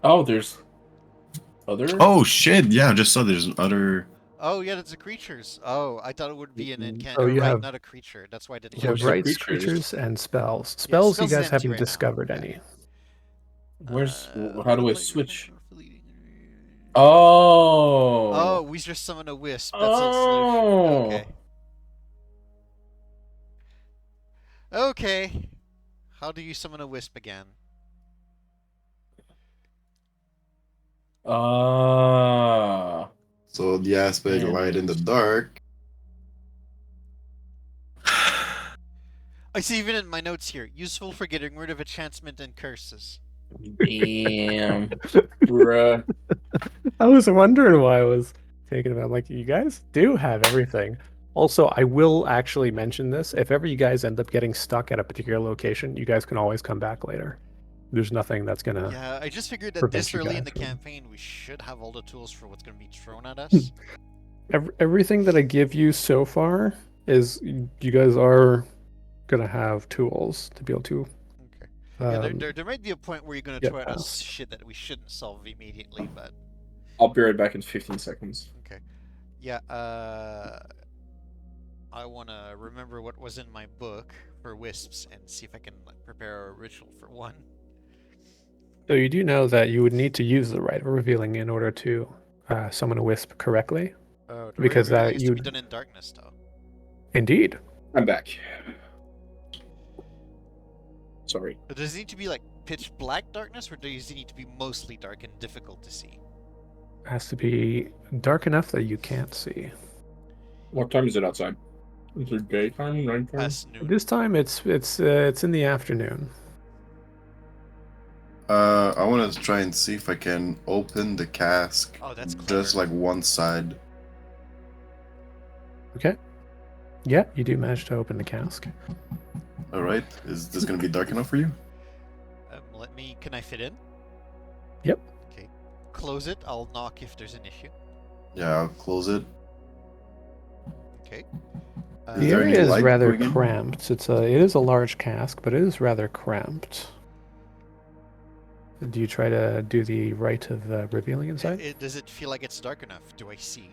Oh, there's other. Oh shit! Yeah, I just saw there's other. Oh yeah, that's the creatures. Oh, I thought it would be an encounter. Oh, you right, have- not a creature. That's why I didn't You have Where's the hear it. rights, creatures? creatures, and spells. Spells, spells you is guys empty haven't right now. discovered Yeah. any. Where's? Uh, How do I light switch? reflection. Oh. Oh, we just summon a wisp. That's a solution. Oh. Okay. Okay. How do you summon a wisp again? Ah. So the aspect Yeah. light in the dark. I see even in my notes here. Useful for getting rid of enchantment and curses. Damn. Bruh. I was wondering why I was taking it. I'm like, you guys do have everything. Also, I will actually mention this. If ever you guys end up getting stuck at a particular location, you guys can always come back later. There's nothing that's gonna. Yeah, I just figured that prevent this you early in guys the from- campaign, we should have all the tools for what's going to be thrown at us. Everything that I give you so far is you guys are gonna have tools to be able to Okay. Yeah, um, there might be a point where you're going to get throw at us past. shit that we shouldn't solve immediately, but I'll be right back in 15 seconds. okay. Yeah, I want to remember what was in my book for wisps and see if I can prepare a ritual for one. So you do know that you would need to use the rite of revealing in order to summon a wisp correctly, Oh, the because revealing that is to be you'd done in darkness, though. indeed I'm back. Sorry. But does it need to be like pitch black darkness, or does it need to be mostly dark and difficult to see? has to be dark enough that you can't see. What time is it outside? Is it daytime, nighttime? Past noon. This time it's in the afternoon. I want to try and see if I can open the cask. Oh, that's just clever. like one side. Okay. Yeah, you do manage to open the cask. All right. Is this gonna be dark enough for you? Let me. Can I fit in? Yep. Okay. Close it. I'll knock if there's an issue. Yeah, I'll close it. Okay. Is The there any area is light rather going in? cramped. It is a large cask, but it is rather cramped. Do you try to do the rite of revealing inside? Does it feel like it's dark enough? Do I see?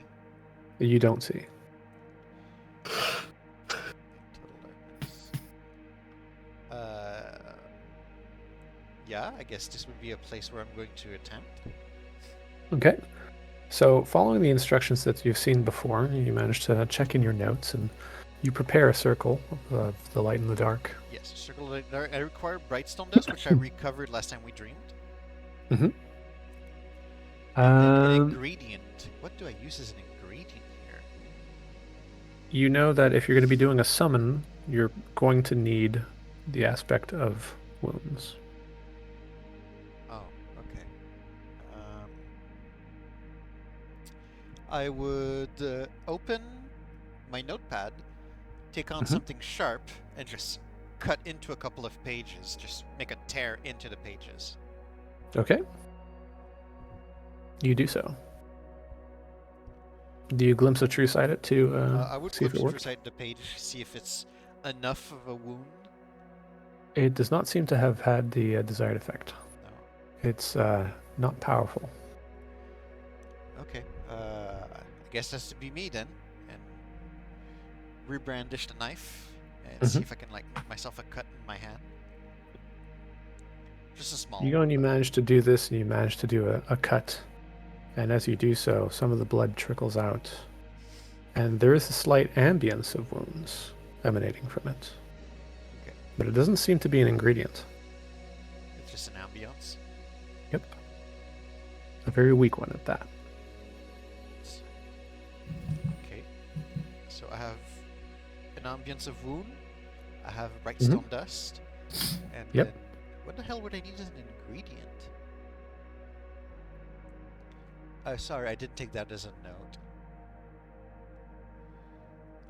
You don't see. Total darkness. Yeah, I guess this would be a place where I'm going to attempt. Okay. So, following the instructions that you've seen before, you manage to check in your notes and you prepare a circle of the light and the dark. Yes, circle of the dark. I require brightstone dust, which I recovered last time we dreamed. Mm-hmm. And then an ingredient. What do I use as an ingredient here? You know that if you're going to be doing a summon, you're going to need the aspect of wounds. Oh, okay. I would open my notepad, take on something sharp, and just cut into a couple of pages. Just make a tear into the pages. Okay. You do so. Do you glimpse a true sight it to I would see if it glimpse works? inside the page, see if it's enough of a wound. It does not seem to have had the desired effect. No. It's not powerful. Okay. I guess that's to be me then, and rebrandish the knife and see if I can like make myself a cut in my hand. Just a small. You go and you manage to do this, and you manage to do a cut. And as you do so, some of the blood trickles out. And there is a slight ambience of wounds emanating from it. Okay. But it doesn't seem to be an ingredient. It's just an ambience. Yep. A very weak one at that. Okay. So I have an ambience of wound. I have brightstone dust. And Yep. then what the hell would I need as an ingredient? Sorry, I didn't take that as a note.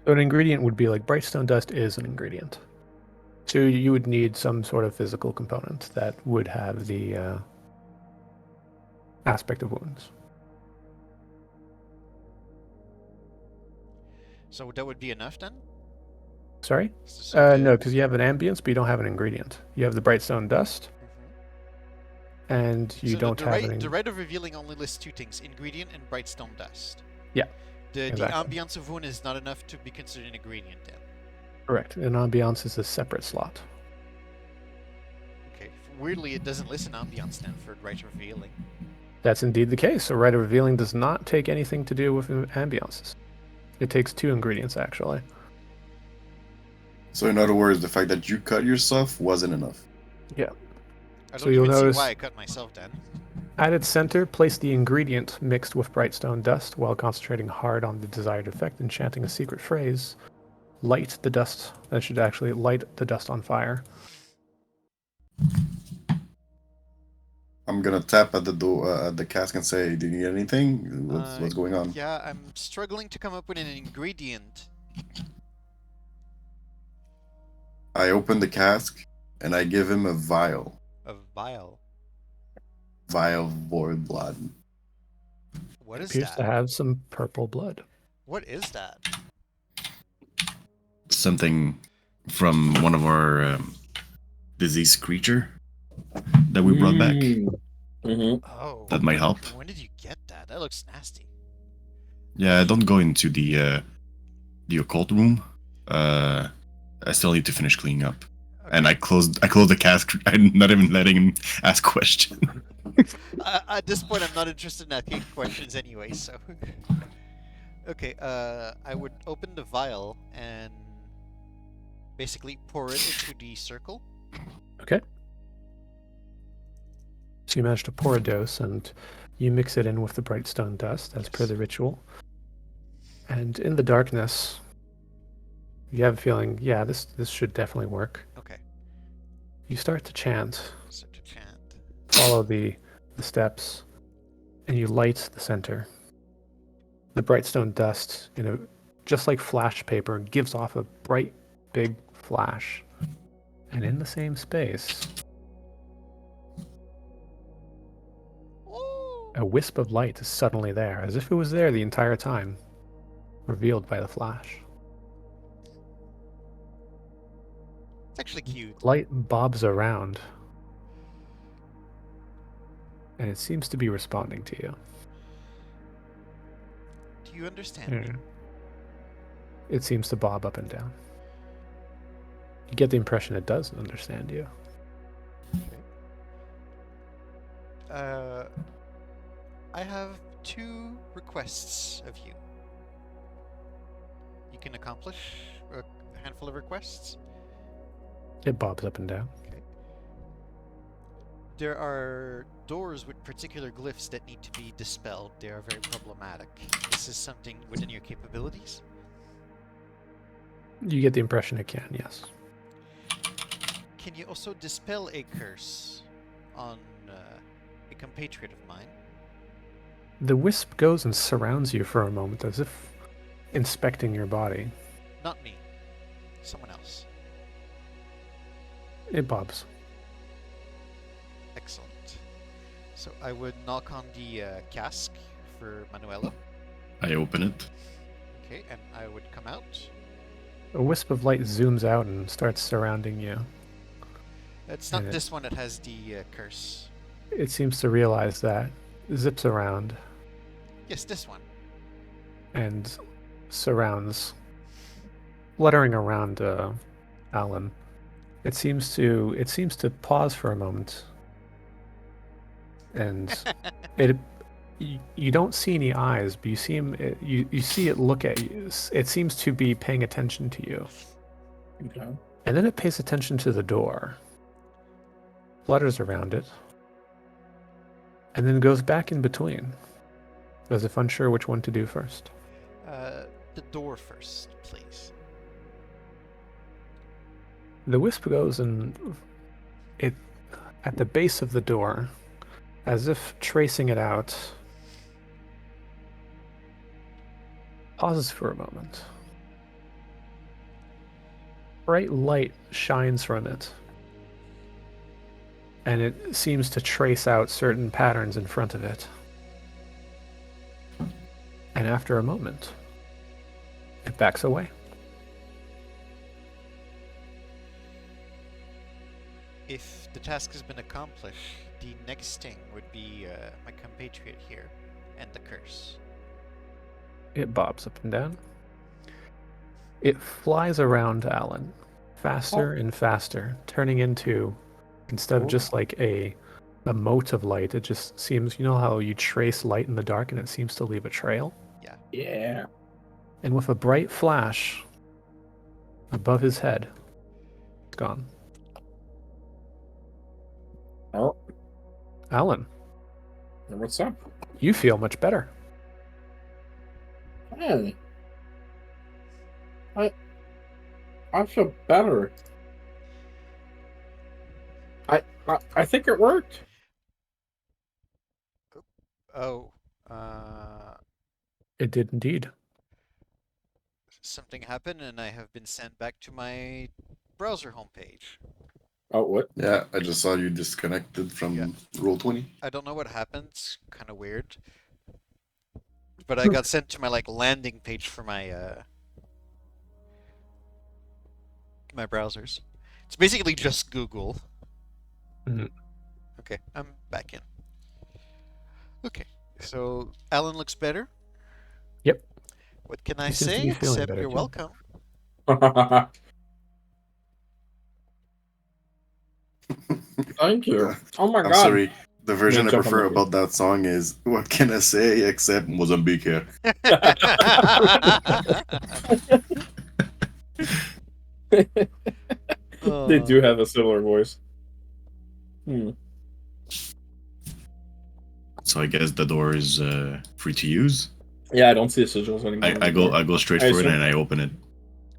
So an ingredient would be like brightstone dust is an ingredient. So you would need some sort of physical component that would have the aspect of wounds. So that would be enough then? Sorry? So No, because you have an ambience, but you don't have an ingredient. You have the brightstone dust, and you so don't the have rite, any. the rite of revealing only lists two things: ingredient and brightstone dust. Yeah, The exactly. ambience of wound is not enough to be considered an ingredient then. Correct. An ambiance is a separate slot. Okay. Weirdly, it doesn't list an ambience then for rite of revealing. That's indeed the case. So rite of revealing does not take anything to do with ambiances. It takes two ingredients, actually. So in other words, the fact that you cut yourself wasn't enough. Yeah. I So don't you'll even see notice- why I cut myself then. At its center, place the ingredient mixed with brightstone dust while concentrating hard on the desired effect and chanting a secret phrase. Light the dust. That should actually light the dust on fire. I'm gonna tap at the door at the cask and say, "Do you need anything? What's going on?" Yeah, I'm struggling to come up with an ingredient. I open the cask and I give him a vial. A vial. Vial of void blood. What It is appears to that? have some purple blood. What is that? Something from one of our diseased creature that we brought back. Mm-hmm. Oh. That might help. When did you get that? That looks nasty. Yeah, don't go into the occult room. I still need to finish cleaning up. Okay. And I closed the cask. I'm not even letting him ask questions. At this point, I'm not interested in asking questions anyway, so. Okay, I would open the vial and basically pour it into the circle. Okay. So you manage to pour a dose, and you mix it in with the bright stone dust, as per Yes. the ritual. And in the darkness, you have a feeling, yeah, this should definitely work. Okay, You start to chant, so to chant. follow the steps, and you light the center. The bright stone dust, just like flash paper, gives off a bright, big flash. And in the same space, a wisp of light is suddenly there, as if it was there the entire time, revealed by the flash. It's actually cute. Light bobs around, and it seems to be responding to you. Do you understand me? It seems to bob up and down. You get the impression it does understand you. I have 2 requests of you. You can accomplish a handful of requests. It bobs up and down. Okay. There are doors with particular glyphs that need to be dispelled. They are very problematic. This is something within your capabilities. You get the impression it can, yes. Can you also dispel a curse on a compatriot of mine? The wisp goes and surrounds you for a moment, as if inspecting your body. Not me. Someone else. It bobs. Excellent. So I would knock on the cask for Manuela. I open it. Okay, and I would come out. A wisp of light zooms out and starts surrounding you. It's not And this one that has the curse. it seems to realize that, zips around, Yes, this one. and surrounds, fluttering around Alan. It seems to pause for a moment, and you don't see any eyes, but you see you see it look at you. It seems to be paying attention to you, Okay. and then it pays attention to the door, flutters around it, and then goes back in between, as if unsure which one to do first. The door first, please. The wisp goes and it at the base of the door, as if tracing it out, pauses for a moment. Bright light shines from it, and it seems to trace out certain patterns in front of it. And after a moment, it backs away. If the task has been accomplished, the next thing would be my compatriot here and the curse. It bobs up and down. It flies around Alan, faster and faster, turning into, instead of just like a mote of light, it just seems, you know how you trace light in the dark and it seems to leave a trail? Yeah. And with a bright flash above his head, it's gone. Oh, Alan, what's up? you feel much better. Hey. I feel better. I think it worked. Oh, It did indeed. something happened and I have been sent back to my browser homepage. Oh, what? Yeah, I just saw you disconnected from Yeah. roll 20. I don't know what happened. Kind of weird. But I got sent to my like landing page for my browsers. It's basically just Google. Mhm. Okay, I'm back in. Okay, so Alan looks better. Yep. What can I He seems to say be feeling except better, you're too. welcome? Thank you. Oh my I'm god. sorry. The version I jump on prefer the about that song is "What can I say except Mozambique?" They do have a similar voice. So I guess the door is free to use. Yeah, I don't see the sigils anymore. I go straight I for it assume- and I open it.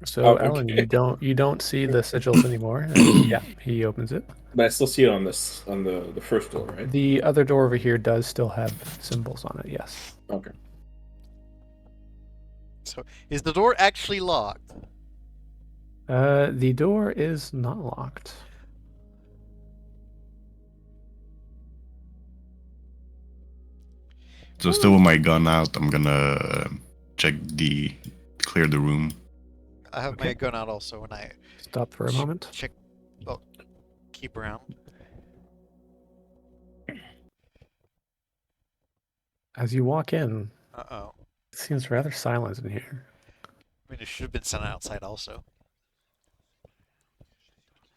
So, Oh, Alan, okay. you don't see the sigils anymore. And yeah, he opens it. But I still see it on the first door, right? The other door over here does still have symbols on it. Yes. Okay. So, is the door actually locked? The door is not locked. So still with my gun out, I'm gonna clear the room. I have my Okay. gun out also when I Stop for a moment. check. Oh, keep around. As you walk in, Uh-oh. it seems rather silent in here. I mean, it should have been sent outside also.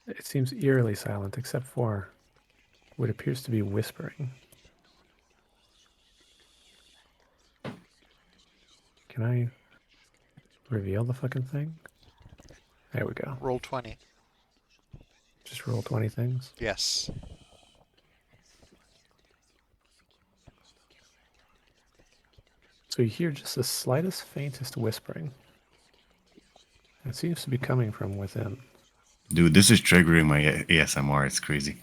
It seems eerily silent, except for what appears to be whispering. Can I reveal the fucking thing? There we go. Roll 20. Just roll 20 things. Yes. So you hear just the slightest, faintest whispering. It seems to be coming from within. Dude, this is triggering my ASMR. It's crazy.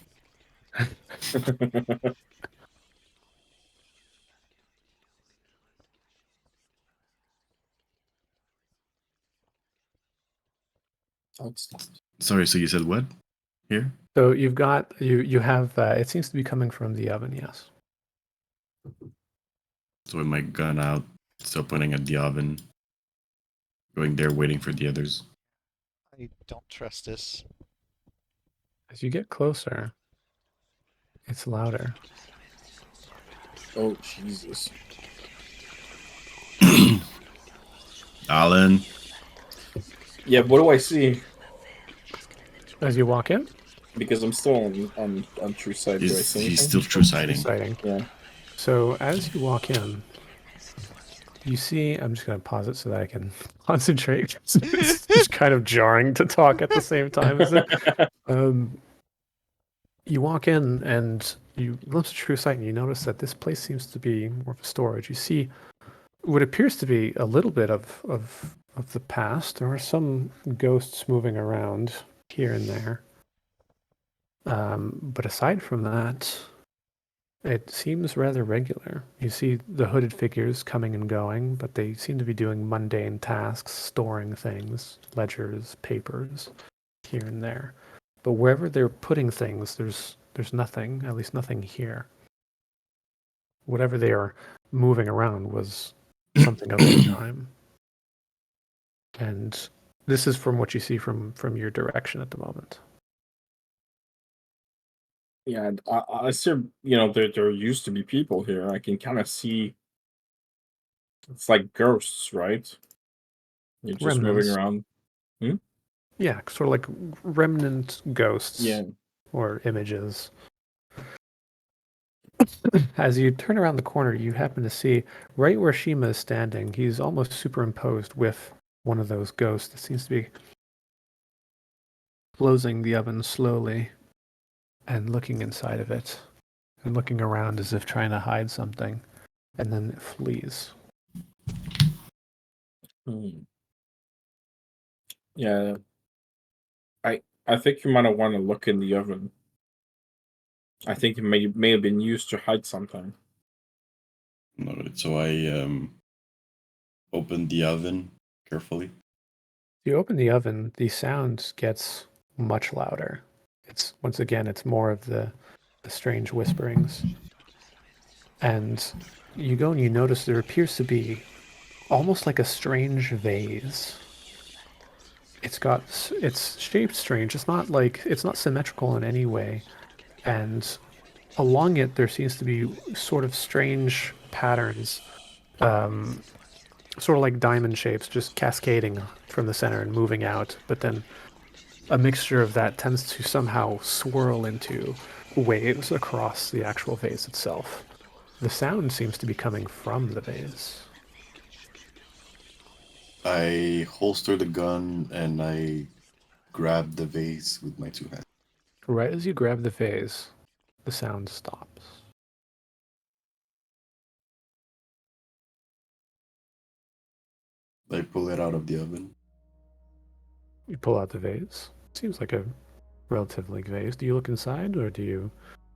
Sorry, so you said what? Here? So you've got you have it seems to be coming from the oven, yes. So with my gun out, still pointing at the oven, going there, waiting for the others. I don't trust this. As you get closer, it's louder. Oh Jesus. Alan, Yeah, what do I see? As you walk in, Because I'm still on true side. Do I see he's anything? still true sighting. sighting. Yeah. So as you walk in, you see. I'm just going to pause it so that I can concentrate. It's just kind of jarring to talk at the same time, isn't it? You walk in and you glimpse a true sight, and you notice that this place seems to be more of a storage. You see what appears to be a little bit of the past. There are some ghosts moving around here and there. But aside from that, it seems rather regular. You see the hooded figures coming and going, but they seem to be doing mundane tasks, storing things, ledgers, papers, here and there. But wherever they're putting things, there's nothing, at least nothing here. Whatever they are moving around was something of the time. And this is from what you see from your direction at the moment. Yeah, I see. There used to be people here. I can kind of see. It's like ghosts, right? You're just moving Remnants. around. Yeah, sort of like remnant ghosts Yeah. or images. As you turn around the corner, you happen to see right where Shima is standing, he's almost superimposed with one of those ghosts that seems to be closing the oven slowly and looking inside of it and looking around as if trying to hide something, and then it flees. Yeah. I think you might have want to look in the oven. I think it may have been used to hide something. Noted. So I opened the oven carefully. You open the oven, the sound gets much louder. It's once again, it's more of the strange whisperings. And you go and you notice there appears to be almost like a strange vase. It's shaped strange. It's not symmetrical in any way. And along it there seems to be sort of strange patterns, sort of like diamond shapes, just cascading from the center and moving out. But then a mixture of that tends to somehow swirl into waves across the actual vase itself. The sound seems to be coming from the vase. I holster the gun and I grab the vase with my 2 hands. Right as you grab the vase, the sound stops. I pull it out of the oven. You pull out the vase. Seems like a relatively big vase. Do you look inside or do you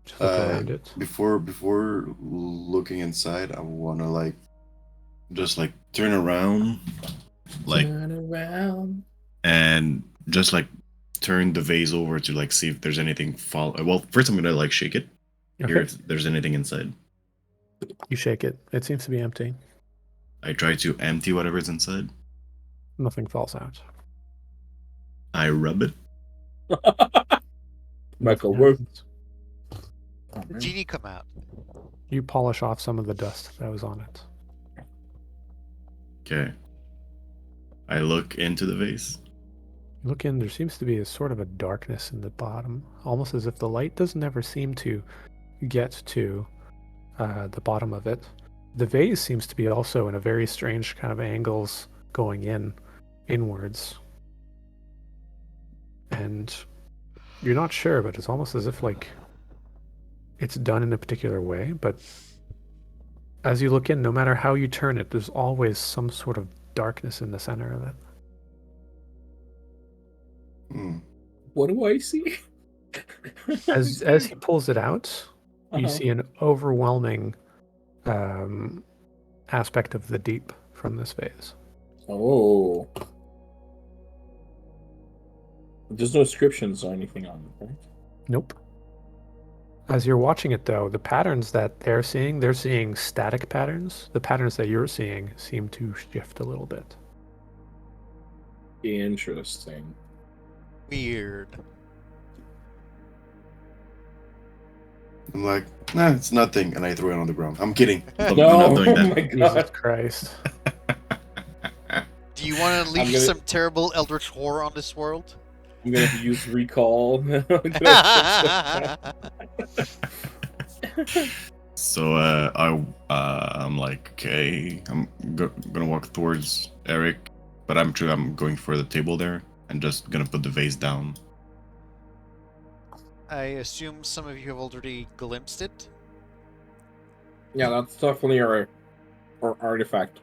just look around it? Before looking inside, I wanna just turn around, Turn around. and just turn the vase over to see if there's anything fall. Well, first I'm gonna shake it, hear Okay. if there's anything inside. You shake it. It seems to be empty. I try to empty whatever's inside. Nothing falls out. I rub it. Michael, Nothing work. happens. The genie come out. You polish off some of the dust that was on it. Okay. I look into the vase. You look in, there seems to be a sort of a darkness in the bottom, almost as if the light doesn't ever seem to get to the bottom of it. The vase seems to be also in a very strange kind of angles going inwards. And you're not sure, but it's almost as if it's done in a particular way. But as you look in, no matter how you turn it, there's always some sort of darkness in the center of it. What do I see? As he pulls it out, you Uh-huh. see an overwhelming aspect of the deep from this vase. Oh. There's no inscriptions or anything on it, right? Nope. As you're watching it, though, the patterns that they're seeing static patterns. The patterns that you're seeing seem to shift a little bit. Interesting. Weird. I'm like, nah, it's nothing, and I throw it on the ground. I'm kidding. I'm No, not doing oh that. my Jesus god. Christ. Do you want to leave gonna- some terrible eldritch horror on this world? I'm gonna use recall. So I'm like, okay, I'm gonna walk towards Eric, but I'm going for the table there and just gonna put the vase down. I assume some of you have already glimpsed it. Yeah, that's definitely our artifact.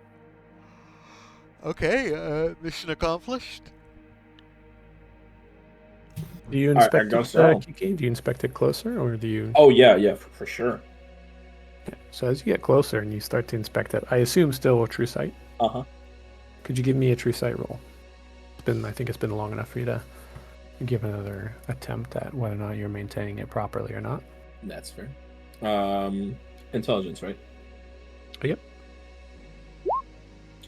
Okay, mission accomplished. Do you I inspect guess it, so. Kiki? Do you inspect it closer, or do you... Oh yeah, for sure. So as you get closer and you start to inspect it, I assume still a true sight. Uh-huh. Could you give me a true sight roll? I think it's been long enough for you to give another attempt at whether or not you're maintaining it properly or not. That's fair. Intelligence, right? Yep.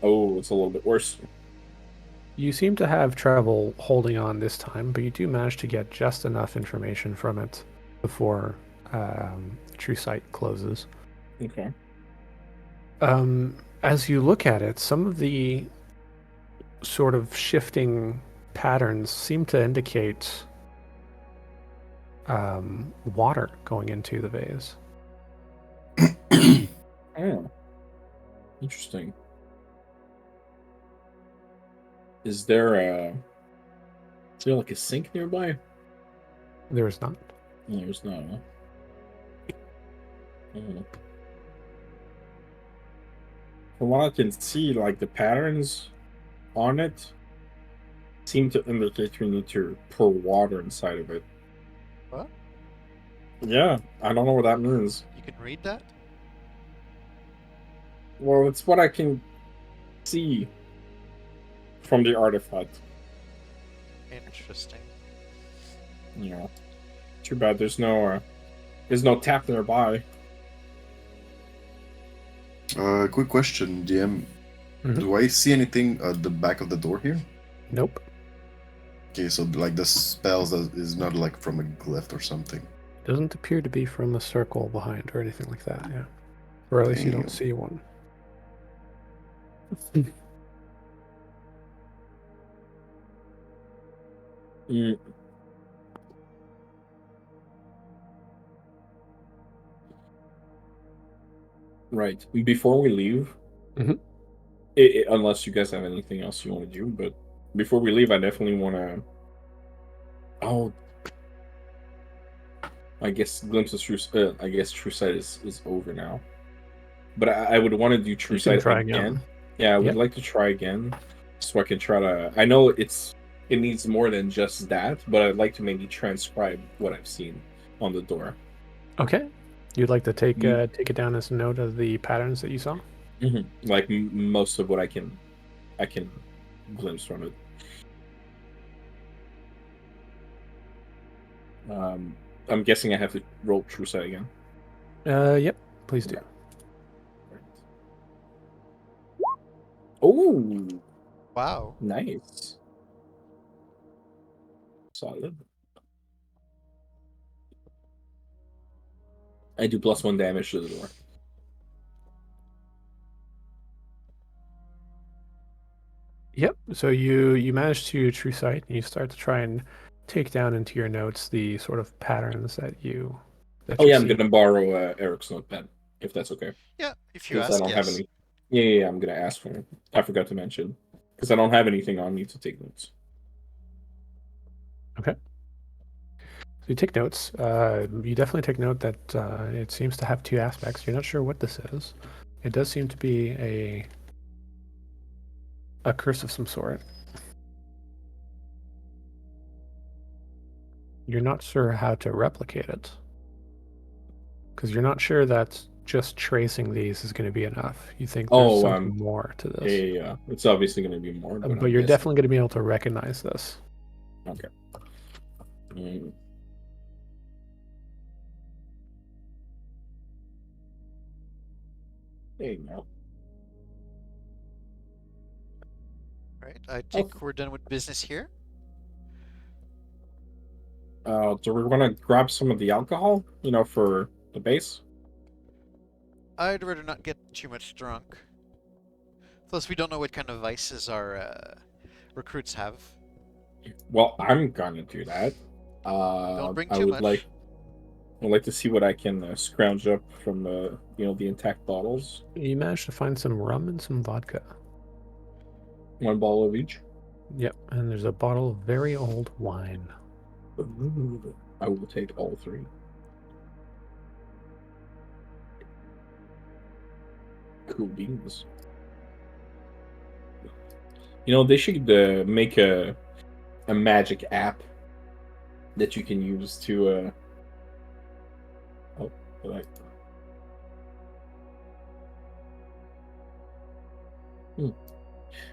Oh, it's a little bit worse. You seem to have trouble holding on this time, but you do manage to get just enough information from it before true sight closes. Okay. As you look at it, some of the sort of shifting patterns seem to indicate water going into the vase. Oh. Interesting. Is there like a sink nearby? There is not. No, there's not. Huh? Oh. From what I can see, like the patterns on it seem to indicate we need to pour water inside of it. What? Yeah, I don't know what that means. You can read that? Well, it's what I can see from the artifact. Interesting. Yeah. Too bad there's no tap nearby. Quick question, DM. Mhm. Do I see anything at the back of the door here? Nope. Okay, so like the spells is not like from a glyph or something. Doesn't appear to be from a circle behind or anything like that, yeah. Or at least you don't Damn. see one. Mm. Right. Before we leave, Mhm. unless you guys have anything else you want to do, but before we leave, I definitely want to. Oh, I guess Glimpse of True. I guess True Sight is over now, but I would want to do True You can Sight try again. again. Yeah, I would Yep. like to try again, so I can try to. I know it needs more than just that, but I'd like to maybe transcribe what I've seen on the door. Okay. You'd like to take Mm. take it down as a note of the patterns that you saw? Like most of what I can glimpse from it. I'm guessing I have to roll True Sight again. Yep. Please do. Okay. Oh, Wow. nice. Solid. I do +1 damage to the door. Yep. So you manage to true sight and you start to try and take down into your notes the sort of patterns that you Oh yeah, I'm see. gonna borrow Eric's notepad if that's okay, Yeah, if you because I ask, don't have yes. any. Yeah, I'm gonna ask for it. I forgot to mention because I don't have anything on me to take notes. Okay. So you take notes. You definitely take note that it seems to have two aspects. You're not sure what this is. It does seem to be a curse of some sort. You're not sure how to replicate it because you're not sure that just tracing these is going to be enough. You think there's Oh, something more to this, yeah. It's obviously gonna be more, but but I'm you're guessing. definitely going to be able to recognize this. Okay. Mm. There you go. Right. I think we're done with business here. Do we want to grab some of the alcohol? For the base. I'd rather not get too much drunk. Plus, we don't know what kind of vices our recruits have. Well, I'm gonna do that. Don't bring I too would much. like to see what I can scrounge up from the intact bottles. You managed to find some rum and some vodka. One bottle of each. Yep, and there's a bottle of very old wine. I will take all three. Cool beans. They should make a magic app that you can use to. Oh, like.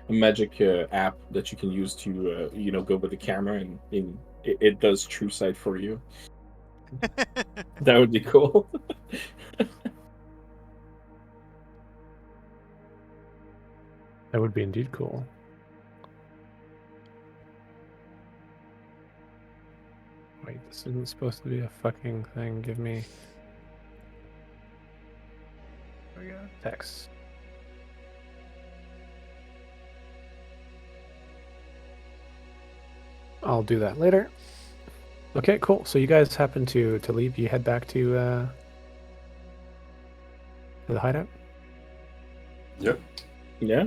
A magic app that you can use to go with the camera and it does true sight for you. That would be cool. That would be indeed cool. Wait, this isn't supposed to be a fucking thing. Give me. There we go. Text. I'll do that later. Okay, cool. So you guys happen to leave. You head back to the hideout. Yep. Yeah.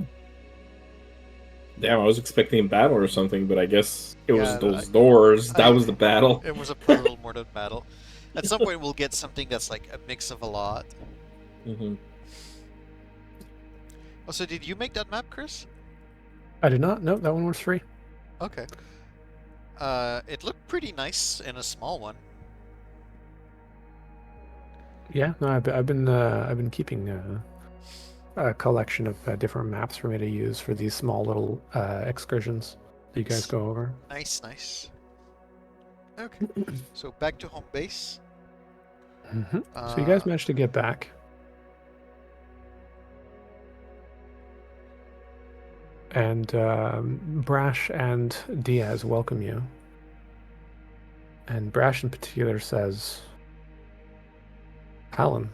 Damn, I was expecting a battle or something, but I guess it was Yeah, those doors. That I- was the battle. It was a little more than battle. At some point, we'll get something that's like a mix of a lot. Mm-hmm. Oh, so did you make that map, Chris? I did not. No, that one was free. Okay. It looked pretty nice in a small one. Yeah, no, I've been keeping a collection of different maps for me to use for these small little excursions that you guys go over. Nice, nice. Okay. So back to home base. So you guys managed to get back. And Brash and Diaz welcome you. And Brash in particular says, Alan,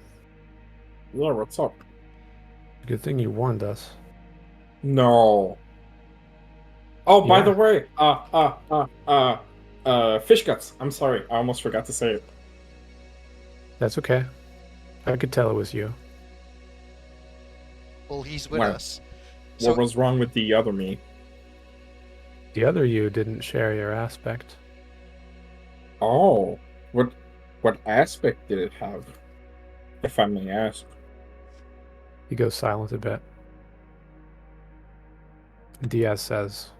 Yeah, what's up? good thing you warned us. No. Oh, by Yeah. the way, fish guts. I'm sorry, I almost forgot to say it. That's okay. I could tell it was you. Well, he's with Wow. us. What was wrong with the other me? The other you didn't share your aspect. Oh, what aspect did it have? If I may ask. He goes silent a bit. Diaz says,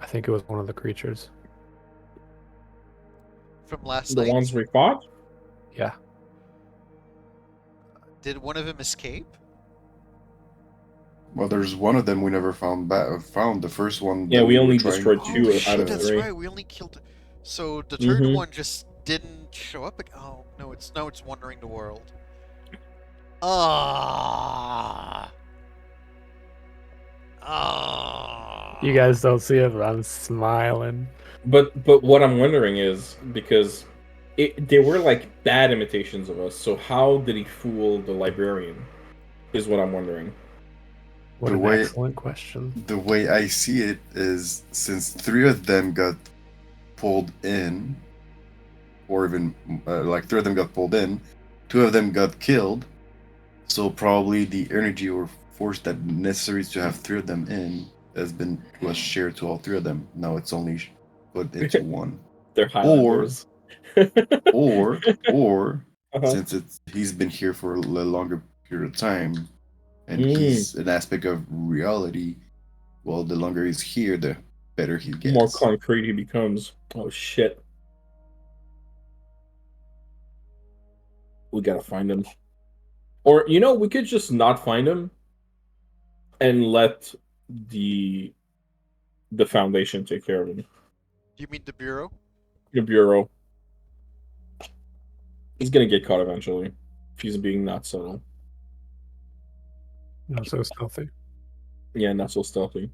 I think it was one of the creatures. From last The night? ones we fought? Yeah. Did one of them escape? Well, there's one of them we never found. Found the first one. Yeah, that we were only trying destroyed to two Oh out shit, of that's three. right. We only killed. So the third Mhm. one just didn't show up. Oh no, it's wandering the world. Ah. Ah. You guys don't see it, but I'm smiling. But what I'm wondering is because they were like bad imitations of us. So how did he fool the librarian? Is what I'm wondering. What The an way- excellent question. The way I see it is, since 3 of them got pulled in, or even like 3 of them got pulled in, 2 of them got killed. So probably the energy or force that necessary to have 3 of them in was shared to all 3 of them. Now it's only put into one. They're Highlanders. Or Uh-huh. since he's been here for a longer period of time, and Mm. he's an aspect of reality. Well, the longer he's here, the better he gets. More concrete he becomes. Oh shit. We gotta find him. Or we could just not find him and let the foundation take care of him. You mean the bureau? The bureau. He's gonna get caught eventually. If he's being not subtle. Not so stealthy. Yeah, not so stealthy.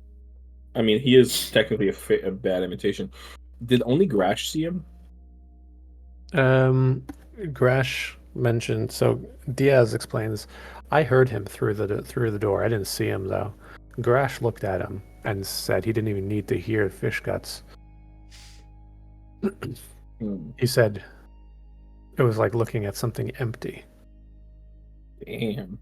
I mean, he is technically a bad imitation. Did only Grash see him? Gresh mentioned, so Diaz explains, I heard him through the door. I didn't see him though. Gresh looked at him and said he didn't even need to hear fish guts. He said it was like looking at something empty. Damn.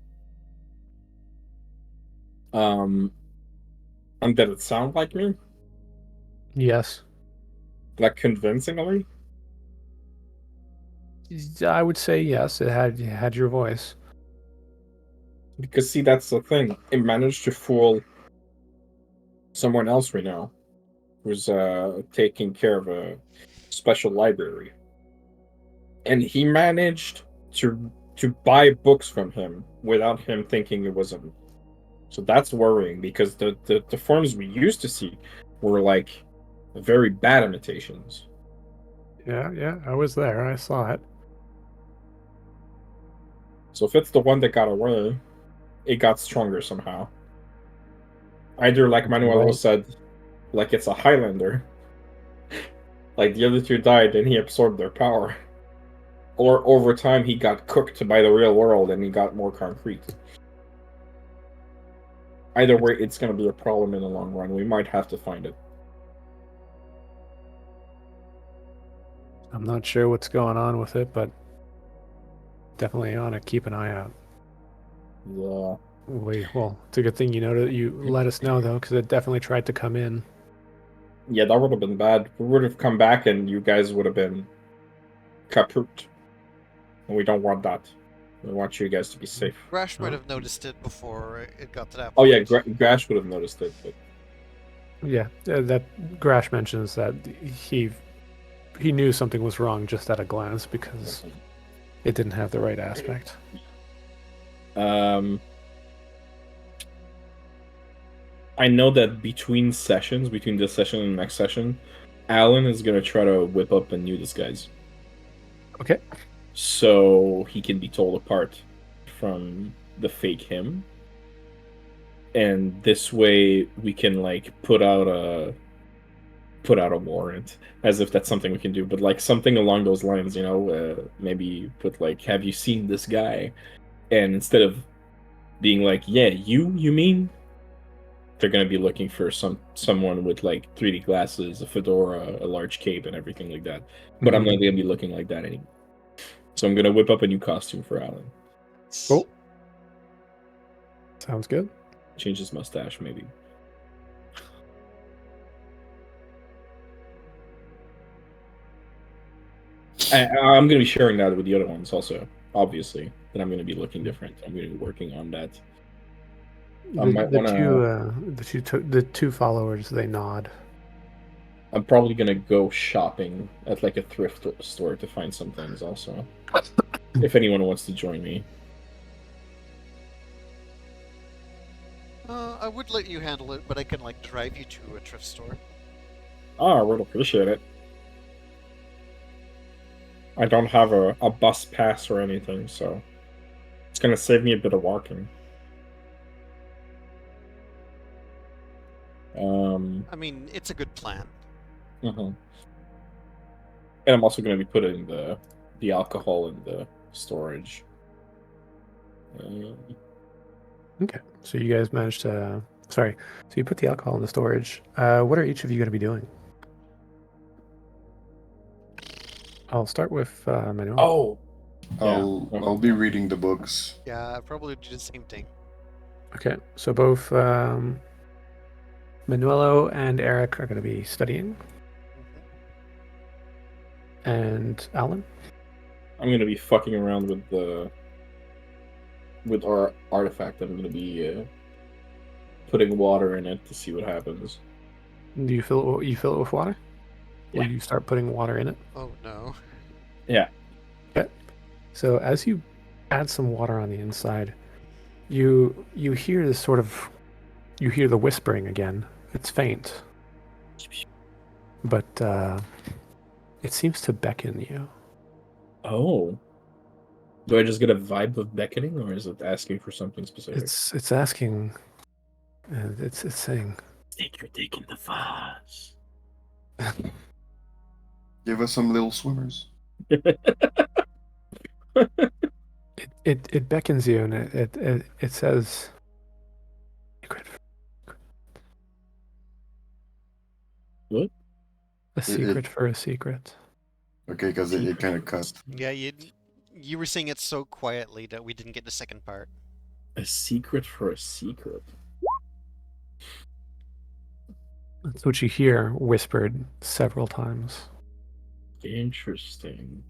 And did it sound like me? Yes. Like convincingly? I would say yes, it had your voice. Because see, that's the thing. It managed to fool someone else we know, who's taking care of a special library, and he managed to buy books from him without him thinking it was him. So that's worrying because the forms we used to see were like very bad imitations. Yeah, I was there. I saw it. So if it's the one that got away, it got stronger somehow. Either like Manuelo Right. said, like it's a Highlander. Like the other two died and he absorbed their power. Or over time he got cooked by the real world and he got more concrete. Either way, it's going to be a problem in the long run. We might have to find it. I'm not sure what's going on with it, but definitely on it. Keep an eye out. Yeah. Well, it's a good thing you let us know though, because it definitely tried to come in. Yeah, that would have been bad. We would have come back and you guys would have been kaput. And we don't want that. We want you guys to be safe. Grash might have noticed it before it got to that Oh point. yeah, Grash would have noticed it. But Yeah, that Grash mentions that he knew something was wrong just at a glance because it didn't have the right aspect. I know that between this session and the next session, Alan is gonna try to whip up a new disguise, Okay. so he can be told apart from the fake him, and this way we can like put out a warrant, as if that's something we can do, but like something along those lines, you know, maybe put like, "Have you seen this guy?" And instead of being like, "Yeah, you mean," they're gonna be looking for someone with like 3D glasses, a fedora, a large cape, and everything like that. But I'm Mhm. not gonna be looking like that anymore. So I'm gonna whip up a new costume for Alan. Cool. Sounds good. Change his mustache, maybe. I'm gonna be sharing that with the other ones also. Obviously, that I'm gonna be looking different. I'm gonna be working on that. I might wanna. The two followers, they nod. I'm probably gonna go shopping at like a thrift store to find some things also. If anyone wants to join me. I would let you handle it, but I can like drive you to a thrift store. Oh, I would appreciate it. I don't have a bus pass or anything, so it's gonna save me a bit of walking. I mean, it's a good plan. And I'm also gonna be putting the alcohol in the storage. Okay. So you guys managed to. Sorry. So you put the alcohol in the storage. What are each of you going to be doing? I'll start with Manuel. Oh, I'll be reading the books. Yeah, I probably do the same thing. Okay. So both Manuelo and Eric are going to be studying, and Alan. I'm gonna be fucking around with our artifact. I'm gonna be putting water in it to see what happens. Do you fill it with water? Yeah. Or you start putting water in it? Oh no. Yeah. Okay. So as you add some water on the inside, you hear this sort of you hear the whispering again. It's faint, but it seems to beckon you. Oh. Do I just get a vibe of beckoning, or is it asking for something specific? It's asking. It's saying. Stick your dick in the vase. Give us some little swimmers. It beckons you, and it says. What? A secret for a secret. Okay, because it kind of cut. Yeah, you were saying it so quietly that we didn't get the second part. A secret for a secret. That's what you hear whispered several times. Interesting.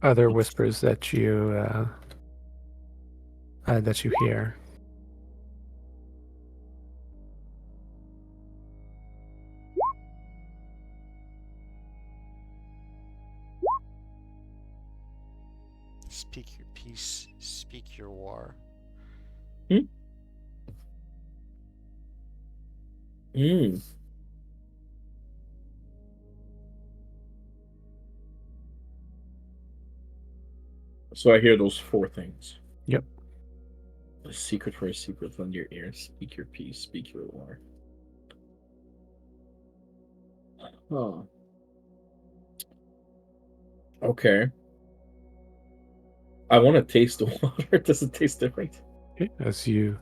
Other whispers that you hear. Speak your peace, speak your war. So I hear those four things. Yep. A secret for a secret, lend your ear, speak your peace, speak your war. Huh. Okay. I want to taste the water. Does it taste different? Okay. As you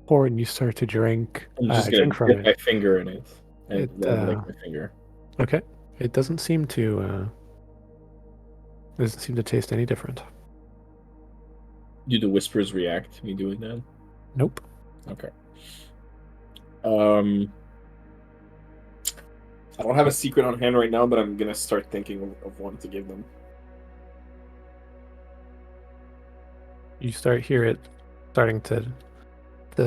pour and you start to drink, I'm just gonna drink from dip it. my finger in it and It, let it lick my finger. Okay. It doesn't seem to taste any different. Do the whispers react to me doing that? Nope. Okay. I don't have a secret on hand right now, but I'm gonna start thinking of one to give them. You hear it starting to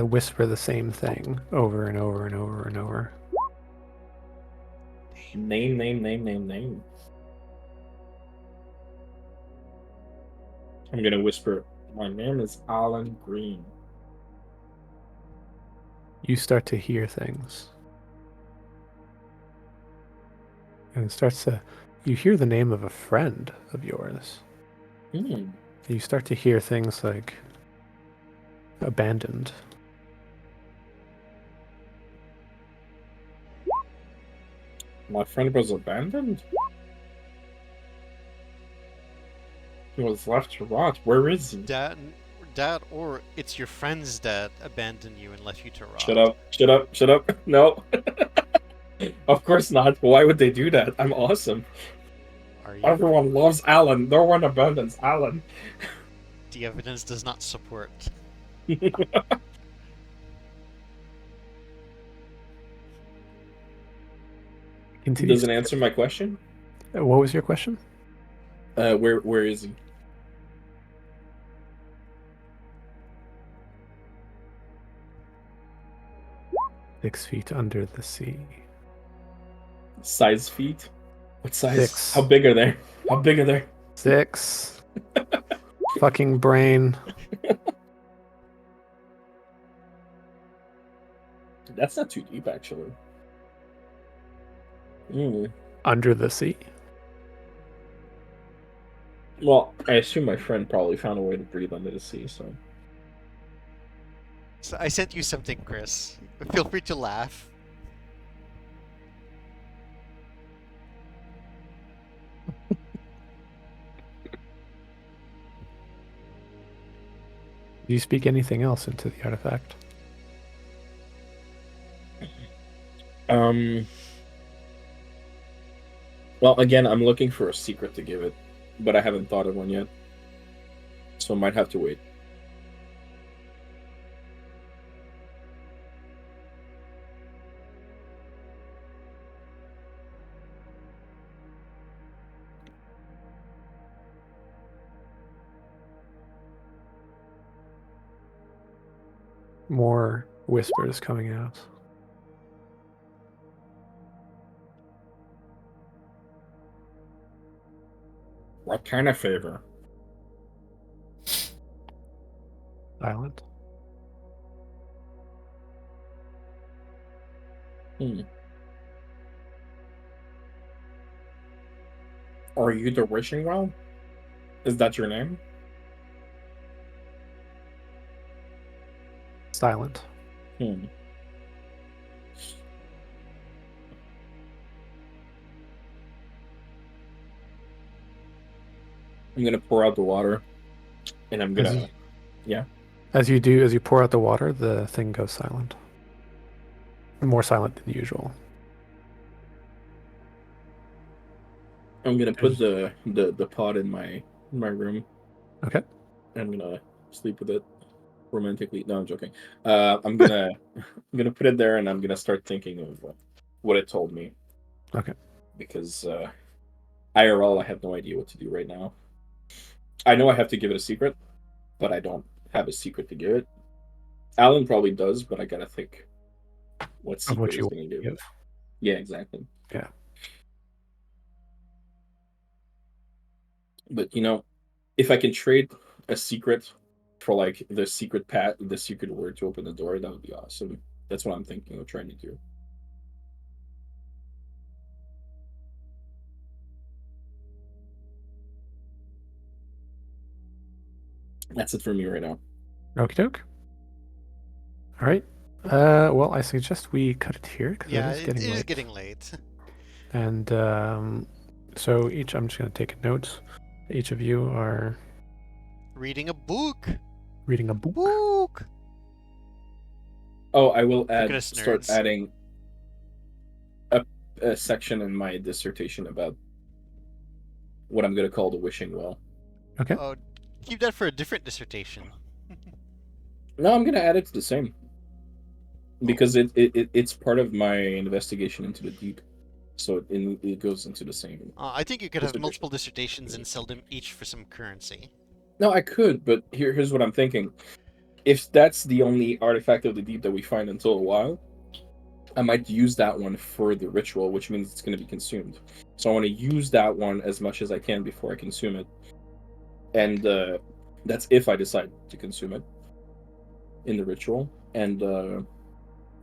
whisper the same thing over and over and over and over. Name. I'm gonna whisper, my name is Alan Green. You start to hear things. and it starts to. You hear the name of a friend of yours. Hmm. You start to hear things like abandoned. My friend was abandoned? He was left to rot. Where is he? Dad, or it's your friends that abandoned you and left you to rot. Shut up. Shut up. Shut up. No. Of course not. Why would they do that? I'm awesome. Are you? Everyone loves Alan. No one abandons Alan. The evidence does not support. Continues. Doesn't answer my question. What was your question? Where is he? Six feet under the sea. Size feet? What size? 6. How big are they? How big are they? 6. Fucking brain. That's not too deep, actually. Hmm. Under the sea. Well, I assume my friend probably found a way to breathe under the sea, so. So I sent you something, Chris. Feel free to laugh. Do you speak anything else into the artifact? Well, again, I'm looking for a secret to give it, but I haven't thought of one yet. So I might have to wait. More whispers coming out. What kind of favor? Silent. Are you the wishing well? Is that your name? Silent. Hmm. I'm gonna pour out the water, and I'm gonna. As you pour out the water, the thing goes silent. More silent than usual. I'm gonna put the pot in my room. Okay. I'm gonna sleep with it romantically. No, I'm joking. I'm gonna put it there, and I'm gonna start thinking of what it told me. Okay. Because IRL, I have no idea what to do right now. I know I have to give it a secret, but I don't have a secret to give it. Alan probably does, but I gotta think what Of secret what is you gonna give give. it. Yeah, exactly. Yeah. But if I can trade a secret for like the secret word to open the door, that would be awesome. That's what I'm thinking of trying to do. That's it for me right now. Okie doke. All right. Well, I suggest we cut it here because Yeah, it is it getting is late. getting late. And so I'm just going to take notes. Each of you are Reading a book. reading a book. Book. Oh, I will Look at us start nerds. adding a section in my dissertation about what I'm going to call the wishing well. Okay. Oh, keep that for a different dissertation. No, I'm going to add it to the same because it's part of my investigation into the deep, so it goes into the same. I think you could have Dissertation. multiple dissertations and sell them each for some currency. No, I could, but here's what I'm thinking. If that's the only artifact of the deep that we find until a while, I might use that one for the ritual, which means it's going to be consumed. So I want to use that one as much as I can before I consume it. And that's if I decide to consume it in the ritual. And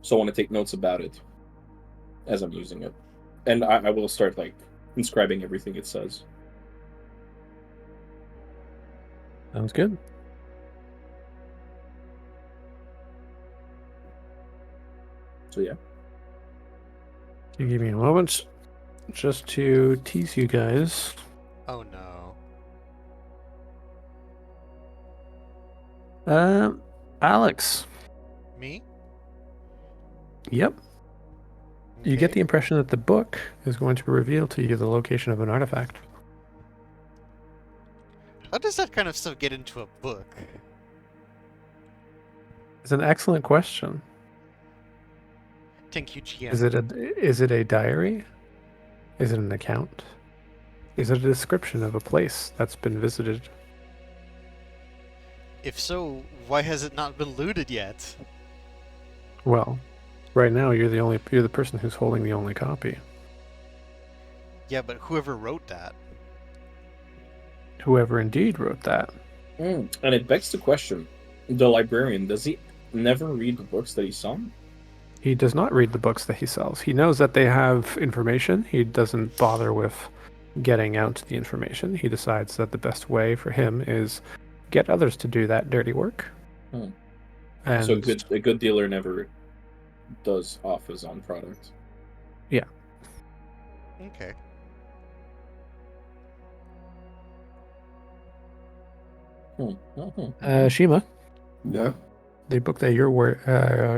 so I want to take notes about it as I'm using it. And I will start like inscribing everything it says. Sounds good. So yeah. You give me a moment just to tease you guys. Oh no. Alex. Me? Yep. You get Okay. the impression that the book is going to reveal to you the location of an artifact. How does that kind of stuff get into a book? It's an excellent question. Thank you, GM. Is it a diary? Is it an account? Is it a description of a place that's been visited? If so, why has it not been looted yet? Well, right now you're the person who's holding the only copy. Yeah, but whoever wrote that. Whoever indeed wrote that. And it begs the question: the librarian, does he never read the books that he saw? He does not read the books that he sells. He knows that they have information. He doesn't bother with getting out the information. He decides that the best way for him is get others to do that dirty work. Hmm. And So a good dealer never does off his own product. yeah. Okay. Shima, Yeah. the book that you're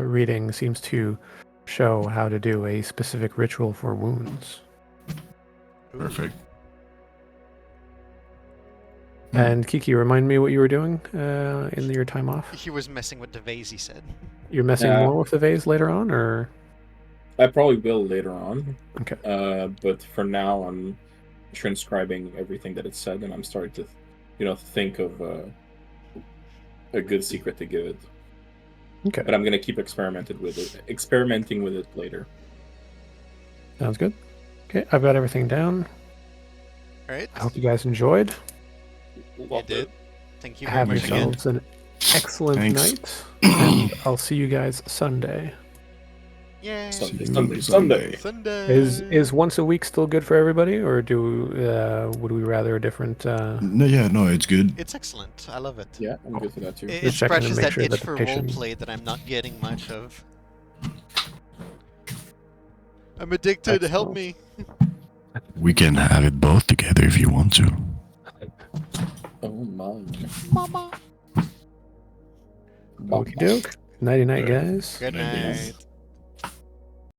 reading seems to show how to do a specific ritual for wounds. Perfect. And Kiki, remind me what you were doing in your time off. He was messing with the vase, he said. You're messing more with the vase later on, or? I probably will later on. Okay. But for now, I'm transcribing everything that it said, and I'm starting to, think of a good secret to give it. Okay. But I'm gonna keep experimenting with it later. Sounds good. Okay, I've got everything down. All right. I hope you guys enjoyed. You did. Thank you very Have much again. yourselves an excellent Thanks. night, and I'll see you guys Sunday. Yay. Sunday. Sunday. Is once a week still good for everybody, or would we rather a different? No, it's good. It's excellent. I love it. Yeah, I'm good for that too. It Just checking to scratches make that sure itch that the for patient- roleplay that I'm not getting much of. I'm addicted. Help me. We can have it both together if you want to. Oh my. Mama. Okie doke. Nighty night, Alright. guys. Good Night, night.